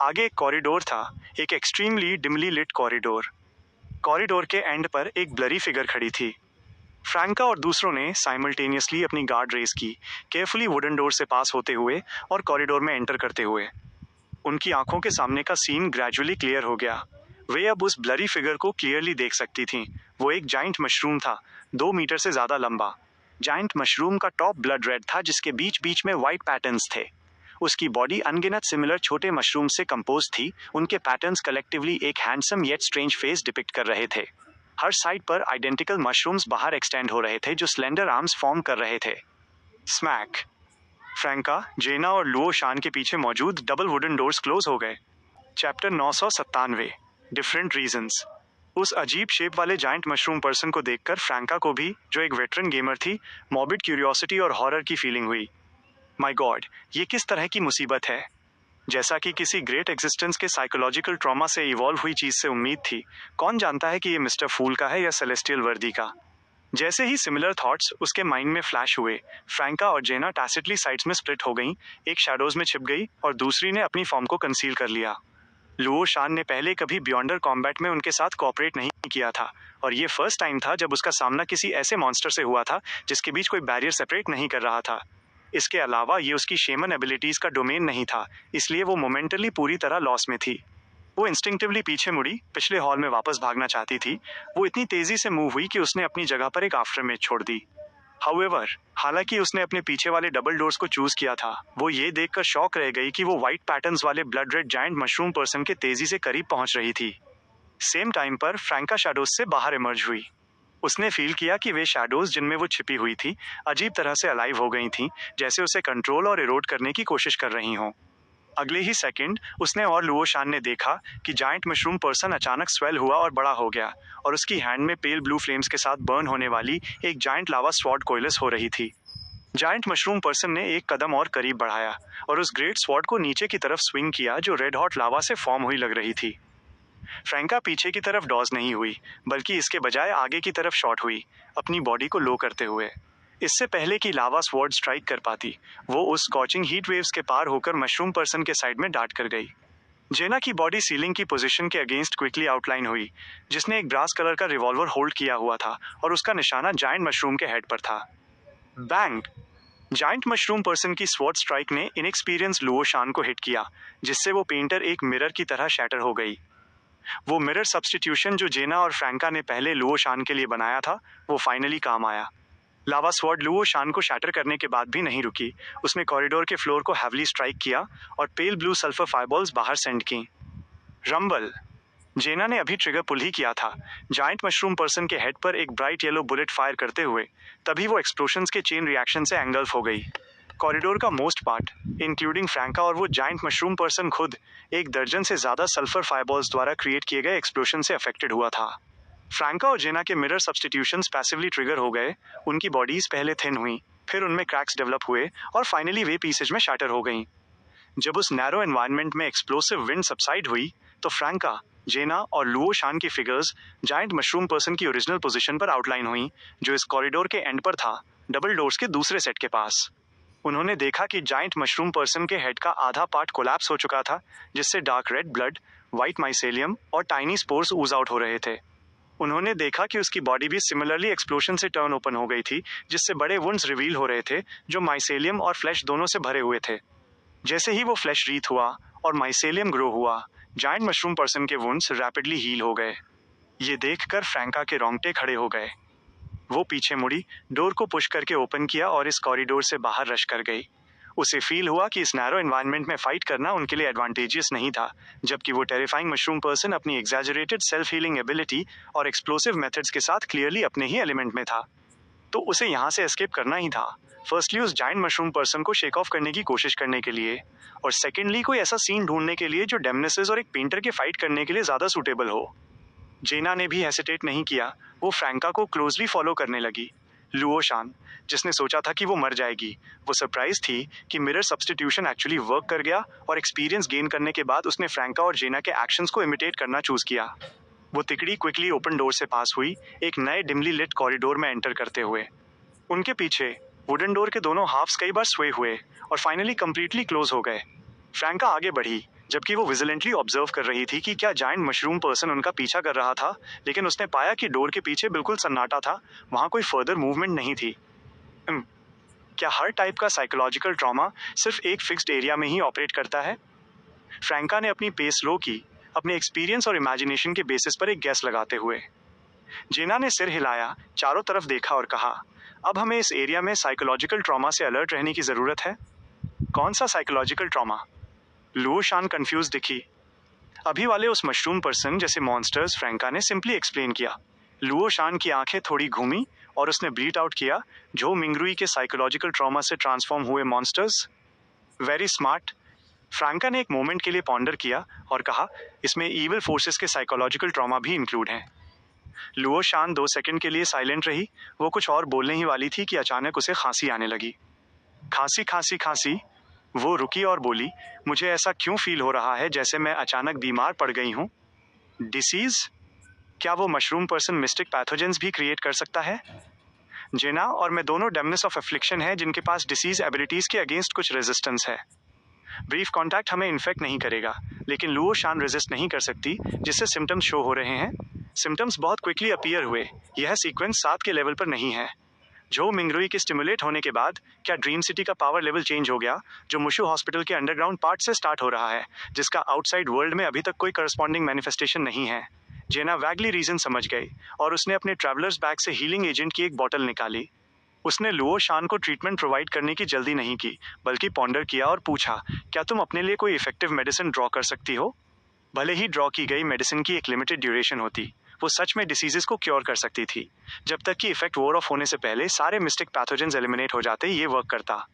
आगे एक कॉरिडोर था, एक extremely dimly lit corridor. Corridor के एंड पर एक ब्लरी फिगर खड़ी थी। फ्रैंका और दूसरों ने साइमल्टेनियसली अपनी गार्ड रेस की, केयरफुली वुडन डोर से पास होते हुए और कॉरिडोर में एंटर करते हुए। उनकी आंखों के सामने का सीन ग्रेजुअली क्लियर हो गया। वे अब उस ब्लरी फिगर को क्लियरली देख सकती थीं। वो एक जाइंट मशरूम था, 2 मीटर से ज्यादा लंबा। जाइंट मशरूम का टॉप ब्लड रेड था जिसके बीच बीच में व्हाइट पैटर्न्स थे। उसकी बॉडी अनगिनत सिमिलर छोटे मशरूम से कंपोज थी। उनके पैटर्न्स कलेक्टिवली एक handsome yet strange face depict कर रहे थे। हर साइड पर आइडेंटिकल मशरूम्स बाहर एक्सटेंड हो रहे थे जो स्लेंडर आर्म्स फॉर्म कर रहे थे। स्मैक! फ्रैंका, जेना और लुओ शान के पीछे मौजूद डबल वुडन डोर्स क्लोज हो गए। Chapter 997, different reasons. उस अजीब शेप वाले जाइंट मशरूम पर्सन को देखकर फ्रैंका को भी, जो एक वेटरन गेमर थी, मॉर्बिड क्यूरियोसिटी और हॉरर की फीलिंग हुई। माय गॉड, ये किस तरह की मुसीबत है? जैसा कि किसी ग्रेट एग्जिस्टेंस के साइकोलॉजिकल ट्रॉमा से इवॉल्व हुई चीज से उम्मीद थी, कौन जानता है कि ये मिस्टर फूल का है या सेलेस्टियल वर्दी का। जैसे ही सिमिलर थॉट्स उसके माइंड में फ्लैश हुए, फ्रैंका और जेना टैसिटली साइड्स में स्प्लिट हो गईं, एक शैडोज में छिप गई और दूसरी ने अपनी फॉर्म को कंसील कर लिया। लुओ शान ने पहले कभी बियॉन्डर कॉम्बैट में उनके साथ कोऑपरेट नहीं किया था और ये फर्स्ट टाइम था जब उसका सामना किसी ऐसे मॉन्स्टर से हुआ था जिसके बीच कोई बैरियर सेपरेट नहीं कर रहा था। इसके अलावा ये उसकी शेमन एबिलिटीज का डोमेन नहीं था, इसलिए वो मोमेंटली पूरी तरह लॉस में थी। वो इंस्टिंक्टिवली पीछे मुड़ी, पिछले हॉल में वापस भागना चाहती थी। वो इतनी तेजी से मूव हुई कि उसने अपनी जगह पर एक आफ्टर इमेज छोड़ दी। हाउएवर, हालांकि उसने अपने पीछे वाले डबल डोर्स को चूज किया था, वो ये देखकर शॉक रह गई कि वो व्हाइट पैटर्न्स वाले blood red giant mushroom person के तेजी से करीब पहुंच रही थी। सेम टाइम पर फ्रैंका शैडोज से बाहर इमर्ज हुई। उसने फील किया कि वे शैडोज जिनमें वो छिपी हुई थी अजीब तरह से अलाइव हो गई थीं, जैसे उसे कंट्रोल और इरोड करने की कोशिश कर रही हों। अगले ही सेकंड उसने और लुओ शान ने देखा कि जायंट मशरूम पर्सन अचानक स्वेल हुआ और बड़ा हो गया और उसकी हैंड में पेल ब्लू फ्लेम्स के साथ बर्न होने वाली एक जायंट लावा स्वॉर्ड कोइलस हो रही थी। जायंट मशरूम पर्सन ने एक कदम और करीब बढ़ाया और उस ग्रेट स्वॉर्ड को नीचे की तरफ स्विंग किया जो रेड हॉट लावा से फॉर्म हुई लग रही थी। फ्रैंका पीछे की तरफ डॉज नहीं हुई, बल्कि इसके बजाय आगे की तरफ शॉट हुई, अपनी बॉडी को लो करते हुए। इससे पहले कि लावा स्वॉर्ड स्ट्राइक कर पाती, वो उस स्कॉचिंग हीट वेव्स के पार होकर मशरूम पर्सन के साइड में डाट कर गई। जेना की बॉडी सीलिंग की पोजीशन के अगेंस्ट क्विकली आउटलाइन हुई, जिसने एक ब्रास कलर का रिवॉल्वर होल्ड किया हुआ था और उसका निशाना जायंट मशरूम के हेड पर था। बैंग! जायंट मशरूम पर्सन की स्वॉर्ड स्ट्राइक ने इनएक्सपीरियंस लुओ शान को हिट किया, जिससे वो पेंटर एक मिरर की तरह शैटर हो गई। वो मिरर सब्स्टिट्यूशन जो जेना और फ्रैंका ने पहले लुओ शान के लिए बनाया था, वो फाइनली काम आया। लावा स्वॉर्ड लुओ शान को शैटर करने के बाद भी नहीं रुकी। उसने कॉरिडोर के फ्लोर को हैवली स्ट्राइक किया और पेल ब्लू सल्फर फायरबॉल्स बाहर सेंड की। रंबल! जेना ने अभी ट्रिगर पुल ही किया था, जायंट मशरूम पर्सन के हेड पर एक ब्राइट येलो बुलेट फायर करते हुए, तभी वो एक्सप्लोशंस के चेन रिएक्शन से एंगल्फ हो गई। कॉरिडोर का मोस्ट पार्ट, इंक्लूडिंग फ्रैंका और वो जायंट मशरूम पर्सन खुद, एक दर्जन से ज्यादा सल्फर फायरबॉल्स द्वारा क्रिएट किए गए एक्सप्लोशन से अफेक्टेड हुआ था। फ्रैंका और जेना के मिरर सब्स्टिट्यूशंस पैसिवली ट्रिगर हो गए। उनकी बॉडीज पहले थिन हुई, फिर उनमें क्रैक्स डेवलप हुए और फाइनली वे पीसेज में शैटर हो गईं। जब उस नैरो एनवायरनमेंट में एक्सप्लोसिव विंड सबसाइड हुई, तो फ्रैंका, जेना और लुओ शान की फिगर्स जायंट मशरूम पर्सन की ओरिजिनल पोजीशन पर आउटलाइन हुई, जो इस कॉरिडोर के एंड पर था, डबल डोर्स के दूसरे सेट के पास। उन्होंने देखा कि जायंट मशरूम पर्सन के हेड का आधा पार्ट कोलैप्स हो चुका था, जिससे dark red blood, white mycelium और टाइनी स्पोर्स ऊज आउट हो रहे थे। उन्होंने देखा कि उसकी बॉडी भी सिमिलरली एक्सप्लोशन से टर्न ओपन हो गई थी, जिससे बड़े वुंड्स रिवील हो रहे थे जो माइसेलियम और फ्लैश दोनों से भरे हुए थे। जैसे ही वो फ्लैश रीथ हुआ और माइसेलियम ग्रो हुआ, जायंट मशरूम पर्सन के वुंड्स रैपिडली हील हो गए। ये देखकर फ्रैंका के रोंगटे खड़े हो गए। वो पीछे मुड़ी, डोर को पुश करके ओपन किया और इस कॉरिडोर से बाहर रश कर गई। उसे फील हुआ कि इस नैरो एनवायरनमेंट में फाइट करना उनके लिए एडवांटेजियस नहीं था, जबकि वो टेरिफाइंग मशरूम पर्सन अपनी एग्जैजरेटेड सेल्फ हीलिंग एबिलिटी और एक्सप्लोसिव मेथड्स के साथ क्लियरली अपने ही एलिमेंट में था। तो उसे यहाँ से एस्केप करना ही था। फर्स्टली उस जायंट मशरूम पर्सन को शेक ऑफ करने की कोशिश करने के लिए, और सेकेंडली कोई ऐसा सीन ढूंढने के लिए जो डेमनेसिस और एक पेंटर के फाइट करने के लिए ज़्यादा सूटेबल हो। जेना ने भी हेसिटेट नहीं किया, वो फ्रैंका को क्लोजली फॉलो करने लगी। लुओ शान, जिसने सोचा था कि वो मर जाएगी, वो सरप्राइज थी कि मिरर सब्स्टिट्यूशन एक्चुअली वर्क कर गया और एक्सपीरियंस गेन करने के बाद उसने फ्रैंका और जेना के एक्शंस को इमिटेट करना चूज किया। वो तिकड़ी क्विकली ओपन डोर से पास हुई, एक नए डिमली लिट कॉरिडोर में एंटर करते हुए। उनके पीछे वुडन डोर के दोनों हाफ्स कई बार स्वे हुए और फाइनली कंप्लीटली क्लोज हो गए। फ्रैंका आगे बढ़ी, जबकि वो विजिलेंटली ऑब्जर्व कर रही थी कि क्या जायंट मशरूम पर्सन उनका पीछा कर रहा था, लेकिन उसने पाया कि डोर के पीछे बिल्कुल सन्नाटा था, वहां कोई फर्दर मूवमेंट नहीं थी। क्या हर टाइप का साइकोलॉजिकल ट्रॉमा सिर्फ एक फिक्स्ड एरिया में ही ऑपरेट करता है? फ्रैंका ने अपनी पेस लो की, अपने एक्सपीरियंस और इमेजिनेशन के बेसिस पर एक गैस लगाते हुए। जेना ने सिर हिलाया, चारों तरफ देखा और कहा, अब हमें इस एरिया में साइकोलॉजिकल ट्रॉमा से अलर्ट रहने की जरूरत है। कौन सा साइकोलॉजिकल ट्रॉमा? लुओ शान कंफ्यूज दिखी। अभी वाले उस मशरूम पर्सन जैसे मॉन्स्टर्स, फ्रैंका ने सिंपली एक्सप्लेन किया। लुओ शान की आंखें थोड़ी घूमी और उसने ब्लीट आउट किया, जो मिंगरुई के साइकोलॉजिकल ट्रॉमा से ट्रांसफॉर्म हुए मॉन्स्टर्स। Very smart. फ्रैंका ने एक मोमेंट के लिए पॉन्डर किया और कहा, इसमें ईविल फोर्सेस के साइकोलॉजिकल ट्रॉमा भी इंक्लूड हैं। लुओ शान 2 सेकंड के लिए साइलेंट रही। वो कुछ और बोलने ही वाली थी कि अचानक उसे खांसी आने लगी। खांसी खांसी खांसी। वो रुकी और बोली, मुझे ऐसा क्यों फील हो रहा है जैसे मैं अचानक बीमार पड़ गई हूँ। डिसीज? क्या वो मशरूम पर्सन मिस्टिक पैथोजेंस भी क्रिएट कर सकता है? जेना और मैं दोनों डेमनेस ऑफ एफ्लिक्शन है जिनके पास डिसीज एबिलिटीज के अगेंस्ट कुछ रेजिस्टेंस है। ब्रीफ कांटेक्ट हमें इन्फेक्ट नहीं करेगा, लेकिन लुओ शान रेजिस्ट नहीं कर सकती जिससे सिम्टम्स शो हो रहे हैं। सिम्टम्स बहुत क्विकली अपीयर हुए। यह सीक्वेंस 7 के लेवल पर नहीं है। जो मिंगरुई के स्टिमुलेट होने के बाद क्या ड्रीम सिटी का पावर लेवल चेंज हो गया, जो मुशु हॉस्पिटल के अंडरग्राउंड पार्ट से स्टार्ट हो रहा है, जिसका आउटसाइड वर्ल्ड में अभी तक कोई करस्पॉन्डिंग मैनिफेस्टेशन नहीं है। जेना वैगली रीजन समझ गई और उसने अपने ट्रैवलर्स बैग से हीलिंग एजेंट की एक बॉटल निकाली। उसने लुओ शान को ट्रीटमेंट प्रोवाइड करने की जल्दी नहीं की, बल्कि पॉन्डर किया और पूछा, क्या तुम अपने लिए कोई इफेक्टिव मेडिसिन ड्रॉ कर सकती हो? भले ही ड्रॉ की गई मेडिसिन की एक लिमिटेड ड्यूरेशन होती, वो सच में डिसीजेस को क्योर कर सकती थी। जब तक कि इफेक्ट वोर ऑफ होने से पहले सारे मिस्टिक पैथोजेंस एलिमिनेट हो जाते, ये वर्क करता।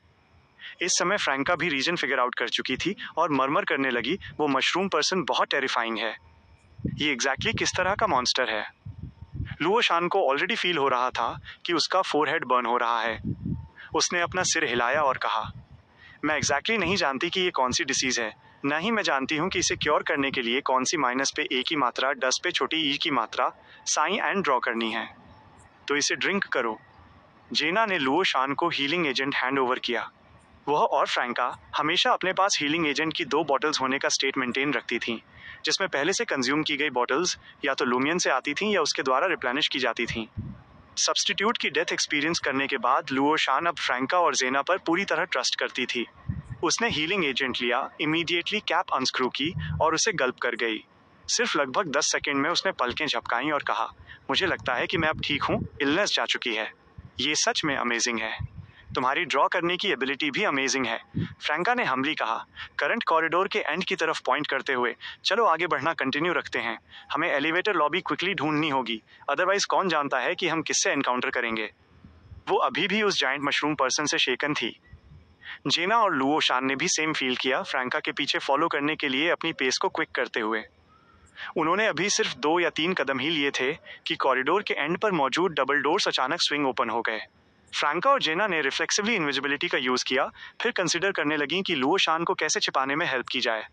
इस समय फ्रैंका भी रीजन फिगर आउट कर चुकी थी और मरमर करने लगी, वो मशरूम पर्सन बहुत टेरिफाइंग है। ये एग्जैक्टली किस तरह का मॉन्स्टर है? लुओ शान को ऑलरेडी फील हो रहा था कि उसका फोरहेड बर्न हो रहा है। उसने अपना सिर हिलाया और कहा, मैं एग्जैक्टली नहीं जानती कि ये कौन सी डिसीज है, ना ही मैं जानती हूँ कि इसे क्योर करने के लिए कौन सी माइनस पे ए की मात्रा, डस पे छोटी ई की मात्रा, साइन एंड ड्रॉ करनी है। तो इसे ड्रिंक करो। जेना ने लुओ शान को हीलिंग एजेंट हैंड ओवर किया। वह और फ्रैंका हमेशा अपने पास हीलिंग एजेंट की 2 बॉटल्स होने का स्टेट मेंटेन रखती थीं, जिसमें पहले से कंज्यूम की गई बॉटल्स या तो लूमियन से आती थीं या उसके द्वारा रिप्लेनिश की जाती थीं। सब्स्टिट्यूट की डेथ एक्सपीरियंस करने के बाद लुओ शान अब फ्रैंका और जेना पर पूरी तरह ट्रस्ट करती थी। उसने हीलिंग एजेंट लिया, इमीडिएटली कैप अनस्क्रू की और उसे गल्प कर गई। सिर्फ लगभग 10 सेकंड में उसने पलकें झपकाईं और कहा, मुझे लगता है कि मैं अब ठीक हूँ, इलनेस जा चुकी है। ये सच में अमेजिंग है। तुम्हारी ड्रॉ करने की एबिलिटी भी अमेजिंग है, फ्रैंका ने हम्बली कहा, करंट कॉरिडोर के एंड की तरफ पॉइंट करते हुए। चलो आगे बढ़ना कंटिन्यू रखते हैं। हमें एलिवेटर लॉबी क्विकली ढूंढनी होगी, अदरवाइज कौन जानता है कि हम किससे एनकाउंटर करेंगे। वो अभी भी उस जायंट मशरूम पर्सन से शेकन थी। जेना और लुओ शान ने भी सेम फील किया, फ्रैंका के पीछे फॉलो करने के लिए अपनी पेस को क्विक करते हुए। उन्होंने अभी सिर्फ 2 या 3 कदम ही लिए थे कि कॉरिडोर के एंड पर मौजूद डबल डोर्स अचानक स्विंग ओपन हो गए। फ्रैंका और जेना ने रिफ्लेक्सिवली इनविजिबिलिटी का यूज किया, फिर कंसिडर करने लगी कि लुओ शान को कैसे छिपाने में हेल्प की जाए।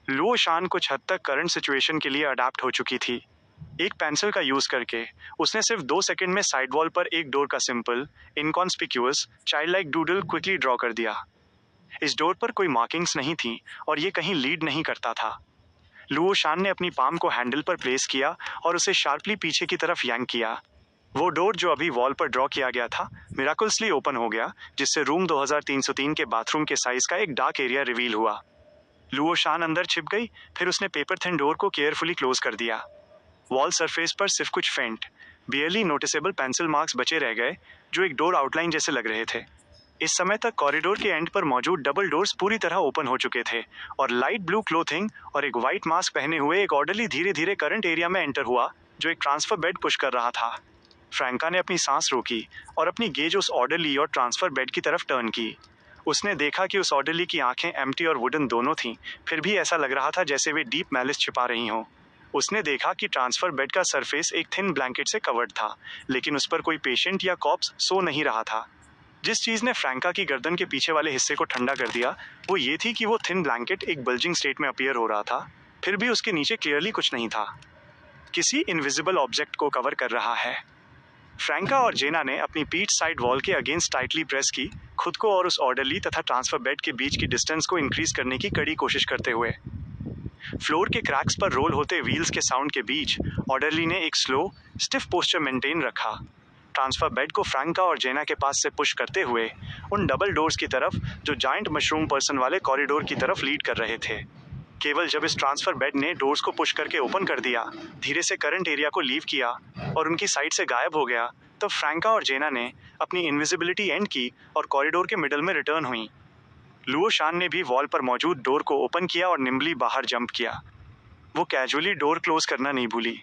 लुओ शान कुछ हद तक करंट सिचुएशन के लिए अडेप्ट हो चुकी थी। एक पेंसिल का यूज करके उसने सिर्फ 2 सेकंड में साइड वॉल पर एक डोर का simple, inconspicuous, child like doodle quickly draw कर दिया। इस डोर पर कोई मार्किंग्स नहीं थी और ये कहीं लीड नहीं करता था। लुओ शान ने अपनी पाम को हैंडल पर प्लेस किया और उसे शार्पली पीछे की तरफ यांक किया। वो डोर जो अभी वॉल पर ड्रॉ किया गया था मिराकुलसली ओपन हो गया, जिससे रूम 2303 के बाथरूम के साइज का एक डार्क एरिया रिवील हुआ। लुओ शान अंदर छिप गई, फिर उसने पेपर थिन डोर को केयरफुली क्लोज कर दिया। वॉल सरफेस पर सिर्फ कुछ फेंट, बियरली नोटिसेबल पेंसिल मार्क्स बचे रह गए, जो एक डोर आउटलाइन जैसे लग रहे थे। इस समय तक कॉरिडोर के एंड पर मौजूद डबल डोर्स पूरी तरह ओपन हो चुके थे और लाइट ब्लू क्लोथिंग और एक व्हाइट मास्क पहने हुए एक ऑर्डरली धीरे धीरे करंट एरिया में एंटर हुआ, जो एक ट्रांसफर बेड पुश कर रहा था। फ्रैंका ने अपनी सांस रोकी और अपनी गेज उस ऑर्डरली और ट्रांसफर बेड की तरफ टर्न की। उसने देखा कि उस ऑर्डरली की आंखें एम्प्टी और वुडन दोनों थीं, फिर भी ऐसा लग रहा था जैसे वे डीप मैलिस छिपा रही हों। उसने देखा कि ट्रांसफर बेड का सरफेस एक थिन ब्लैंकेट से कवर्ड था, लेकिन उस पर कोई पेशेंट या कॉप्स सो नहीं रहा था। जिस चीज ने फ्रैंका की गर्दन के पीछे वाले हिस्से को ठंडा कर दिया वो ये थी कि वो थिन ब्लैंकेट एक बल्जिंग स्टेट में अपीयर हो रहा था, फिर भी उसके नीचे क्लियरली कुछ नहीं था। किसी इनविजिबल ऑब्जेक्ट को कवर कर रहा है। फ्रैंका और जेना ने अपनी पीठ साइड वॉल के अगेंस्ट टाइटली प्रेस की, खुद को और उस ऑर्डरली तथा ट्रांसफर बेड के बीच की डिस्टेंस को इंक्रीज करने की कड़ी कोशिश करते हुए। फ्लोर के क्रैक्स पर रोल होते व्हील्स के साउंड के बीच ऑर्डरली ने एक स्लो स्टिफ पोस्चर मेंटेन रखा, ट्रांसफर बेड को फ्रैंका और जेना के पास से पुश करते हुए उन डबल डोर्स की तरफ जो जायंट मशरूम पर्सन वाले कॉरिडोर की तरफ लीड कर रहे थे। केवल जब इस ट्रांसफर बेड ने डोर्स को पुश करके ओपन कर दिया, धीरे से करंट एरिया को लीव किया और उनकी साइड से गायब हो गया, तब फ्रैंका और जेना ने अपनी इनविजिबिलिटी एंड की और कॉरिडोर के मिडल में रिटर्न हुई। लुओ शान ने भी वॉल पर मौजूद डोर को ओपन किया और निम्बली बाहर जंप किया। वो कैजुअली डोर क्लोज करना नहीं भूली।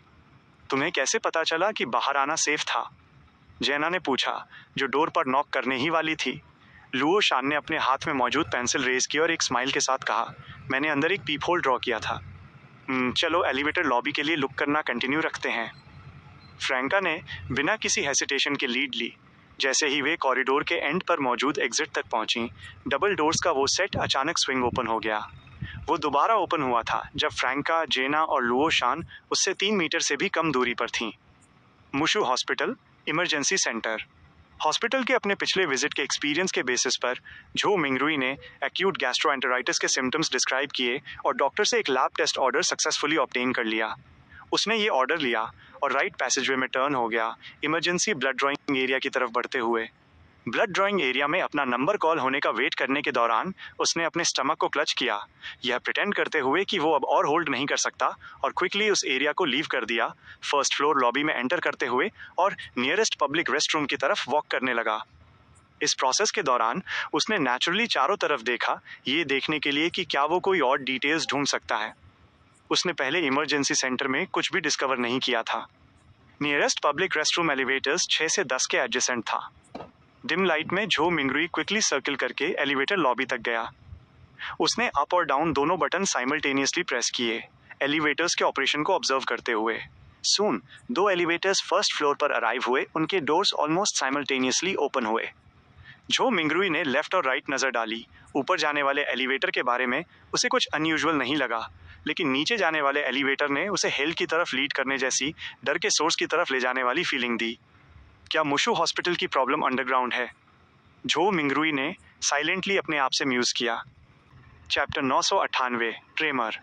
तुम्हें कैसे पता चला कि बाहर आना सेफ था? जेना ने पूछा, जो डोर पर नॉक करने ही वाली थी। लुओ शान ने अपने हाथ में मौजूद पेंसिल रेज की और एक स्माइल के साथ कहा, मैंने अंदर एक पीप होल ड्रॉ किया था। चलो एलिवेटर लॉबी के लिए लुक करना कंटिन्यू रखते हैं। फ्रैंका ने बिना किसी हेसिटेशन के लीड ली। जैसे ही वे कॉरिडोर के एंड पर मौजूद एग्जिट तक पहुंची, डबल डोर्स का वो सेट अचानक स्विंग ओपन हो गया। वो दोबारा ओपन हुआ था जब फ्रैंका, जेना और लुओ शान उससे 3 मीटर से भी कम दूरी पर थीं। मुशु हॉस्पिटल इमरजेंसी सेंटर। हॉस्पिटल के अपने पिछले विजिट के एक्सपीरियंस के बेसिस पर झो मिंगरुई ने एक्यूट गैस्ट्रोएंटेराइटिस के सिम्टम्स डिस्क्राइब किए और डॉक्टर से एक lab test order successfully obtain कर लिया। उसने ये ऑर्डर लिया और राइट पैसेजवे में टर्न हो गया, इमरजेंसी ब्लड ड्रॉइंग एरिया की तरफ बढ़ते हुए। ब्लड ड्रॉइंग एरिया में अपना नंबर कॉल होने का वेट करने के दौरान उसने अपने स्टमक को क्लच किया, यह प्रिटेंड करते हुए कि वो अब और होल्ड नहीं कर सकता, और क्विकली उस एरिया को लीव कर दिया, फर्स्ट फ्लोर लॉबी में एंटर करते हुए और नियरेस्ट पब्लिक रेस्ट रूम की तरफ वॉक करने लगा। इस प्रोसेस के दौरान उसने नेचुरली चारों तरफ देखा, ये देखने के लिए कि क्या वो कोई और डिटेल्स ढूंढ सकता है। उसने पहले इमरजेंसी सेंटर में कुछ भी डिस्कवर नहीं किया था। Nearest public rest room elevators 6 से 10 के एडजेसेंट था। डिम लाइट में झो मिंगरुई क्विकली सर्किल करके एलिवेटर लॉबी तक गया। उसने अप और डाउन दोनों बटन साइमल्टेनियसली प्रेस किए, एलिवेटर्स के ऑपरेशन को ऑब्जर्व करते हुए। सून 2 एलिवेटर्स फर्स्ट फ्लोर पर अराइव हुए, उनके डोर्स ऑलमोस्ट साइमल्टेनियसली ओपन हुए। झो मिंगरुई ने लेफ्ट और राइट नजर डाली। ऊपर जाने वाले एलिवेटर के बारे में उसे कुछ अनयूजुअल नहीं लगा, लेकिन नीचे जाने वाले एलिवेटर ने उसे हेल की तरफ लीड करने जैसी डर के सोर्स की तरफ ले जाने वाली फीलिंग दी। क्या मुशु हॉस्पिटल की प्रॉब्लम अंडरग्राउंड है? झो मिंगरुई ने साइलेंटली अपने आप से म्यूज किया। Chapter 998 tremor.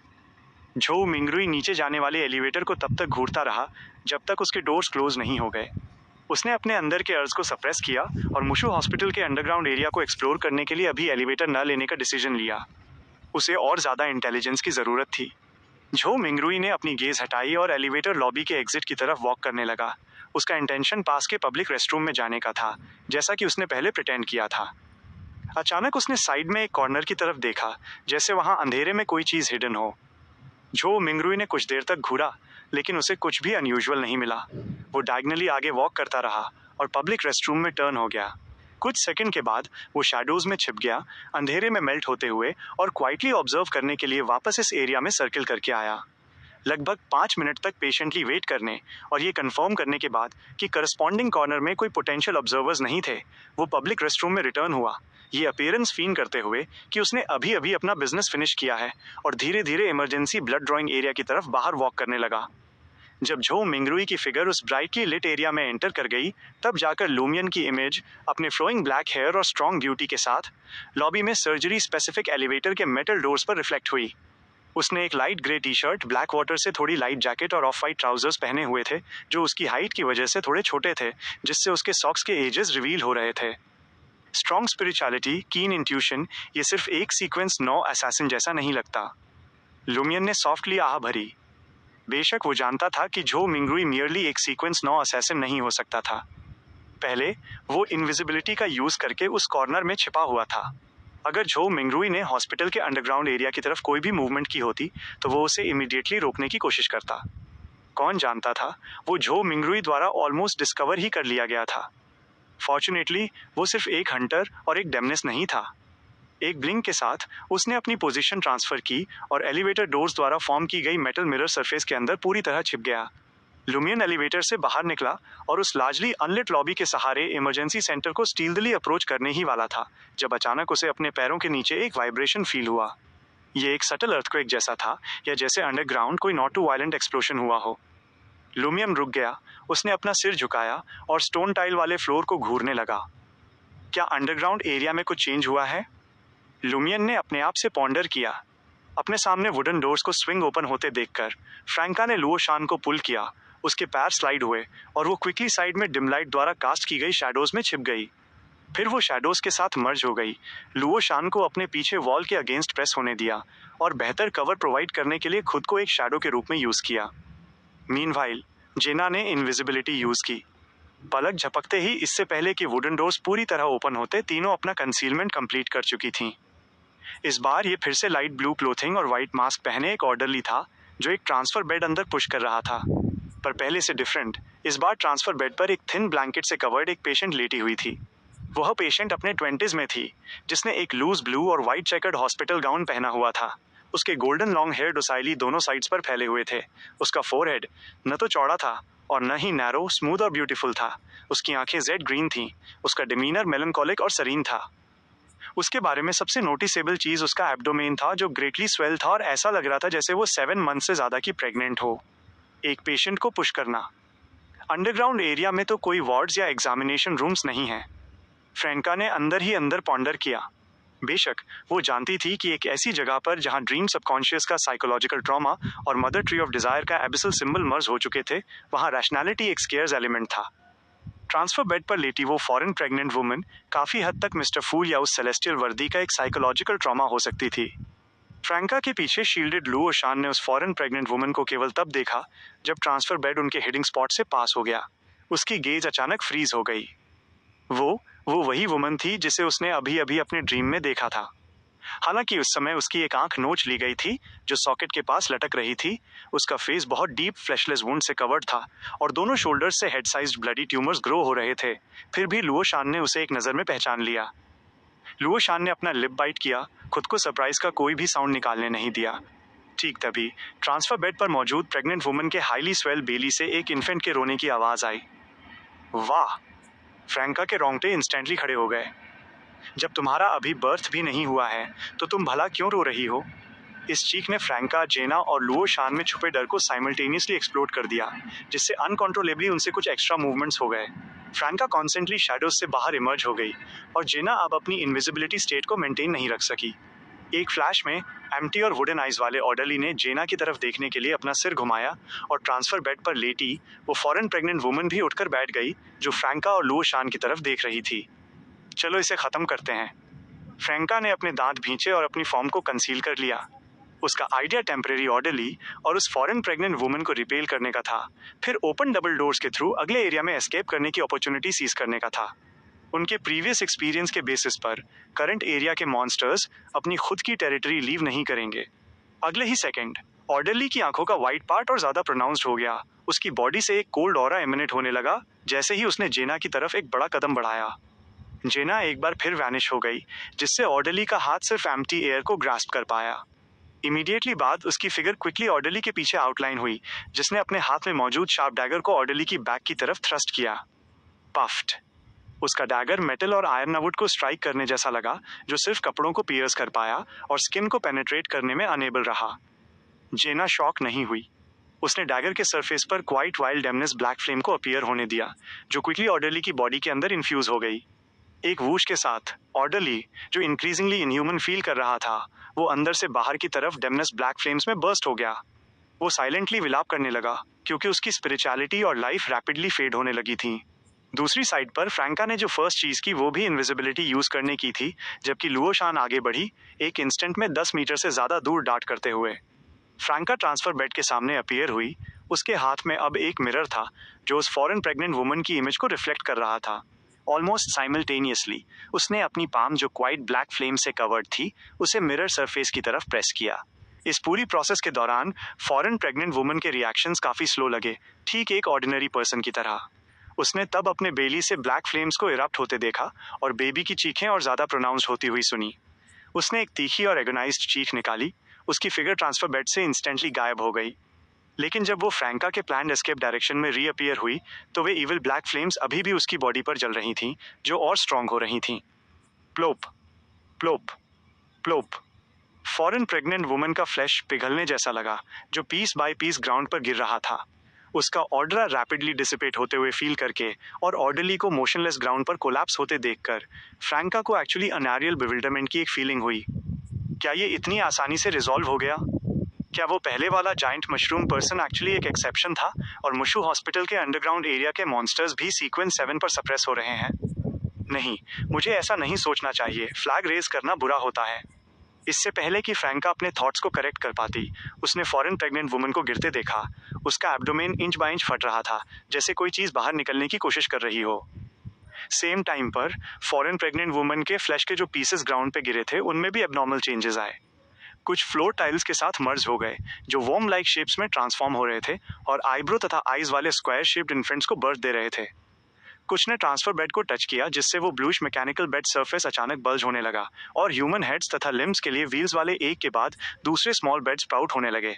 झो मिंगरुई नीचे जाने वाले एलिवेटर को तब तक घूरता रहा जब तक उसके डोर्स क्लोज नहीं हो गए। उसने अपने अंदर के अर्ज को सप्रेस किया और मुशु हॉस्पिटल के अंडरग्राउंड एरिया को एक्सप्लोर करने के लिए अभी एलिवेटर न लेने का डिसीजन लिया। उसे और ज़्यादा इंटेलिजेंस की ज़रूरत थी। झो मिंगरुई ने अपनी गेज हटाई और एलिवेटर लॉबी के एग्जिट की तरफ वॉक करने लगा। उसका इंटेंशन पास के पब्लिक रेस्टरूम में जाने का था, जैसा कि उसने पहले प्रिटेंड किया था। अचानक उसने साइड में एक कॉर्नर की तरफ देखा, जैसे वहां अंधेरे में कोई चीज़ हिडन हो। झो मिंगरुई ने कुछ देर तक घूरा, लेकिन उसे कुछ भी अनयूजुअल नहीं मिला। वो डायगनली आगे वॉक करता रहा और पब्लिक रेस्टरूम में टर्न हो गया। कुछ सेकंड के बाद वो शैडोज में छिप गया, अंधेरे में मेल्ट होते हुए, और क्वाइटली ऑब्जर्व करने के लिए वापस इस एरिया में सर्किल करके आया। लगभग 5 मिनट तक पेशेंटली वेट करने और ये कंफर्म करने के बाद कि करस्पॉन्डिंग कॉर्नर में कोई पोटेंशियल ऑब्जर्वर्स नहीं थे, वो पब्लिक रेस्टरूम में रिटर्न हुआ, ये अपीयरेंस फील करते हुए कि उसने अभी अभी अपना बिजनेस फिनिश किया है, और धीरे धीरे इमरजेंसी ब्लड ड्रॉइंग एरिया की तरफ बाहर वॉक करने लगा। जब झो मिंगरुई की फिगर उस ब्राइटली लिट एरिया में एंटर कर गई, तब जाकर लूमियन की इमेज अपने फ्लोइंग ब्लैक हेयर और स्ट्रॉन्ग ब्यूटी के साथ लॉबी में सर्जरी स्पेसिफिक एलिवेटर के मेटल डोर्स पर रिफ्लेक्ट हुई। उसने एक light grey T shirt, black water से थोड़ी लाइट जैकेट और ऑफ वाइट ट्राउजर्स पहने हुए थे, जो उसकी हाइट की वजह से थोड़े छोटे थे, जिससे उसके सॉक्स के एजेस रिवील हो रहे थे। स्ट्रॉन्ग स्पिरिचुअलिटी, कीन इंट्यूशन, ये सिर्फ एक सीक्वेंस 9 असैसिन जैसा नहीं लगता। लुमियन ने सॉफ्टली आह भरी। बेशक वो जानता था कि झो मिंगरुई मियरली एक सीक्वेंस 9 असैसिन नहीं हो सकता था। पहले वो इनविजिबिलिटी का यूज करके उस कॉर्नर में छिपा हुआ था। अगर झो मिंगरुई ने हॉस्पिटल के अंडरग्राउंड एरिया की तरफ कोई भी मूवमेंट की होती तो वो उसे इमीडिएटली रोकने की कोशिश करता। कौन जानता था, वो झो मिंगरुई द्वारा ऑलमोस्ट डिस्कवर ही कर लिया गया था। फॉर्चुनेटली वो सिर्फ एक हंटर और एक डेमनेस नहीं था। एक ब्लिंक के साथ उसने अपनी पोजीशन ट्रांसफर की और एलिवेटर डोर्स द्वारा फॉर्म की गई मेटल मिरर सरफेस के अंदर पूरी तरह छिप गया। लुमियन एलिवेटर से बाहर निकला और उस लार्जली अनलिट लॉबी के सहारे इमरजेंसी सेंटर को स्टीलली अप्रोच करने ही वाला था, जब अचानक उसे अपने पैरों के नीचे एक वाइब्रेशन फील हुआ। ये एक सटल अर्थक्वेक जैसा था, या जैसे अंडरग्राउंड कोई नॉट टू वायलेंट एक्सप्लोशन हुआ हो। लुमियन रुक गया, उसने अपना सिर झुकाया और स्टोन टाइल वाले फ्लोर को घूरने लगा। क्या अंडरग्राउंड एरिया में कुछ चेंज हुआ है? लुमियन ने अपने आप से पॉन्डर किया। अपने सामने वुडन डोर्स को स्विंग ओपन होते देखकर फ्रैंका ने लुओ शान को पुल किया। उसके पैर स्लाइड हुए और वो क्विकली साइड में डिम लाइट द्वारा कास्ट की गई शैडोज में छिप गई। फिर वो शैडोज के साथ मर्ज हो गई। लुओ शान को अपने पीछे वॉल के अगेंस्ट प्रेस होने दिया और बेहतर कवर प्रोवाइड करने के लिए खुद को एक शैडो के रूप में यूज किया। मीनवाइल जेना ने इनविजिबिलिटी यूज की। पलक झपकते ही, इससे पहले कि वुडन डोर्स पूरी तरह ओपन होते, तीनों अपना कंसीलमेंट कंप्लीट कर चुकी थीं। इस बार ये फिर से लाइट ब्लू क्लोथिंग और वाइट मास्क पहने एक ऑर्डरली था, जो एक ट्रांसफर बेड अंदर पुश कर रहा था। पर पहले से डिफरेंट, इस बार ट्रांसफर बेड पर एक थिन ब्लैंकेट से कवर्ड एक पेशेंट लेटी हुई थी। वह पेशेंट अपने 20s में थी, जिसने एक लूज ब्लू और वाइट चेकर्ड हॉस्पिटल गाउन पहना हुआ था। उसके गोल्डन लॉन्ग हेयर डोसाइली दोनों साइड्स पर फैले हुए थे। उसका फोरहेड न तो चौड़ा था और न ही नैरो, स्मूथ और ब्यूटीफुल था। उसकी आंखें जेड ग्रीन थीं। उसका डिमीनर मेलनकॉलिक और सरीन था। उसके बारे में सबसे नोटिसेबल चीज उसका एब्डोमेन था, जो ग्रेटली स्वेल था और ऐसा लग रहा था जैसे वो 7 मंथ से ज्यादा की प्रेग्नेंट हो। एक पेशेंट को पुश करना। अंडरग्राउंड एरिया में तो कोई वार्ड्स या एग्जामिनेशन रूम्स नहीं है। फ्रैंका ने अंदर ही अंदर पॉन्डर किया। बेशक वो जानती थी कि एक ऐसी जगह पर जहां ड्रीम सबकॉन्शियस का साइकोलॉजिकल ट्रॉमा और मदर ट्री ऑफ डिजायर का एबिसल सिंबल मर्ज हो चुके थे, वहां रैशनैलिटी एक स्केयर्स एलिमेंट था। ट्रांसफर बेड पर लेटी वो फॉरेन प्रेग्नेंट वुमन काफी हद तक मिस्टर फूल या उस सेलेस्टियल वर्दी का एक साइकोलॉजिकल ट्रॉमा हो सकती थी। फ्रैंका के पीछे शील्डेड लुओ शान ने उस फॉरेन प्रेग्नेंट वुमन को केवल तब देखा जब ट्रांसफर बेड उनके हिडिंग स्पॉट से पास हो गया। उसकी गेज अचानक फ्रीज हो गई। वो वही वुमन थी जिसे उसने अभी अभी अपने ड्रीम में देखा था। हालांकि उस समय उसकी एक आंख नोच ली गई थी, जो सॉकेट के पास लटक रही थी। उसका फेस बहुत डीप फ्लैशलेस वुंड से कवर्ड था और दोनों शोल्डर्स से head sized bloody tumours grow हो रहे थे। फिर भी लुओ शान ने उसे एक नजर में पहचान लिया। लुओ शान ने अपना लिप बाइट किया, खुद को सरप्राइज का कोई भी साउंड निकालने नहीं दिया। ठीक तभी ट्रांसफर बेड पर मौजूद प्रेग्नेंट वुमन के हाईली स्वेल बेली से एक इन्फेंट के रोने की आवाज आई। वाह! फ्रैंका के रोंगटे इंस्टेंटली खड़े हो गए। जब तुम्हारा अभी बर्थ भी नहीं हुआ है तो तुम भला क्यों रो रही हो? इस चीख ने फ्रैंका, जेना और लुओ शान में छुपे डर को साइमल्टेनियसली एक्सप्लोड कर दिया, जिससे अनकंट्रोलेबली उनसे कुछ एक्स्ट्रा मूवमेंट्स हो गए। फ्रैंका कॉन्स्टेंटली शैडोज से बाहर इमर्ज हो गई और जेना अब अपनी इनविजिबिलिटी स्टेट को मेंटेन नहीं रख सकी। एक फ्लैश में एम्प्टी और वुडन आइज वाले ऑर्डरली ने जेना की तरफ देखने के लिए अपना सिर घुमाया और ट्रांसफर बेड पर लेटी वो फॉरेन प्रेग्नेंट वुमन भी उठकर बैठ गई, जो फ्रैंका और लुओ शान की तरफ देख रही थी। चलो इसे खत्म करते हैं। फ्रैंका ने अपने दांत भींचे और अपनी फॉर्म को कंसील कर लिया। उसका आइडिया टेम्परेरी ऑर्डरली और उस फॉरेन प्रेग्नेंट वुमन को रिपेल करने का था, फिर ओपन डबल डोर्स के थ्रू अगले एरिया में एस्केप करने की अपॉर्चुनिटी सीज करने का था। उनके प्रीवियस एक्सपीरियंस के बेसिस पर करंट एरिया के मॉन्स्टर्स अपनी खुद की टेरिटरी लीव नहीं करेंगे। अगले ही सेकंड ऑर्डरली की आंखों का व्हाइट पार्ट और ज्यादा प्रोनाउंस्ड हो गया। उसकी बॉडी से एक कोल्ड ऑरा एमिनेट होने लगा जैसे ही उसने जेना की तरफ एक बड़ा कदम बढ़ाया। जेना एक बार फिर वैनिश हो गई, जिससे ऑर्डरली का हाथ सिर्फ एम्प्टी एयर को ग्रास्प कर पाया। इमीडिएटली बाद उसकी फिगर क्विकली ऑर्डरली के पीछे आउटलाइन हुई, जिसने अपने हाथ में मौजूद शार्प डैगर को ऑर्डरली की बैक की तरफ थ्रस्ट किया। पफ्ड। उसका डैगर मेटल और आयरन वुड को स्ट्राइक करने जैसा लगा, जो सिर्फ कपड़ों को पियर्स कर पाया और स्किन को पेनिट्रेट करने में अनेबल रहा। जेना शॉक नहीं हुई। उसने डैगर के सरफेस पर क्वाइट वाइल्ड डेमनेस ब्लैक फ्लेम को अपीयर होने दिया, जो क्विकली ऑर्डरली की बॉडी के अंदर इन्फ्यूज हो गई। एक वूश के साथ ऑर्डरली, जो इंक्रीजिंगली इनह्यूमन फील कर रहा था, वो अंदर से बाहर की तरफ डेमनेस ब्लैक फ्लेम्स में बर्स्ट हो गया। वो साइलेंटली विलाप करने लगा क्योंकि उसकी स्पिरिचुअलिटी और लाइफ रैपिडली फेड होने लगी थी। दूसरी साइड पर फ्रैंका ने जो फर्स्ट चीज की वो भी इनविजिबिलिटी यूज करने की थी, जबकि लुओशान आगे बढ़ी, एक इंस्टेंट में 10 मीटर से ज्यादा दूर डार्ट करते हुए। फ्रैंका ट्रांसफर बेड के सामने अपीयर हुई। उसके हाथ में अब एक मिरर था जो उस फॉरेन प्रेग्नेंट वुमन की इमेज को रिफ्लेक्ट कर रहा था। ऑलमोस्ट साइमल्टेनियसली उसने अपनी पाम जो क्वाइट ब्लैक फ्लेम से कवर्ड थी उसे मिरर सरफेस की तरफ प्रेस किया। इस पूरी प्रोसेस के दौरान फॉरेन प्रेग्नेंट वुमन के रिएक्शंस काफी स्लो लगे, ठीक एक ऑर्डिनरी पर्सन की तरह। उसने तब अपने बेली से ब्लैक फ्लेम्स को इरप्ट होते देखा और बेबी की चीखें और ज्यादा प्रोनाउंस्ड होती हुई सुनी। उसने एक तीखी और एगोनाइज्ड चीख निकाली। उसकी फिगर ट्रांसफर बेड से इंस्टेंटली गायब हो गई। लेकिन जब वो फ्रैंका के प्लान्ड एस्केप डायरेक्शन में रीअपीयर हुई तो वे इविल ब्लैक फ्लेम्स अभी भी उसकी बॉडी पर जल रही थीं, जो और स्ट्रांग हो रही थीं। प्लोप प्लोप प्लोप। फॉरेन प्रेग्नेंट वुमन का फ्लैश पिघलने जैसा लगा, जो पीस बाय पीस ग्राउंड पर गिर रहा था। उसका ऑर्डर रैपिडली डिसिपेट होते हुए फील करके और ऑर्डरली को मोशनलेस ग्राउंड पर कोलैप्स होते देखकर फ्रैंका को एक्चुअली अनएरियल बिविल्डरमेंट की एक फीलिंग हुई। क्या ये इतनी आसानी से रिजॉल्व हो गया? क्या वो पहले वाला जाइंट मशरूम पर्सन एक्चुअली एक एक्सेप्शन था और मुशु हॉस्पिटल के अंडरग्राउंड एरिया के मॉन्स्टर्स भी सीक्वेंस 7 पर सप्रेस हो रहे हैं? नहीं, मुझे ऐसा नहीं सोचना चाहिए। फ्लैग रेज करना बुरा होता है। इससे पहले कि फ्रैंका अपने थॉट्स को करेक्ट कर पाती, उसने फॉरेन प्रेग्नेंट वुमन को गिरते देखा। उसका एब्डोमेन इंच बाय इंच फट रहा था, जैसे कोई चीज बाहर निकलने की कोशिश कर रही हो। सेम टाइम पर फॉरेन प्रेग्नेंट वुमन के फ्लैश के जो पीसेस ग्राउंड पे गिरे थे उनमें भी एबनॉर्मल चेंजेस आए। कुछ फ्लोर टाइल्स के साथ मर्ज हो गए जो वॉर्म लाइक शेप्स में ट्रांसफॉर्म हो रहे थे और आईब्रो तथा आईज वाले स्क्वायर शेप्ड इन्फेंट्स को बर्थ दे रहे थे। कुछ ने ट्रांसफर बेड को टच किया जिससे वो ब्लूइश मैकेनिकल बेड सरफेस अचानक बल्ज होने लगा और ह्यूमन हेड्स तथा लिम्स के लिए व्हील्स वाले एक के बाद दूसरे स्मॉल बेड स्प्राउट होने लगे।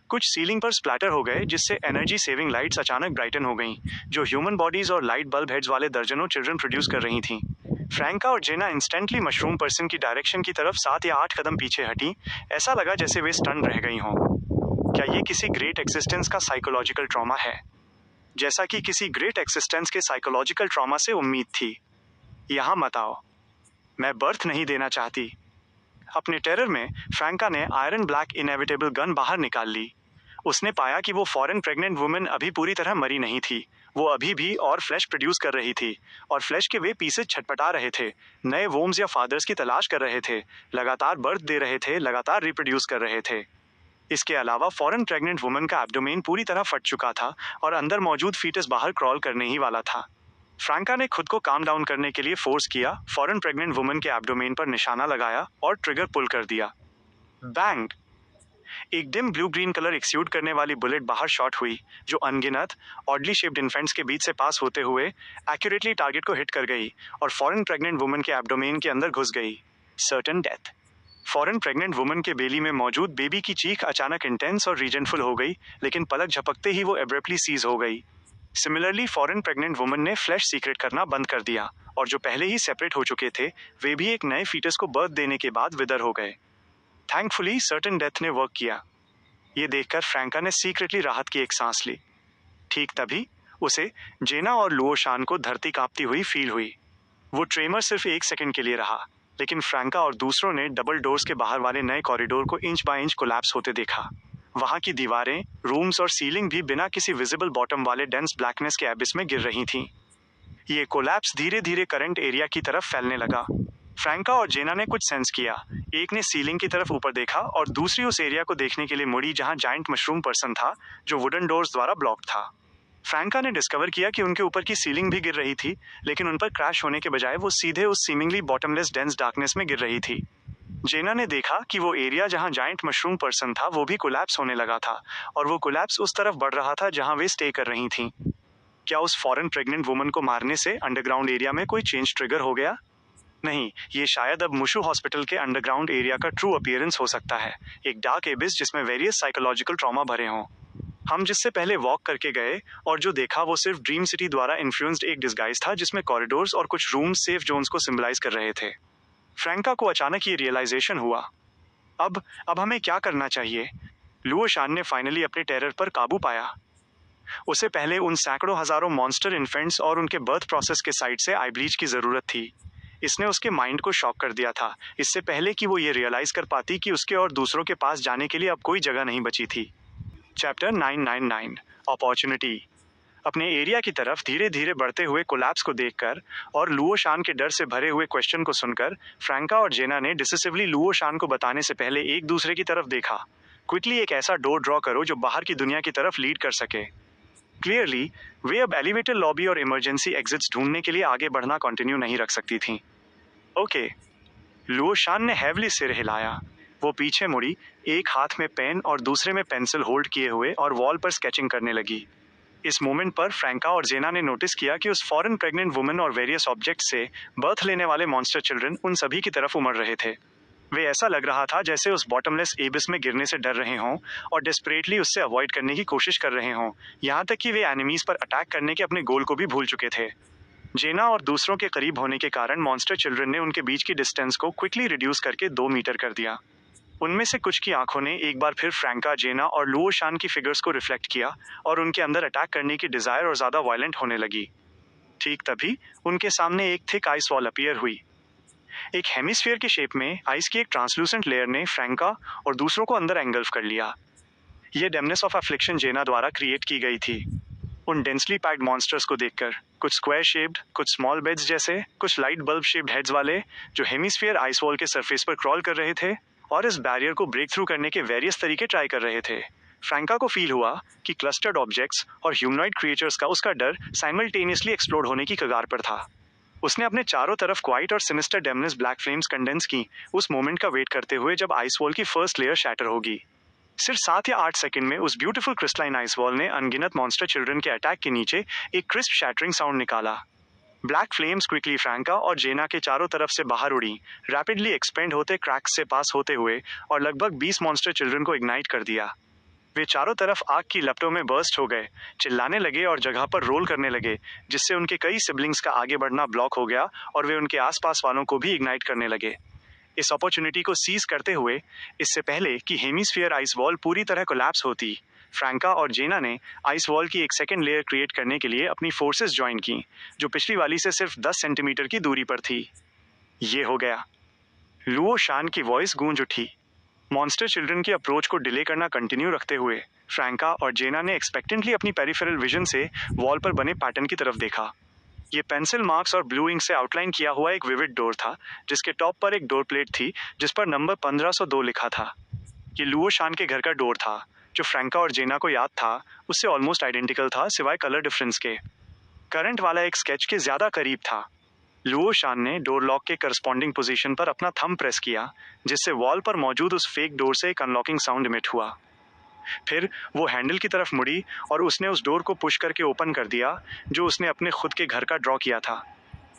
कुछ सीलिंग पर स्प्लैटर हो गए जिससे एनर्जी सेविंग लाइट्स अचानक ब्राइटन हो गईं, जो ह्यूमन बॉडीज और लाइट बल्ब हेड्स वाले दर्जनों चिल्ड्रन प्रोड्यूस कर रही थीं। फ्रैंका और जेना इंस्टेंटली मशरूम पर्सन की डायरेक्शन की तरफ 7 या 8 कदम पीछे हटी। ऐसा लगा जैसे वे स्टन रह गई हों। क्या ये किसी ग्रेट एक्सिस्टेंस का साइकोलॉजिकल ट्रॉमा है, जैसा कि किसी ग्रेट एक्सिस्टेंस के साइकोलॉजिकल ट्रॉमा से उम्मीद थी? यहाँ मत आओ, मैं बर्थ नहीं देना चाहती। अपने टेरर में फ्रैंका ने आयरन ब्लैक इनएविटेबल गन बाहर निकाल ली। उसने पाया कि वो फॉरेन प्रेग्नेंट वुमन अभी पूरी तरह मरी नहीं थी। वो अभी भी और फ्लैश प्रोड्यूस कर रही थी और फ्लैश के वे पीसेस छटपटा रहे थे, नए वोम्स या फादर्स की तलाश कर रहे थे, लगातार बर्थ दे रहे थे, लगातार रिप्रोड्यूस कर रहे थे। इसके अलावा फॉरेन प्रेग्नेंट वुमन का एब्डोमेन पूरी तरह फट चुका था और अंदर मौजूद फीटस बाहर क्रॉल करने ही वाला था। फ्रैंका ने खुद को काम डाउन करने के लिए फोर्स किया, फॉरेन प्रेग्नेंट वुमन के एब्डोमेन पर निशाना लगाया और ट्रिगर पुल कर दिया। बैंग! एक डिम ब्लू ग्रीन कलर एक्सूड करने वाली बुलेट बाहर शॉट हुई, जो अनगिनत ऑडली शेप्ड इन्फेंट्स के बीच से पास होते हुए एक्यूरेटली टारगेट को हिट कर गई और फॉरेन प्रेग्नेंट वुमन के एब्डोमेन के अंदर घुस गई। Certain death. Foreign pregnant woman के बेली में मौजूद बेबी की चीख अचानक इंटेंस और रीजनफुल हो गई, लेकिन पलक झपकते ही वो एब्रप्टली सीज हो गई। सिमिलरली फॉरेन प्रेग्नेंट वुमन ने फ्लैश सीक्रेट करना बंद कर दिया और जो पहले ही सेपरेट हो चुके थे वे भी एक नए फीटस को बर्थ देने के बाद विदर हो गए। थैंकफुली सर्टेन डेथ ने वर्क किया। ये देखकर फ्रैंका ने सीक्रेटली राहत की एक सांस ली। ठीक तभी उसे जेना और लुओशान को धरती कांपती हुई फील हुई। वो ट्रेमर सिर्फ 1 सेकंड के लिए रहा, लेकिन फ्रैंका और दूसरों ने डबल डोर्स के बाहर वाले नए कॉरिडोर को इंच बाय इंच कोलैप्स होते देखा। वहां की दीवारें, रूम्स और सीलिंग भी बिना किसी विजिबल बॉटम वाले डेंस ब्लैकनेस के एबिस में गिर रही थीं। ये कोलैप्स धीरे धीरे करंट एरिया की तरफ फैलने लगा। फ्रैंका और जेना ने कुछ सेंस किया। एक ने सीलिंग की तरफ ऊपर देखा और दूसरी उस एरिया को देखने के लिए मुड़ी जहां जाइंट मशरूम पर्सन था, जो वुडन डोर्स द्वारा ब्लॉक था। फ्रैंका ने डिस्कवर किया कि उनके ऊपर की सीलिंग भी गिर रही थी, लेकिन उन पर क्रैश होने के बजाय वो सीधे उस सीमिंगली बॉटमलेस डेंस डार्कनेस में गिर रही थी। जेना ने देखा कि वो एरिया जहां जाइंट मशरूम पर्सन था वो भी कोलैप्स होने लगा था और वो कोलैप्स उस तरफ बढ़ रहा था जहां वे स्टे कर रही थीं। क्या उस फॉरेन प्रेग्नेंट वुमन को मारने से अंडरग्राउंड एरिया में कोई चेंज ट्रिगर हो गया? नहीं, ये शायद अब मुशु हॉस्पिटल के अंडरग्राउंड एरिया का ट्रू अपीयरेंस हो सकता है, एक डार्क एबिस जिसमें वेरियस साइकोलॉजिकल ट्रॉमा भरे हों। हम जिससे पहले वॉक करके गए और जो देखा वो सिर्फ ड्रीम सिटी द्वारा इन्फ्लुएंस्ड एक डिस्गाइज था जिसमें कॉरिडोर्स और कुछ रूम्स सेफ जोन्स को सिंबलाइज कर रहे थे। फ्रैंका को अचानक ये रियलाइजेशन हुआ। अब हमें क्या करना चाहिए? लुओशान ने फाइनली अपने टेरर पर काबू पाया। उसे पहले उन सैकड़ों हजारों मॉन्स्टर इन्फेंट्स और उनके बर्थ प्रोसेस के साइड से आई ब्लीच की जरूरत थी। इसने उसके माइंड को शॉक कर दिया था, इससे पहले कि वो ये रियलाइज कर पाती कि उसके और दूसरों के पास जाने के लिए अब कोई जगह नहीं बची थी। Chapter 999 opportunity. अपने एरिया की तरफ धीरे धीरे बढ़ते हुए कोलैप्स को देखकर और लुओ शान के डर से भरे हुए क्वेश्चन को सुनकर फ्रैंका और जेना ने डिसिसिवली लुओ शान को बताने से पहले एक दूसरे की तरफ देखा। क्विकली एक ऐसा डोर ड्रॉ करो जो बाहर की दुनिया की तरफ लीड कर सके। क्लियरली वे अब एलिवेटर लॉबी और इमरजेंसी एग्जिट्स ढूंढने के लिए आगे बढ़ना कंटिन्यू नहीं रख सकती थीं। ओके, लुओ शान ने हैवली सिर हिलाया। वो पीछे मुड़ी, एक हाथ में पेन और दूसरे में पेंसिल होल्ड किए हुए और वॉल पर स्केचिंग करने लगी। इस मोमेंट पर फ्रैंका और जेना ने नोटिस किया कि उस फॉरेन प्रेग्नेंट वुमन और वेरियस ऑब्जेक्ट से बर्थ लेने वाले मॉन्स्टर चिल्ड्रन उन सभी की तरफ उमड़ रहे थे। वे ऐसा लग रहा था जैसे उस बॉटमलेस एबिस में गिरने से डर रहे हों और डेस्परेटली उससे अवॉइड करने की कोशिश कर रहे हों, यहाँ तक कि वे एनिमीज पर अटैक करने के अपने गोल को भी भूल चुके थे। जेना और दूसरों के करीब होने के कारण मॉन्स्टर चिल्ड्रन ने उनके बीच की डिस्टेंस को क्विकली रिड्यूस करके 2 मीटर कर दिया। उनमें से कुछ की आंखों ने एक बार फिर फ्रैंका, जेना और लुओ शान की फिगर्स को रिफ्लेक्ट किया और उनके अंदर अटैक करने की डिजायर और ज्यादा वायलेंट होने लगी। ठीक तभी उनके सामने एक थिक आइस वॉल अपीयर हुई। एक हेमिस्फीयर के शेप में आइस की एक ट्रांसलूसेंट लेयर ने फ्रैंका और दूसरों को अंदर एंगल्फ कर लिया। यह डेमनेस ऑफ अफ्लिक्शन जेना द्वारा क्रिएट की गई थी। उन डेंसली पैक्ड मॉन्स्टर्स को देखकर, कुछ स्क्वायर शेप्ड, कुछ स्मॉल बेड्स जैसे, कुछ लाइट बल्ब शेप्ड हेड्स वाले, जो हेमिस्फीयर आइस वॉल के सरफेस पर क्रॉल कर रहे थे और इस बैरियर को ब्रेक थ्रू करने के वेरियस तरीके ट्राई कर रहे थे। फ्रैंका को फील हुआ कि क्लस्टर्ड ऑब्जेक्ट्स और ह्यूमनॉइड क्रिएचर्स का उसका डर साइमल्टेनियसली एक्सप्लोड होने की कगार पर था। उसने अपने चारों तरफ क्वाइट और सिनिस्टर डेमनेस ब्लैक फ्लेम्स कंडेंस की, उस मोमेंट का वेट करते हुए जब आइस वॉल की फर्स्ट लेयर शैटर होगी। सिर्फ 7 या 8 सेकंड में उस ब्यूटीफुल क्रिस्टलाइन आइस वॉल ने अनगिनत मॉन्स्टर चिल्ड्रन के अटैक के नीचे एक क्रिस्प शैटरिंग साउंड निकाला। ब्लैक फ्लेम्स क्विकली फ्रैंका और जेना के चारों तरफ से बाहर उड़ी, रैपिडली एक्सपेंड होते क्रैक्स से पास होते हुए और लगभग 20 मॉन्स्टर चिल्ड्रन को इग्नाइट कर दिया। वे चारों तरफ आग की लपटों में बर्स्ट हो गए, चिल्लाने लगे और जगह पर रोल करने लगे, जिससे उनके कई सिबलिंग्स का आगे बढ़ना ब्लॉक हो गया और वे उनके आसपास वालों को भी इग्नाइट करने लगे। इस अपॉर्चुनिटी को सीज करते हुए, इससे पहले कि हेमिस्फीयर आइस वॉल पूरी तरह कोलैप्स होती, फ्रैंका और जेना ने आइस वॉल की एक सेकेंड लेयर क्रिएट करने के लिए अपनी फोर्सेस ज्वाइन की, जो पिछली वाली से सिर्फ 10 सेंटीमीटर की दूरी पर थी। ये हो गया। लुओ शान की वॉइस गूंज उठी। मॉन्स्टर चिल्ड्रन की अप्रोच को डिले करना कंटिन्यू रखते हुए फ्रैंका और जेना ने एक्सपेक्टेंटली अपनी पेरिफेरल विजन से वॉल पर बने पैटर्न की तरफ देखा। ये पेंसिल मार्क्स और ब्लू इंक से आउटलाइन किया हुआ एक विविड डोर था, जिसके टॉप पर एक डोर प्लेट थी जिस पर नंबर 1502 लिखा था। ये लुओ शान के घर का डोर था, जो फ्रैंका और जेना को याद था उससे ऑलमोस्ट आइडेंटिकल था सिवाय कलर डिफरेंस के। करंट वाला एक स्केच के ज्यादा करीब था। लुओ शान ने डोर लॉक के करस्पॉन्डिंग पोजीशन पर अपना थंब प्रेस किया, जिससे वॉल पर मौजूद उस फेक डोर से एक अनलॉकिंग साउंड इमिट हुआ। फिर वो हैंडल की तरफ मुड़ी और उसने उस डोर को पुश करके ओपन कर दिया, जो उसने अपने खुद के घर का ड्रॉ किया था।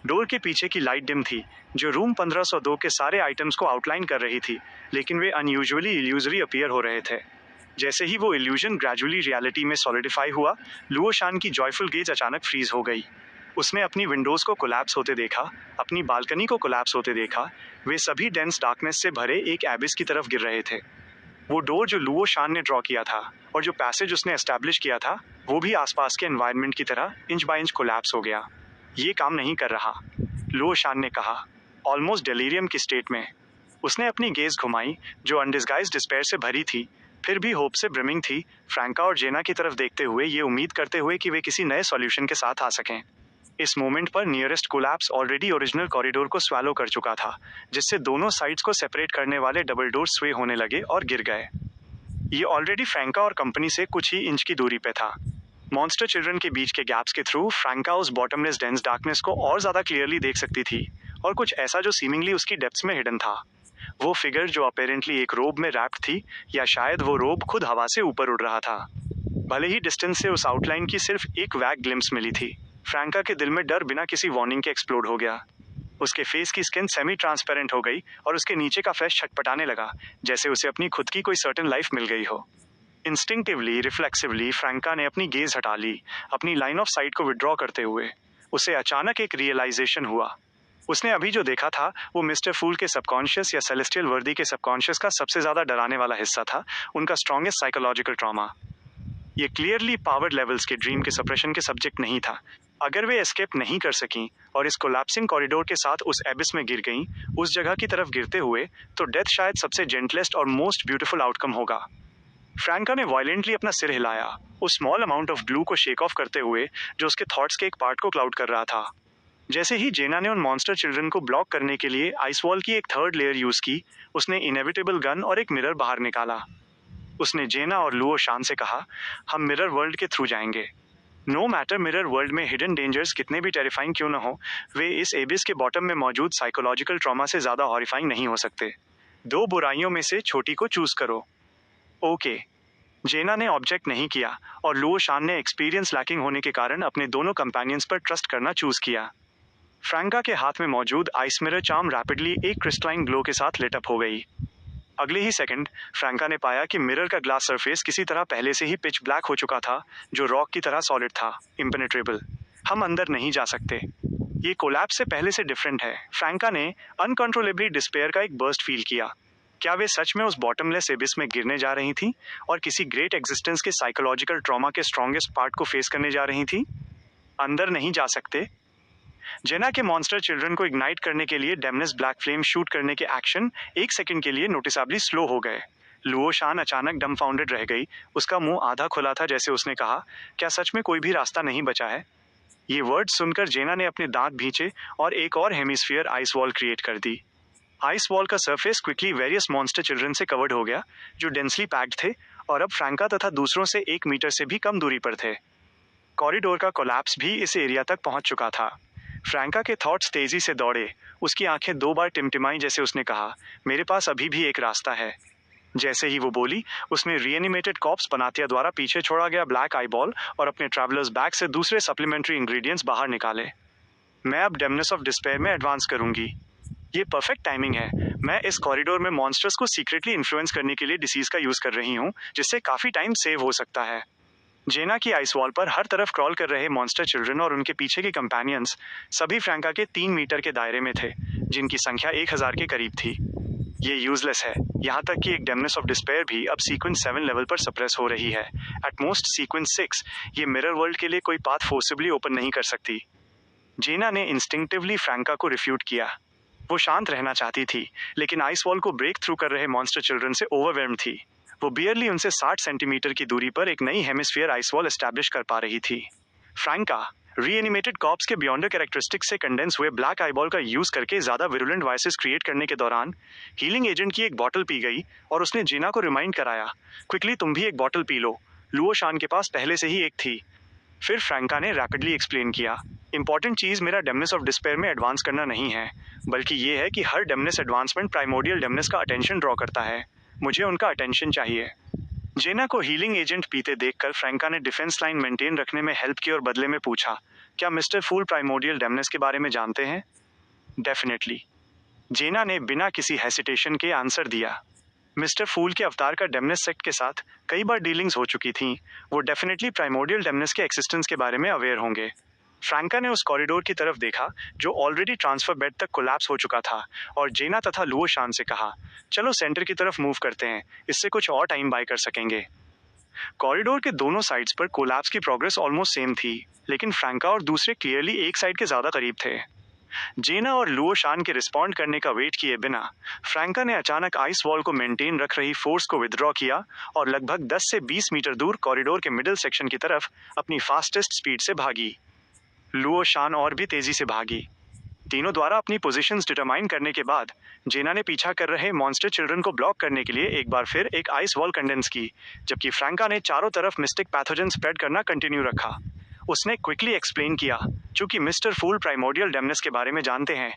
डोर के पीछे की लाइट डिम थी, जो रूम 1502 के सारे आइटम्स को आउटलाइन कर रही थी, लेकिन वे अनयूजुअली इल्यूजरी अपीयर हो रहे थे। जैसे ही वो इल्यूजन ग्रेजुअली रियलिटी में सॉलिडिफाई हुआ, लुओ शान की जॉयफुल गेज अचानक फ्रीज हो गई। उसने अपनी विंडोज को कोलैप्स होते देखा, अपनी बालकनी को कोलैप्स होते देखा। वे सभी डेंस डार्कनेस से भरे एक एबिस की तरफ गिर रहे थे। वो डोर जो लुओ शान ने ड्रॉ किया था और जो पैसेज उसने एस्टैब्लिश किया था, वो भी आसपास के एनवायरनमेंट की तरह इंच बाय इंच कोलैप्स हो गया। ये काम नहीं कर रहा, लुओ शान ने कहा, ऑलमोस्ट डेलीरियम की स्टेट में। उसने अपनी गेज घुमाई, जो अनडिस्गाइज्ड डिस्पेयर से भरी थी, फिर भी होप से ब्रिमिंग थी, फ्रैंका और जेना की तरफ देखते हुए, ये उम्मीद करते हुए कि वे किसी नए सॉल्यूशन के साथ आ सकें। इस मोमेंट पर nearest collapse already original corridor को स्वैलो कर चुका था, जिससे दोनों साइड्स को सेपरेट करने वाले डबल डोर स्वे होने लगे और गिर गए। ये ऑलरेडी फ्रैंका और कंपनी से कुछ ही इंच की दूरी पे था। मॉन्स्टर चिल्ड्रन के बीच के गैप्स के थ्रू फ्रैंका उस बॉटमलेस डेंस डार्कनेस को और ज्यादा क्लियरली देख सकती थी, और कुछ ऐसा जो सीमिंगली उसकी डेप्थ्स में हिडन था। वो फिगर जो अपेरेंटली एक रोब में रैप्ड थी, या शायद वो रोब खुद हवा से ऊपर उड़ रहा था। भले ही डिस्टेंस से उस आउटलाइन की सिर्फ एक वैग ग्लिम्स मिली थी, फ्रैंका के दिल में डर बिना किसी वार्निंग के एक्सप्लोड हो गया। उसके फेस की स्किन सेमी ट्रांसपेरेंट हो गई और उसके नीचे का फ्लैश छटपटाने लगा, जैसे उसे अपनी खुद की कोई सर्टेन लाइफ मिल गई हो। इंस्टिंक्टिवली, रिफ्लेक्सिवली फ्रैंका ने अपनी गेज हटा ली, अपनी लाइन ऑफ साइट को विड्रॉ करते हुए। उसे अचानक एक रियलाइजेशन हुआ। उसने अभी जो देखा था वो मिस्टर फूल के सबकॉन्शियस या सेलेस्टियल वर्दी के सबकॉन्शियस का सबसे ज्यादा डराने वाला हिस्सा था, उनका स्ट्रॉन्गेस्ट साइकोलॉजिकल ट्रॉमा। ये क्लियरली पावर्ड लेवल्स के ड्रीम के सप्रेशन के सब्जेक्ट नहीं था। अगर वे एस्केप नहीं कर सकीं और इस कोलैप्सिंग कॉरिडोर के साथ उस एबिस में गिर गईं, उस जगह की तरफ गिरते हुए, तो डेथ शायद सबसे जेंटलेस्ट और मोस्ट ब्यूटीफुल आउटकम होगा। फ्रैंका ने वायलेंटली अपना सिर हिलाया, उस स्मॉल अमाउंट ऑफ ग्लू को शेक ऑफ करते हुए जो उसके थॉट्स के एक पार्ट को क्लाउड कर रहा था। जैसे ही जेना ने उन मॉन्स्टर चिल्ड्रन को ब्लॉक करने के लिए आइस वॉल की एक थर्ड लेयर यूज की, उसने इनएविटेबल गन और एक मिरर बाहर निकाला। उसने जेना और लुओ शान से कहा, हम मिरर वर्ल्ड के थ्रू जाएंगे। नो मैटर मिरर वर्ल्ड में हिडन डेंजर्स कितने भी टेरिफाइंग क्यों न हो, वे इस एबिस के बॉटम में मौजूद साइकोलॉजिकल ट्रॉमा से ज्यादा हॉरिफाइंग नहीं हो सकते। दो बुराइयों में से छोटी को चूज करो। ओके। जेना ने ऑब्जेक्ट नहीं किया और लुओ शान ने एक्सपीरियंस लैकिंग होने के कारण अपने दोनों कंपेनियंस पर ट्रस्ट करना चूज किया। फ्रैंका के हाथ में मौजूद आइस मिरर चार्म रैपिडली एक क्रिस्टलाइन ग्लो के साथ लिट अप हो गई। अगले ही सेकंड फ्रैंका ने पाया कि मिरर का ग्लास सरफेस किसी तरह पहले से ही पिच ब्लैक हो चुका था, जो रॉक की तरह सॉलिड था, इम्पेनेट्रेबल। हम अंदर नहीं जा सकते। ये कोलैप्स से पहले से डिफरेंट है। फ्रैंका ने अनकंट्रोलेबली डिस्पेयर का एक बर्स्ट फील किया। क्या वे सच में उस बॉटमलेस एबिस में गिरने जा रही थी और किसी ग्रेट एग्जिस्टेंस के साइकोलॉजिकल ट्रॉमा के स्ट्रॉन्गेस्ट पार्ट को फेस करने जा रही थी? अंदर नहीं जा सकते। जेना के मॉन्स्टर चिल्ड्रन को इग्नाइट करने के लिए डेमनेस ब्लैक फ्लेम शूट करने के एक्शन एक सेकंड के लिए नोटिसेबली स्लो हो गए। लुओ शान अचानक डम्फाउंडेड रह गई। उसका मुंह आधा खुला था, जैसे उसने कहा, क्या सच में कोई भी रास्ता नहीं बचा है? ये वर्ड सुनकर जेना ने अपने दांत भींचे और एक और हेमिस्फीयर आइस वॉल क्रिएट कर दी। आइस वॉल का surface quickly various monster children से कवर्ड हो गया, जो डेंसली पैक्ड थे और अब फ्रैंका तथा दूसरों से 1 मीटर से भी कम दूरी पर थे। कॉरिडोर का कोलैप्स भी इस एरिया तक पहुंच चुका था। फ्रैंका के थॉट्स तेजी से दौड़े। उसकी आंखें 2 बार टिमटिमाई, जैसे उसने कहा, मेरे पास अभी भी एक रास्ता है। जैसे ही वो बोली, उसने रीएनिमेटेड कॉप्स बनातिया द्वारा पीछे छोड़ा गया ब्लैक आईबॉल और अपने ट्रैवलर्स बैग से दूसरे सप्लीमेंट्री इंग्रेडिएंट्स बाहर निकाले। मैं अब डेमनेस ऑफ डिस्पेयर में एडवांस करूंगी। ये परफेक्ट टाइमिंग है। मैं इस कॉरिडोर में मॉन्स्टर्स को सीक्रेटली इन्फ्लुएंस करने के लिए डिसीज का यूज कर रही हूँ, जिससे काफी टाइम सेव हो सकता है। जेना की आइस वॉल पर हर तरफ क्रॉल कर रहे मॉन्स्टर चिल्ड्रन और उनके पीछे के कंपेनियंस सभी फ्रैंका के 3 मीटर के दायरे में थे, जिनकी संख्या 1000 के करीब थी। ये यूजलेस है, यहाँ तक कि एक डेमनेस ऑफ डिस्पेयर भी अब सीक्वेंस 7 लेवल पर सप्रेस हो रही है। एट मोस्ट सीक्वेंस 6, ये मिरर वर्ल्ड के लिए कोई पाथ फोर्सिबली ओपन नहीं कर सकती। जेना ने इंस्टिंक्टिवली फ्रैंका को रिफ्यूट किया। वो शांत रहना चाहती थी, लेकिन आइस वॉल को ब्रेक थ्रू कर रहे मॉन्स्टर चिल्ड्रन से ओवरवेल्म्ड थी। वो बियरली उनसे 60 सेंटीमीटर की दूरी पर एक नई हेमिस्फीयर आइस वॉल एस्टैब्लिश कर पा रही थी। फ्रैंका रीएनिमेटेड कॉप्स के बियॉन्डर कैरेक्टरिस्टिक्स से कंडेंस हुए ब्लैक आईबॉल का यूज करके ज्यादा विरुलेंट वॉइसेस क्रिएट करने के दौरान हीलिंग एजेंट की एक बॉटल पी गई और उसने जीना को रिमाइंड कराया, क्विकली तुम भी एक बॉटल पी लो, लुओ शान के पास पहले से ही एक थी। फिर फ्रैंका ने रैपिडली एक्सप्लेन किया, इंपॉर्टेंट चीज मेरा डेमनेस ऑफ डिस्पेयर में एडवांस करना नहीं है, बल्कि ये है कि हर डेमनेस एडवांसमेंट प्राइमोडियल डेमनेस का अटेंशन ड्रॉ करता है। मुझे उनका अटेंशन चाहिए। जेना को हीलिंग एजेंट पीते देखकर फ्रैंका ने डिफेंस लाइन मेंटेन रखने में हेल्प की और बदले में पूछा, क्या मिस्टर फूल प्राइमोडियल डेमनेस के बारे में जानते हैं? डेफिनेटली। जेना ने बिना किसी हेसिटेशन के आंसर दिया। मिस्टर फूल के अवतार का डेमनेस सेक्ट के साथ कई बार डीलिंग्स हो चुकी थीं। वो डेफिनेटली प्राइमोडियल डेमनेस के एक्सिस्टेंस के बारे में अवेयर होंगे। फ्रैंका ने उस कॉरिडोर की तरफ देखा जो ऑलरेडी ट्रांसफर बेड तक कोलैप्स हो चुका था और जेना तथा लुओ शान से कहा, चलो सेंटर की तरफ मूव करते हैं, इससे कुछ और टाइम बाय कर सकेंगे। कॉरिडोर के दोनों साइड्स पर कोलैप्स की प्रोग्रेस ऑलमोस्ट सेम थी, लेकिन फ्रैंका और दूसरे क्लियरली एक साइड के ज्यादा करीब थे। जेना और लुओ शान के रिस्पॉन्ड करने का वेट किए बिना फ्रैंका ने अचानक आइस वॉल को मेंटेन रख रही फोर्स को विदड्रॉ किया और लगभग 10 से 20 मीटर दूर कॉरिडोर के मिडिल सेक्शन की तरफ अपनी फास्टेस्ट स्पीड से भागी। लुओ शान और भी तेजी से भागी। तीनों द्वारा अपनी पोजीशंस डिटरमाइन करने के बाद जेना ने पीछा कर रहे मॉन्स्टर चिल्ड्रन को ब्लॉक करने के लिए एक बार फिर एक आइस वॉल कंडेंस की, जबकि फ्रैंका ने चारों तरफ मिस्टिक पैथोजन स्प्रेड करना कंटिन्यू रखा। उसने क्विकली एक्सप्लेन किया, चूंकि मिस्टर फूल प्राइमोडियल डेमनेस के बारे में जानते हैं,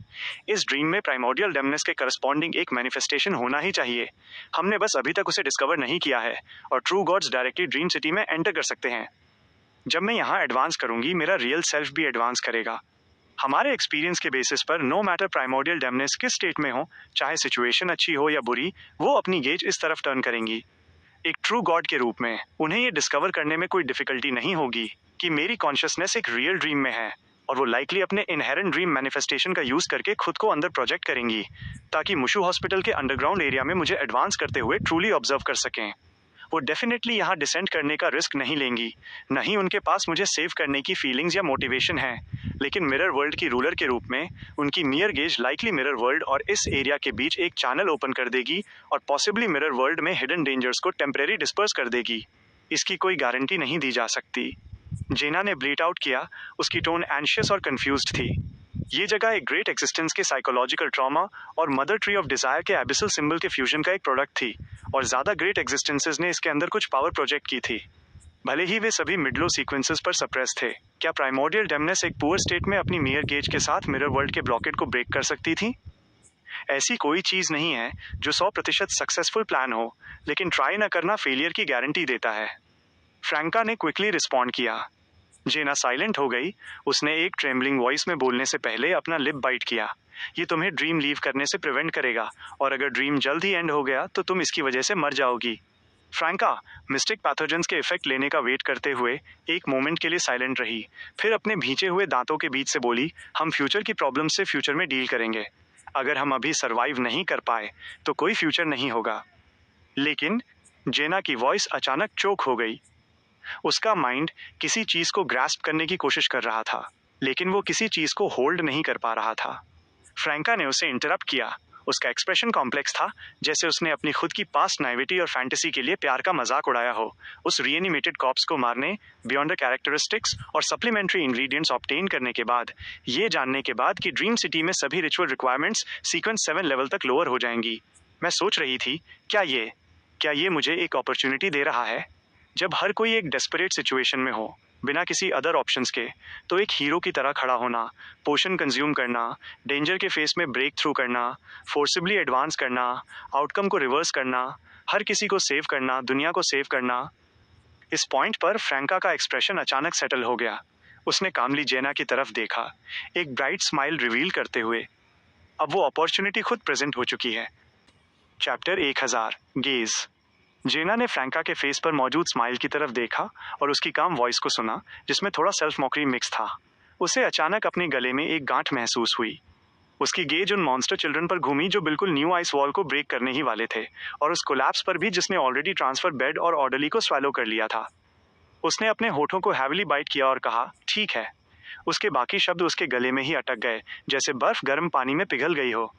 इस ड्रीम में प्राइमोडियल डेमनेस के करस्पॉन्डिंग एक मैनिफेस्टेशन होना ही चाहिए। हमने बस अभी तक उसे डिस्कवर नहीं किया है और true gods directly dream city में एंटर कर सकते हैं। जब मैं यहाँ एडवांस करूंगी, मेरा रियल सेल्फ भी एडवांस करेगा। हमारे एक्सपीरियंस के बेसिस पर नो मैटर प्राइमोडियल डेमनेस किस स्टेट में हो, चाहे सिचुएशन अच्छी हो या बुरी, वो अपनी गेज इस तरफ टर्न करेंगी। एक ट्रू गॉड के रूप में उन्हें ये डिस्कवर करने में कोई डिफिकल्टी नहीं होगी कि मेरी कॉन्शियसनेस एक रियल ड्रीम में है, और वो लाइकली अपने इनहेरेंट ड्रीम मैनिफेस्टेशन का यूज करके खुद को अंदर प्रोजेक्ट करेंगी, ताकि मुशु हॉस्पिटल के अंडरग्राउंड एरिया में मुझे एडवांस करते हुए ट्रूली ऑब्जर्व कर सकें। वो डेफिनेटली यहाँ डिसेंड करने का रिस्क नहीं लेंगी। नहीं उनके पास मुझे सेव करने की फीलिंग्स या मोटिवेशन है, लेकिन मिरर वर्ल्ड की रूलर के रूप में उनकी near gauge likely mirror world और इस एरिया के बीच एक चैनल ओपन कर देगी और पॉसिबली मिरर वर्ल्ड में हिडन डेंजर्स को टेम्परेरी डिस्पर्स कर देगी। इसकी कोई गारंटी नहीं दी जा सकती। जेना ने ब्लीट आउट किया, उसकी टोन एंशियस और कंफ्यूज्ड थी। ये जगह एक ग्रेट एक्सिस्टेंस के साइकोलॉजिकल ट्रॉमा और मदर ट्री ऑफ डिजायर के एबिसल सिंबल के फ्यूजन का एक प्रोडक्ट थी, और ज्यादा ग्रेट एग्जिस्टेंसेस ने इसके अंदर कुछ पावर प्रोजेक्ट की थी। भले ही वे सभी मिडलो सीक्वेंसेस पर सप्रेस थे, क्या प्राइमोर्डियल डेमनेस एक पुअर स्टेट में अपनी नियर गेज के साथ मिरर वर्ल्ड के ब्लॉकेट को ब्रेक कर सकती थी? ऐसी कोई चीज नहीं है जो 100% सक्सेसफुल प्लान हो, लेकिन ट्राई न करना फेलियर की गारंटी देता है। फ्रैंका ने क्विकली रिस्पॉन्ड किया। जेना साइलेंट हो गई। उसने एक ट्रेम्बलिंग वॉइस में बोलने से पहले अपना लिप बाइट किया। ये तुम्हें ड्रीम लीव करने से प्रिवेंट करेगा, और अगर ड्रीम जल्द ही एंड हो गया तो तुम इसकी वजह से मर जाओगी। फ्रैंका मिस्टिक पैथोजेंस के इफेक्ट लेने का वेट करते हुए एक मोमेंट के लिए साइलेंट रही, फिर अपने भींचे हुए दांतों के बीच से बोली, हम फ्यूचर की प्रॉब्लम से फ्यूचर में डील करेंगे। अगर हम अभी सर्वाइव नहीं कर पाए तो कोई फ्यूचर नहीं होगा। लेकिन जेना की वॉइस अचानक चोक हो गई। उसका माइंड किसी चीज को ग्रास्प करने की कोशिश कर रहा था, लेकिन वो किसी चीज को होल्ड नहीं कर पा रहा था। फ्रैंका ने उसे इंटरप्ट किया। उसका एक्सप्रेशन कॉम्प्लेक्स था, जैसे उसने अपनी खुद की पास्ट नाइविटी और फैंटेसी के लिए प्यार का मजाक उड़ाया हो। उस रीएनिमेटेड कॉप्स को मारने, बियॉन्ड द कैरेक्टरिस्टिक्स और सप्लीमेंट्री इंग्रेडिएंट्स ऑब्टेन करने के बाद, ये जानने के बाद कि ड्रीम सिटी में सभी रिचुअल रिक्वायरमेंट्स सीक्वेंस 7 लेवल तक लोअर हो जाएंगी, मैं सोच रही थी, क्या ये मुझे एक अपॉर्चुनिटी दे रहा है? जब हर कोई एक डेस्परेट सिचुएशन में हो, बिना किसी अदर ऑप्शंस के, तो एक हीरो की तरह खड़ा होना, पोशन कंज्यूम करना, डेंजर के फेस में ब्रेक थ्रू करना, फोर्सिबली एडवांस करना, आउटकम को रिवर्स करना, हर किसी को सेव करना, दुनिया को सेव करना। इस पॉइंट पर फ्रैंका का एक्सप्रेशन अचानक सेटल हो गया। उसने कामली जेना की तरफ देखा, एक ब्राइट स्माइल रिवील करते हुए। अब वो अपॉर्चुनिटी खुद प्रेजेंट हो चुकी है। Chapter 1000 gauge. जेना ने फ्रैंका के फेस पर मौजूद स्माइल की तरफ देखा और उसकी काम वॉइस को सुना, जिसमें थोड़ा सेल्फ मॉकरी मिक्स था। उसे अचानक अपने गले में एक गांठ महसूस हुई। उसकी गेज उन मॉन्स्टर चिल्ड्रन पर घूमी जो बिल्कुल न्यू आइस वॉल को ब्रेक करने ही वाले थे, और उस कोलैप्स पर भी जिसने ऑलरेडी ट्रांसफर बेड और ऑर्डरली को स्वैलो कर लिया था। उसने अपने होठों को हैविली बाइट किया और कहा, ठीक है। उसके बाकी शब्द उसके गले में ही अटक गए, जैसे बर्फ गर्म पानी में पिघल गई हो।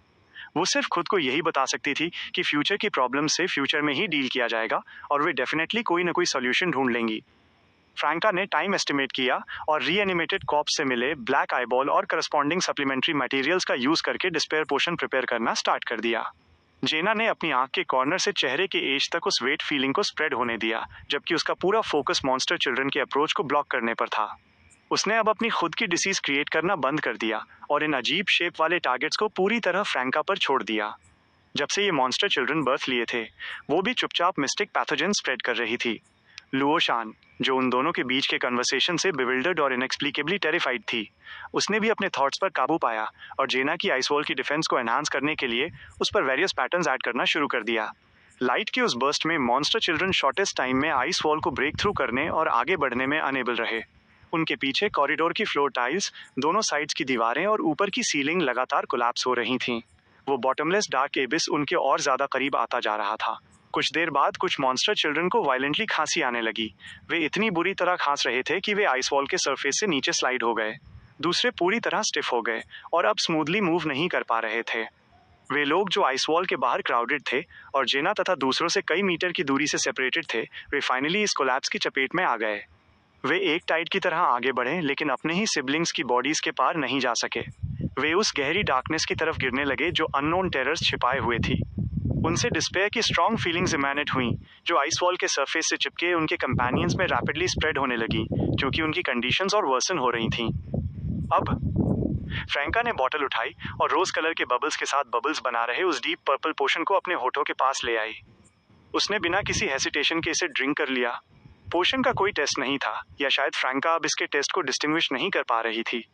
वो सिर्फ खुद को यही बता सकती थी कि फ्यूचर की प्रॉब्लम से फ्यूचर में ही डील किया जाएगा, और वे डेफिनेटली कोई ना कोई सॉल्यूशन ढूंढ लेंगी। फ्रैंका ने टाइम एस्टिमेट किया और रीएनिमेटेड कॉप्स से मिले ब्लैक आईबॉल और करस्पॉन्डिंग सप्लीमेंट्री मटेरियल्स का यूज करके डिस्पेयर पोशन प्रिपेयर करना स्टार्ट कर दिया। जेना ने अपनी आंख के कॉर्नर से चेहरे के एज तक उस वेट फीलिंग को स्प्रेड होने दिया, जबकि उसका पूरा फोकस मॉन्स्टर चिल्ड्रन के अप्रोच को ब्लॉक करने पर था। उसने अब अपनी खुद की डिसीज क्रिएट करना बंद कर दिया और इन अजीब शेप वाले टारगेट्स को पूरी तरह फ्रैंका पर छोड़ दिया। जब से ये मॉन्स्टर चिल्ड्रन बर्थ लिए थे, वो भी चुपचाप मिस्टिक पैथोजन स्प्रेड कर रही थी। लुओशान, जो उन दोनों के बीच के कन्वर्सेशन से बिविल्डर्ड और इनएक्सप्लिकेबली टेरिफाइड थी, उसने भी अपने थॉट्स पर काबू पाया और जेना की आइस वॉल की डिफेंस को एनहांस करने के लिए उस पर वेरियस पैटर्न्स ऐड करना शुरू कर दिया। लाइट के उस बर्स्ट में मॉन्स्टर चिल्ड्रन शॉर्टेस्ट टाइम में आइस वॉल को ब्रेक थ्रू करने और आगे बढ़ने में अनेबल रहे। उनके पीछे कॉरिडोर की फ्लोर टाइल्स, दोनों साइड्स की दीवारें और ऊपर की सीलिंग लगातार कोलैप्स हो रही थीं। वो बॉटमलेस डार्क एबिस उनके और ज्यादा करीब आता जा रहा था। कुछ देर बाद कुछ मॉन्स्टर चिल्ड्रन को वायलेंटली खांसी आने लगी। वे इतनी बुरी तरह खांस रहे थे कि वे आइस वॉल के सरफेस से नीचे स्लाइड हो गए। दूसरे पूरी तरह स्टिफ हो गए और अब स्मूथली मूव नहीं कर पा रहे थे। वे लोग जो आइस वॉल के बाहर क्राउडेड थे और जेना तथा दूसरों से कई मीटर की दूरी से सेपरेटेड थे, वे फाइनली इस कोलैप्स की चपेट में आ गए। वे एक टाइड की तरह आगे बढ़े, लेकिन अपने ही सिबलिंग्स की बॉडीज के पार नहीं जा सके। वे उस गहरी डार्कनेस की तरफ गिरने लगे जो अननोन टेरर्स छिपाए हुए थी। उनसे डिस्पेयर की स्ट्रॉन्ग फीलिंग्स इमैनेट हुई, जो आइस वॉल के सरफेस से चिपके उनके कंपेनियंस में रैपिडली स्प्रेड होने लगी, क्योंकि उनकी कंडीशंस और वर्सन हो रही थीं। अब फ्रैंका ने बॉटल उठाई और रोज कलर के बबल्स के साथ बबल्स बना रहे उस डीप पर्पल पोशन को अपने होठों के पास ले आई। उसने बिना किसी हेसिटेशन के इसे ड्रिंक कर लिया। पोशन का कोई टेस्ट नहीं था, या शायद फ्रैंका अब इसके टेस्ट को डिस्टिंग्विश नहीं कर पा रही थी।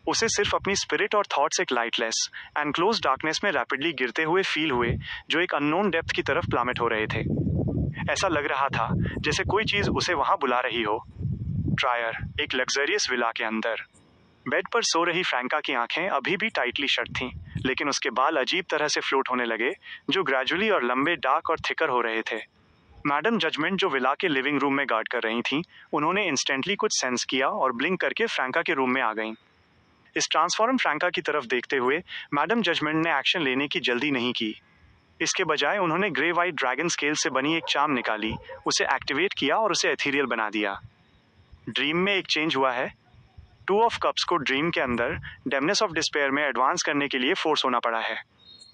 उसे सिर्फ अपनी स्पिरिट और थॉट्स एक लाइटलेस एंड क्लोज डार्कनेस में रैपिडली गिरते हुए फील हुए, जो एक अननोन डेप्थ की तरफ प्लामेट हो रहे थे। ऐसा लग रहा था जैसे कोई चीज उसे वहां बुला रही हो। ट्रायर, एक लग्जरियस विला के अंदर। बेड पर सो रही फ्रैंका की आंखें अभी भी टाइटली शट थीं, लेकिन उसके बाल अजीब तरह से फ्लोट होने लगे, जो ग्रेजुअली और लंबे, डार्क और थिकर हो रहे थे। मैडम जजमेंट जो विला के लिविंग रूम में गार्ड कर रही थीं, उन्होंने इंस्टेंटली कुछ सेंस किया और ब्लिंक करके फ्रैंका के रूम में आ गईं। इस ट्रांसफॉर्म फ्रैंका की तरफ देखते हुए मैडम जजमेंट ने एक्शन लेने की जल्दी नहीं की। इसके बजाय उन्होंने ग्रे वाइट ड्रैगन स्केल से बनी एक चार्म निकाली, उसे एक्टिवेट किया और उसे एथीरियल बना दिया। ड्रीम में एक चेंज हुआ है। 2 ऑफ कप्स को ड्रीम के अंदर डेमनेस ऑफ डिस्पेयर में एडवांस करने के लिए फोर्स होना पड़ा है।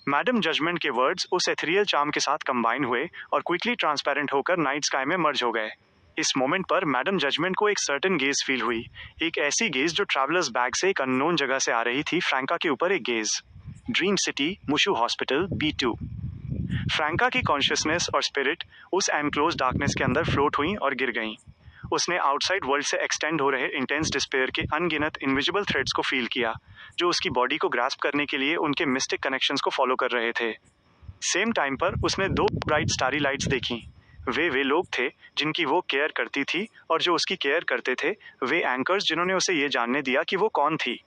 मैडम जजमेंट के वर्ड्स उस एथेरियल चार्म के साथ कंबाइन हुए और क्विकली ट्रांसपेरेंट होकर नाइट स्काई में मर्ज हो गए। इस मोमेंट पर मैडम जजमेंट को एक सर्टेन गेज फील हुई, एक ऐसी गेज जो ट्रैवलर्स बैग से एक अननोन जगह से आ रही थी। फ्रैंका के ऊपर एक gaze. Dream city, Mushu hospital, B2। Franca की कॉन्शियसनेस और स्पिरिट उस एनक्लोज डार्कनेस के अंदर फ्लोट हुई और गिर गईं। उसने आउटसाइड वर्ल्ड से एक्सटेंड हो रहे इंटेंस डिस्पेयर के अनगिनत इनविजिबल थ्रेड्स को फील किया, जो उसकी बॉडी को ग्रास्प करने के लिए उनके मिस्टिक कनेक्शंस को फॉलो कर रहे थे। सेम टाइम पर उसने 2 ब्राइट स्टारी लाइट्स देखी। वे लोग थे जिनकी वो केयर करती थी, और जो उसकी केयर करते थे वे एंकर्स जिन्होंने उसे ये जानने दिया कि वो कौन थी।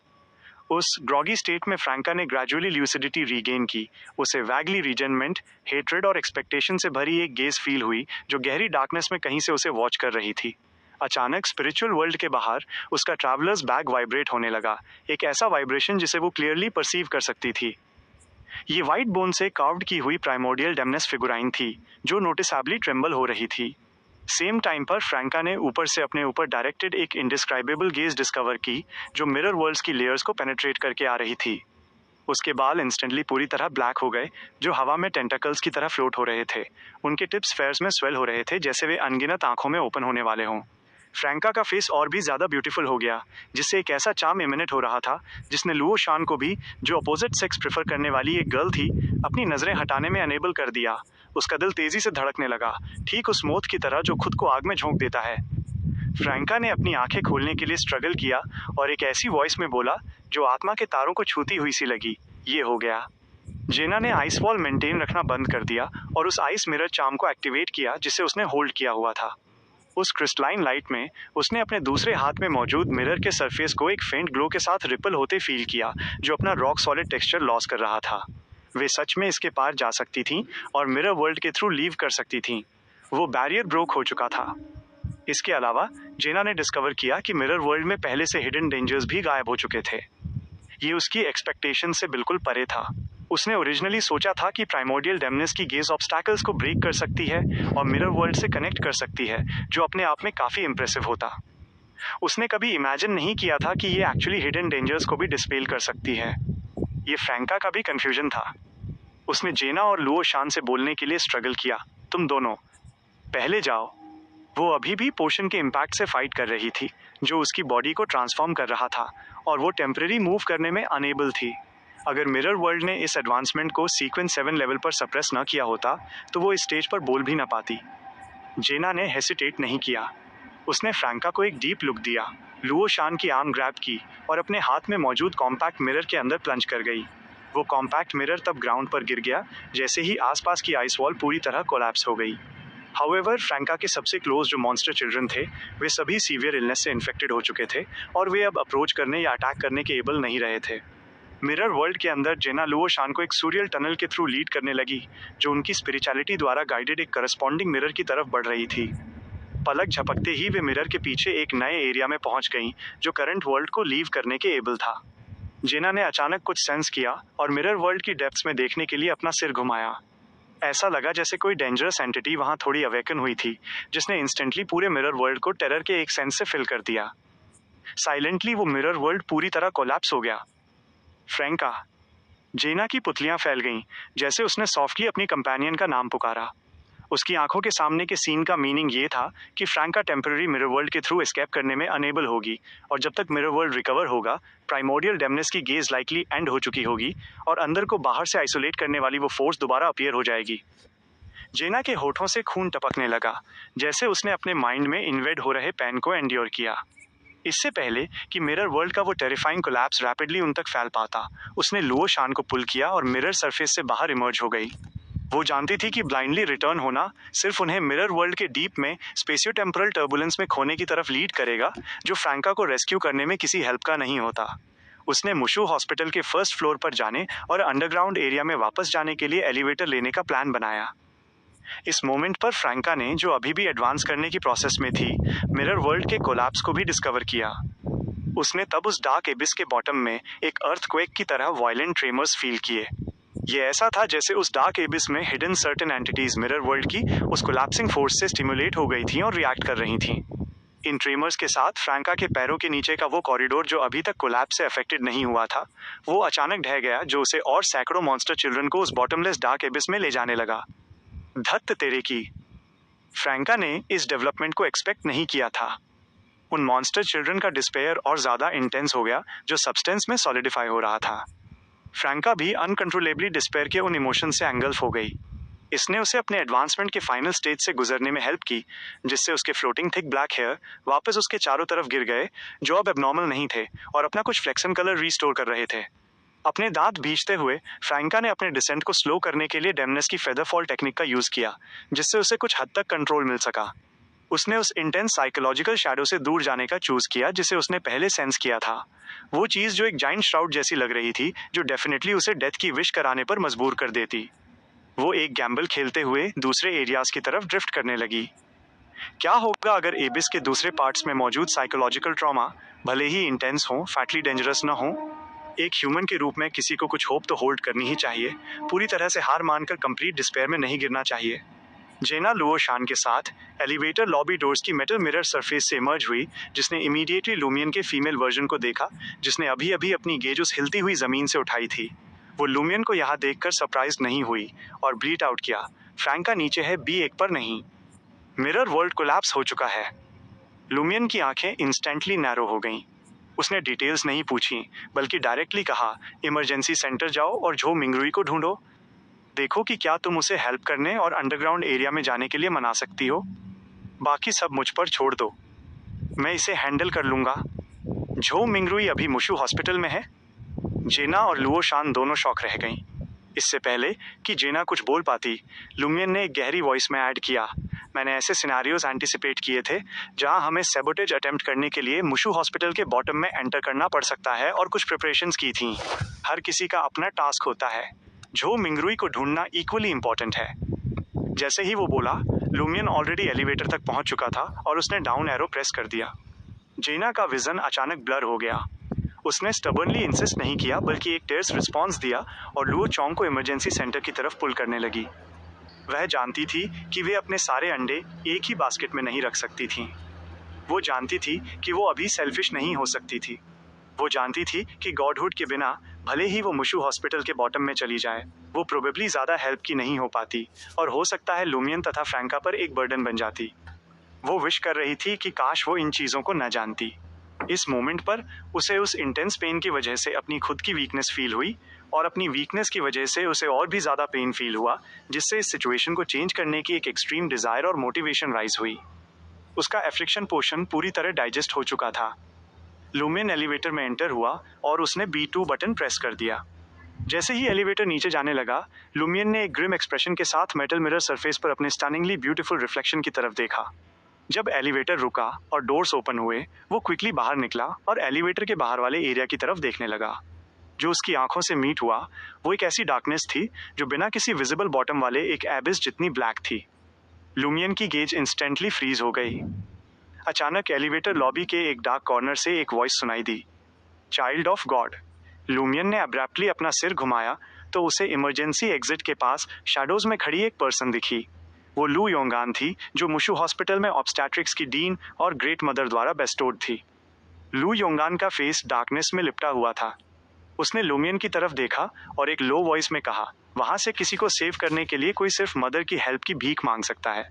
उस ग्रॉगी स्टेट में फ्रैंका ने ग्रेजुअली ल्यूसिडिटी रीगेन की। उसे वैगली रीजनमेंट, हेट्रेड और एक्सपेक्टेशन से भरी एक गेज फील हुई जो गहरी डार्कनेस में कहीं से उसे वॉच कर रही थी। अचानक स्पिरिचुअल वर्ल्ड के बाहर उसका ट्रैवलर्स बैग वाइब्रेट होने लगा, एक ऐसा वाइब्रेशन जिसे वो क्लियरली परसीव कर सकती थी। ये व्हाइट बोन से कार्व्ड की हुई प्राइमोर्डियल डेमनेस फिगुराइन थी, जो नोटिसेबली ट्रेम्बल हो रही थी। सेम टाइम पर फ्रैंका ने ऊपर से अपने ऊपर डायरेक्टेड एक इंडिस्क्राइबेबल गेज डिस्कवर की, जो मिरर वर्ल्ड्स की लेयर्स को पेनिट्रेट करके आ रही थी। उसके बाल इंस्टेंटली पूरी तरह ब्लैक हो गए, जो हवा में टेंटाकल्स की तरह फ्लोट हो रहे थे। उनके टिप्स फेयर्स में स्वेल हो रहे थे, जैसे वे अनगिनत आंखों में ओपन होने वाले हों। फ्रैंका का फेस और भी ज़्यादा ब्यूटीफुल हो गया, जिससे एक ऐसा चार्म इमिनेट हो रहा था जिसने लुओ शान को भी, जो अपोजिट सेक्स प्रेफर करने वाली एक गर्ल थी, अपनी नज़रें हटाने में अनेबल कर दिया। उसका दिल तेज़ी से धड़कने लगा, ठीक उस मौत की तरह जो खुद को आग में झोंक देता है। फ्रैंका ने अपनी आंखें खोलने के लिए स्ट्रगल किया और एक ऐसी वॉइस में बोला जो आत्मा के तारों को छूती हुई सी लगी, ये हो गया। जेना ने आइस वॉल मेंटेन रखना बंद कर दिया और उस आइस मिरर चार्म को एक्टिवेट किया जिसे उसने होल्ड किया हुआ था। उस क्रिस्टलाइन लाइट में उसने अपने दूसरे हाथ में मौजूद मिरर के सरफेस को एक फेंट ग्लो के साथ रिपल होते फील किया, जो अपना रॉक सॉलिड टेक्सचर लॉस कर रहा था। वे सच में इसके पार जा सकती थीं और मिरर वर्ल्ड के थ्रू लीव कर सकती थीं। वो बैरियर ब्रोक हो चुका था। इसके अलावा जेना ने डिस्कवर किया कि मिरर वर्ल्ड में पहले से हिडन डेंजर्स भी गायब हो चुके थे। ये उसकी एक्सपेक्टेशन से बिल्कुल परे था। उसने ओरिजिनली सोचा था कि प्राइमोर्डियल डेमनेस की गेज ऑब्स्टैकल्स को ब्रेक कर सकती है और मिरर वर्ल्ड से कनेक्ट कर सकती है, जो अपने आप में काफ़ी इम्प्रेसिव होता। उसने कभी इमेजिन नहीं किया था कि ये एक्चुअली हिडन डेंजर्स को भी डिस्पेल कर सकती है। ये फ्रैंका का भी कंफ्यूजन था। उसने जेना और लुओ शान से बोलने के लिए स्ट्रगल किया, तुम दोनों पहले जाओ। वो अभी भी पोशन के इम्पैक्ट से फाइट कर रही थी, जो उसकी बॉडी को ट्रांसफॉर्म कर रहा था, और वो टेम्परेरी मूव करने में अनेबल थी। अगर मिरर वर्ल्ड ने इस एडवांसमेंट को सीक्वेंस 7 लेवल पर सप्रेस न किया होता तो वो इस स्टेज पर बोल भी ना पाती। जेना ने हेसिटेट नहीं किया। उसने फ्रैंका को एक डीप लुक दिया, लुओ शान की आर्म ग्रैब की और अपने हाथ में मौजूद कॉम्पैक्ट मिरर के अंदर प्लंज कर गई। वो कॉम्पैक्ट मिरर तब ग्राउंड पर गिर गया जैसे ही आसपास की आइस वॉल पूरी तरह कोलैप्स हो गई। हाउएवर फ्रैंका के सबसे क्लोज जो मॉन्स्टर चिल्ड्रन थे, वे सभी सीवियर इलनेस से इन्फेक्टेड हो चुके थे और वे अब अप्रोच करने या अटैक करने के एबल नहीं रहे थे। मिरर वर्ल्ड के अंदर जेना लुओ शान को एक सूरियल टनल के थ्रू लीड करने लगी, जो उनकी स्पिरिचुअलिटी द्वारा गाइडेड एक करस्पॉन्डिंग मिरर की तरफ बढ़ रही थी। पलक झपकते ही वे मिरर के पीछे एक नए एरिया में पहुंच गईं, जो करंट वर्ल्ड को लीव करने के एबल था। जेना ने अचानक कुछ सेंस किया और मिरर वर्ल्ड की डेप्थ्स में देखने के लिए अपना सिर घुमाया। ऐसा लगा जैसे कोई डेंजरस एंटिटी वहां थोड़ी अवेकन हुई थी, जिसने इंस्टेंटली पूरे मिरर वर्ल्ड को टेरर के एक सेंस से फिल कर दिया। साइलेंटली वो मिरर वर्ल्ड पूरी तरह कोलैप्स हो गया। फ्रैंका। जेना की पुतलियां फैल गईं, जैसे उसने सॉफ्टली अपनी कंपेनियन का नाम पुकारा। उसकी आंखों के सामने के सीन का मीनिंग ये था कि फ्रैंका टेम्पररी मिरर वर्ल्ड के थ्रू एस्केप करने में अनेबल होगी, और जब तक मिरर वर्ल्ड रिकवर होगा, प्राइमोर्डियल डेमनेस की गेज लाइकली एंड हो चुकी होगी और अंदर को बाहर से आइसोलेट करने वाली वो फोर्स दोबारा अपीयर हो जाएगी। जेना के होठों से खून टपकने लगा, जैसे उसने अपने माइंड में इन्वेड हो रहे पेन को एंड्योर किया। इससे पहले कि मिरर वर्ल्ड का वो टेरिफाइंग कोलैप्स रैपिडली उन तक फैल पाता, उसने लुओ शान को पुल किया और मिरर सरफेस से बाहर इमर्ज हो गई। वो जानती थी कि ब्लाइंडली रिटर्न होना सिर्फ उन्हें मिरर वर्ल्ड के डीप में स्पेसियो टेम्पोरल टर्बुलेंस में खोने की तरफ लीड करेगा, जो फ्रैंका को रेस्क्यू करने में किसी हेल्प का नहीं होता। उसने मुशु हॉस्पिटल के फर्स्ट फ्लोर पर जाने और अंडरग्राउंड एरिया में वापस जाने के लिए एलिवेटर लेने का प्लान बनाया। इस मोमेंट पर फ्रैंका ने, जो अभी भी एडवांस करने की प्रोसेस में थी, मिरर वर्ल्ड के कोलैप्स को भी डिस्कवर किया। उसने तब उस डार्क एबिस के बॉटम में एक अर्थक्वेक की तरह वायलेंट ट्रेमर्स फील किए। ये ऐसा था जैसे उस डार्क एबिस में hidden certain entities mirror world की उस कोलैप्सिंग फोर्स से स्टिमुलेट हो गई थीं और रिएक्ट कर रही थीं। इन ट्रेमर्स के साथ फ्रैंका के पैरों के नीचे का वो कॉरिडोर जो अभी तक कोलैप्स से अफेक्टेड नहीं हुआ था, वो अचानक ढह गया, जो उसे और सैकड़ों मॉन्स्टर चिल्ड्रन को उस बॉटमलेस डार्क एबिस में ले जाने लगा। धत्त तेरे की! फ्रैंका ने इस डेवलपमेंट को एक्सपेक्ट नहीं किया था। उन मॉन्स्टर चिल्ड्रन का डिस्पेयर और ज्यादा इंटेंस हो गया जो सब्सटेंस में सॉलिडिफाई हो रहा था। फ्रैंका भी अनकंट्रोलेबली डिस्पेयर के उन इमोशन से एंगल्फ हो गई। इसने उसे अपने एडवांसमेंट के फाइनल स्टेज से गुजरने में हेल्प की, जिससे उसके फ्लोटिंग थिक ब्लैक हेयर वापस उसके चारों तरफ गिर गए, जो अब एबनॉर्मल नहीं थे और अपना कुछ फ्लेक्सन कलर रीस्टोर कर रहे थे। अपने दांत भींचते हुए फ्रैंका ने अपने डिसेंट को स्लो करने के लिए डेमनेस की फेदर फॉल टेक्निक का यूज किया, जिससे उसे कुछ हद तक कंट्रोल मिल सका। उसने उस इंटेंस साइकोलॉजिकल शैडो से दूर जाने का चूज किया जिसे उसने पहले सेंस किया था, वो चीज जो एक जाइंट श्राउड जैसी लग रही थी, जो डेफिनेटली उसे डेथ की विश कराने पर मजबूर कर देती। वो एक गैम्बल खेलते हुए दूसरे एरियाज की तरफ ड्रिफ्ट करने लगी। क्या होगा अगर एबिस के दूसरे पार्ट्स में मौजूद साइकोलॉजिकल ट्रॉमा भले ही इंटेंस हो, फैटली डेंजरस न हो? एक ह्यूमन के रूप में किसी को कुछ होप तो होल्ड करनी ही चाहिए, पूरी तरह से हार मानकर कंप्लीट डिस्पेयर में नहीं गिरना चाहिए। जेना लुओ शान के साथ एलिवेटर लॉबी डोर्स की मेटल मिरर सरफेस से इमर्ज हुई, जिसने इमीडिएटली लूमियन के फीमेल वर्जन को देखा, जिसने अभी अभी अपनी गेज उस हिलती हुई जमीन से उठाई थी। वो लूमियन को यहाँ देखकर सरप्राइज नहीं हुई और ब्लीट आउट किया, फ्रैंका नीचे है, B1 पर नहीं। मिरर वर्ल्ड कोलैप्स हो चुका है। लूमियन की आंखें इंस्टेंटली नैरो हो गईं। उसने डिटेल्स नहीं पूछी, बल्कि डायरेक्टली कहा, इमरजेंसी सेंटर जाओ और झो मिंगरुई को ढूंढो। देखो कि क्या तुम उसे हेल्प करने और अंडरग्राउंड एरिया में जाने के लिए मना सकती हो। बाकी सब मुझ पर छोड़ दो, मैं इसे हैंडल कर लूंगा। झो मिंगरुई अभी मुशु हॉस्पिटल में है। जेना और लुओ शान दोनों शॉक रह गईं। इससे पहले कि जेना कुछ बोल पाती, लुमियन ने एक गहरी वॉइस में ऐड किया, मैंने ऐसे सिनेरियोज एंटिसिपेट किए थे जहां हमें सैबोटेज अटेम्प्ट करने के लिए मुशु हॉस्पिटल के बॉटम में एंटर करना पड़ सकता है और कुछ प्रिपरेशंस की थी। हर किसी का अपना टास्क होता है। झो मिंगरुई को ढूंढना इक्वली इंपॉर्टेंट है। जैसे ही वो बोला, लुमियन ऑलरेडी एलिवेटर तक पहुंच चुका था और उसने डाउन एरो प्रेस कर दिया। जेना का विजन अचानक ब्लर हो गया। उसने स्टबर्नली इंसिस्ट नहीं किया, बल्कि एक टेर्स रिस्पॉन्स दिया और लुओ चोंग को इमरजेंसी सेंटर की तरफ पुल करने लगी। वह जानती थी कि वे अपने सारे अंडे एक ही बास्केट में नहीं रख सकती थीं। वो जानती थी कि वो अभी सेल्फिश नहीं हो सकती थी। वो जानती थी कि गॉडहुड के बिना भले ही वो मुशु हॉस्पिटल के बॉटम में चली जाए, वो प्रोबेबली ज़्यादा हेल्प की नहीं हो पाती और हो सकता है लुमियन तथा फ्रैंका पर एक बर्डन बन जाती। वो विश कर रही थी कि काश वो इन चीज़ों को न जानती। इस मोमेंट पर उसे उस इंटेंस पेन की वजह से अपनी खुद की वीकनेस फील हुई और अपनी वीकनेस की वजह से उसे और भी ज़्यादा पेन फील हुआ, जिससे इस सिचुएशन को चेंज करने की एक एक्सट्रीम डिज़ायर और मोटिवेशन राइज हुई। उसका एफ्लिक्शन पोर्शन पूरी तरह डाइजेस्ट हो चुका था। लुमियन एलिवेटर में एंटर हुआ और उसने B2 बटन प्रेस कर दिया। जैसे ही एलिवेटर नीचे जाने लगा, लुमियन ने एक ग्रिम एक्सप्रेशन के साथ मेटल मिरर सरफेस पर अपने स्टनिंगली ब्यूटीफुल रिफ्लेक्शन की तरफ देखा। जब एलिवेटर रुका और डोर्स ओपन हुए, वो क्विकली बाहर निकला और एलिवेटर के बाहर वाले एरिया की तरफ देखने लगा। जो उसकी आंखों से मीट हुआ, वो एक ऐसी डार्कनेस थी जो बिना किसी विजिबल बॉटम वाले एक एबिस जितनी ब्लैक थी। लुमियन की गेज इंस्टेंटली फ्रीज हो गई। अचानक एलिवेटर लॉबी के एक डार्क कॉर्नर से एक वॉइस सुनाई दी, चाइल्ड ऑफ गॉड। लुमियन ने अब्रैप्टली अपना सिर घुमाया तो उसे इमरजेंसी एग्जिट के पास शैडोज में खड़ी एक पर्सन दिखी। वो लू योंगान थी, जो मुशु हॉस्पिटल में ऑब्स्टेट्रिक्स की डीन और ग्रेट मदर द्वारा बेस्टोर्ड थी। लू योंगान का फेस डार्कनेस में लिपटा हुआ था। उसने लुमियन की तरफ देखा और एक लो वॉइस में कहा, वहां से किसी को सेव करने के लिए कोई सिर्फ मदर की हेल्प की भीख मांग सकता है।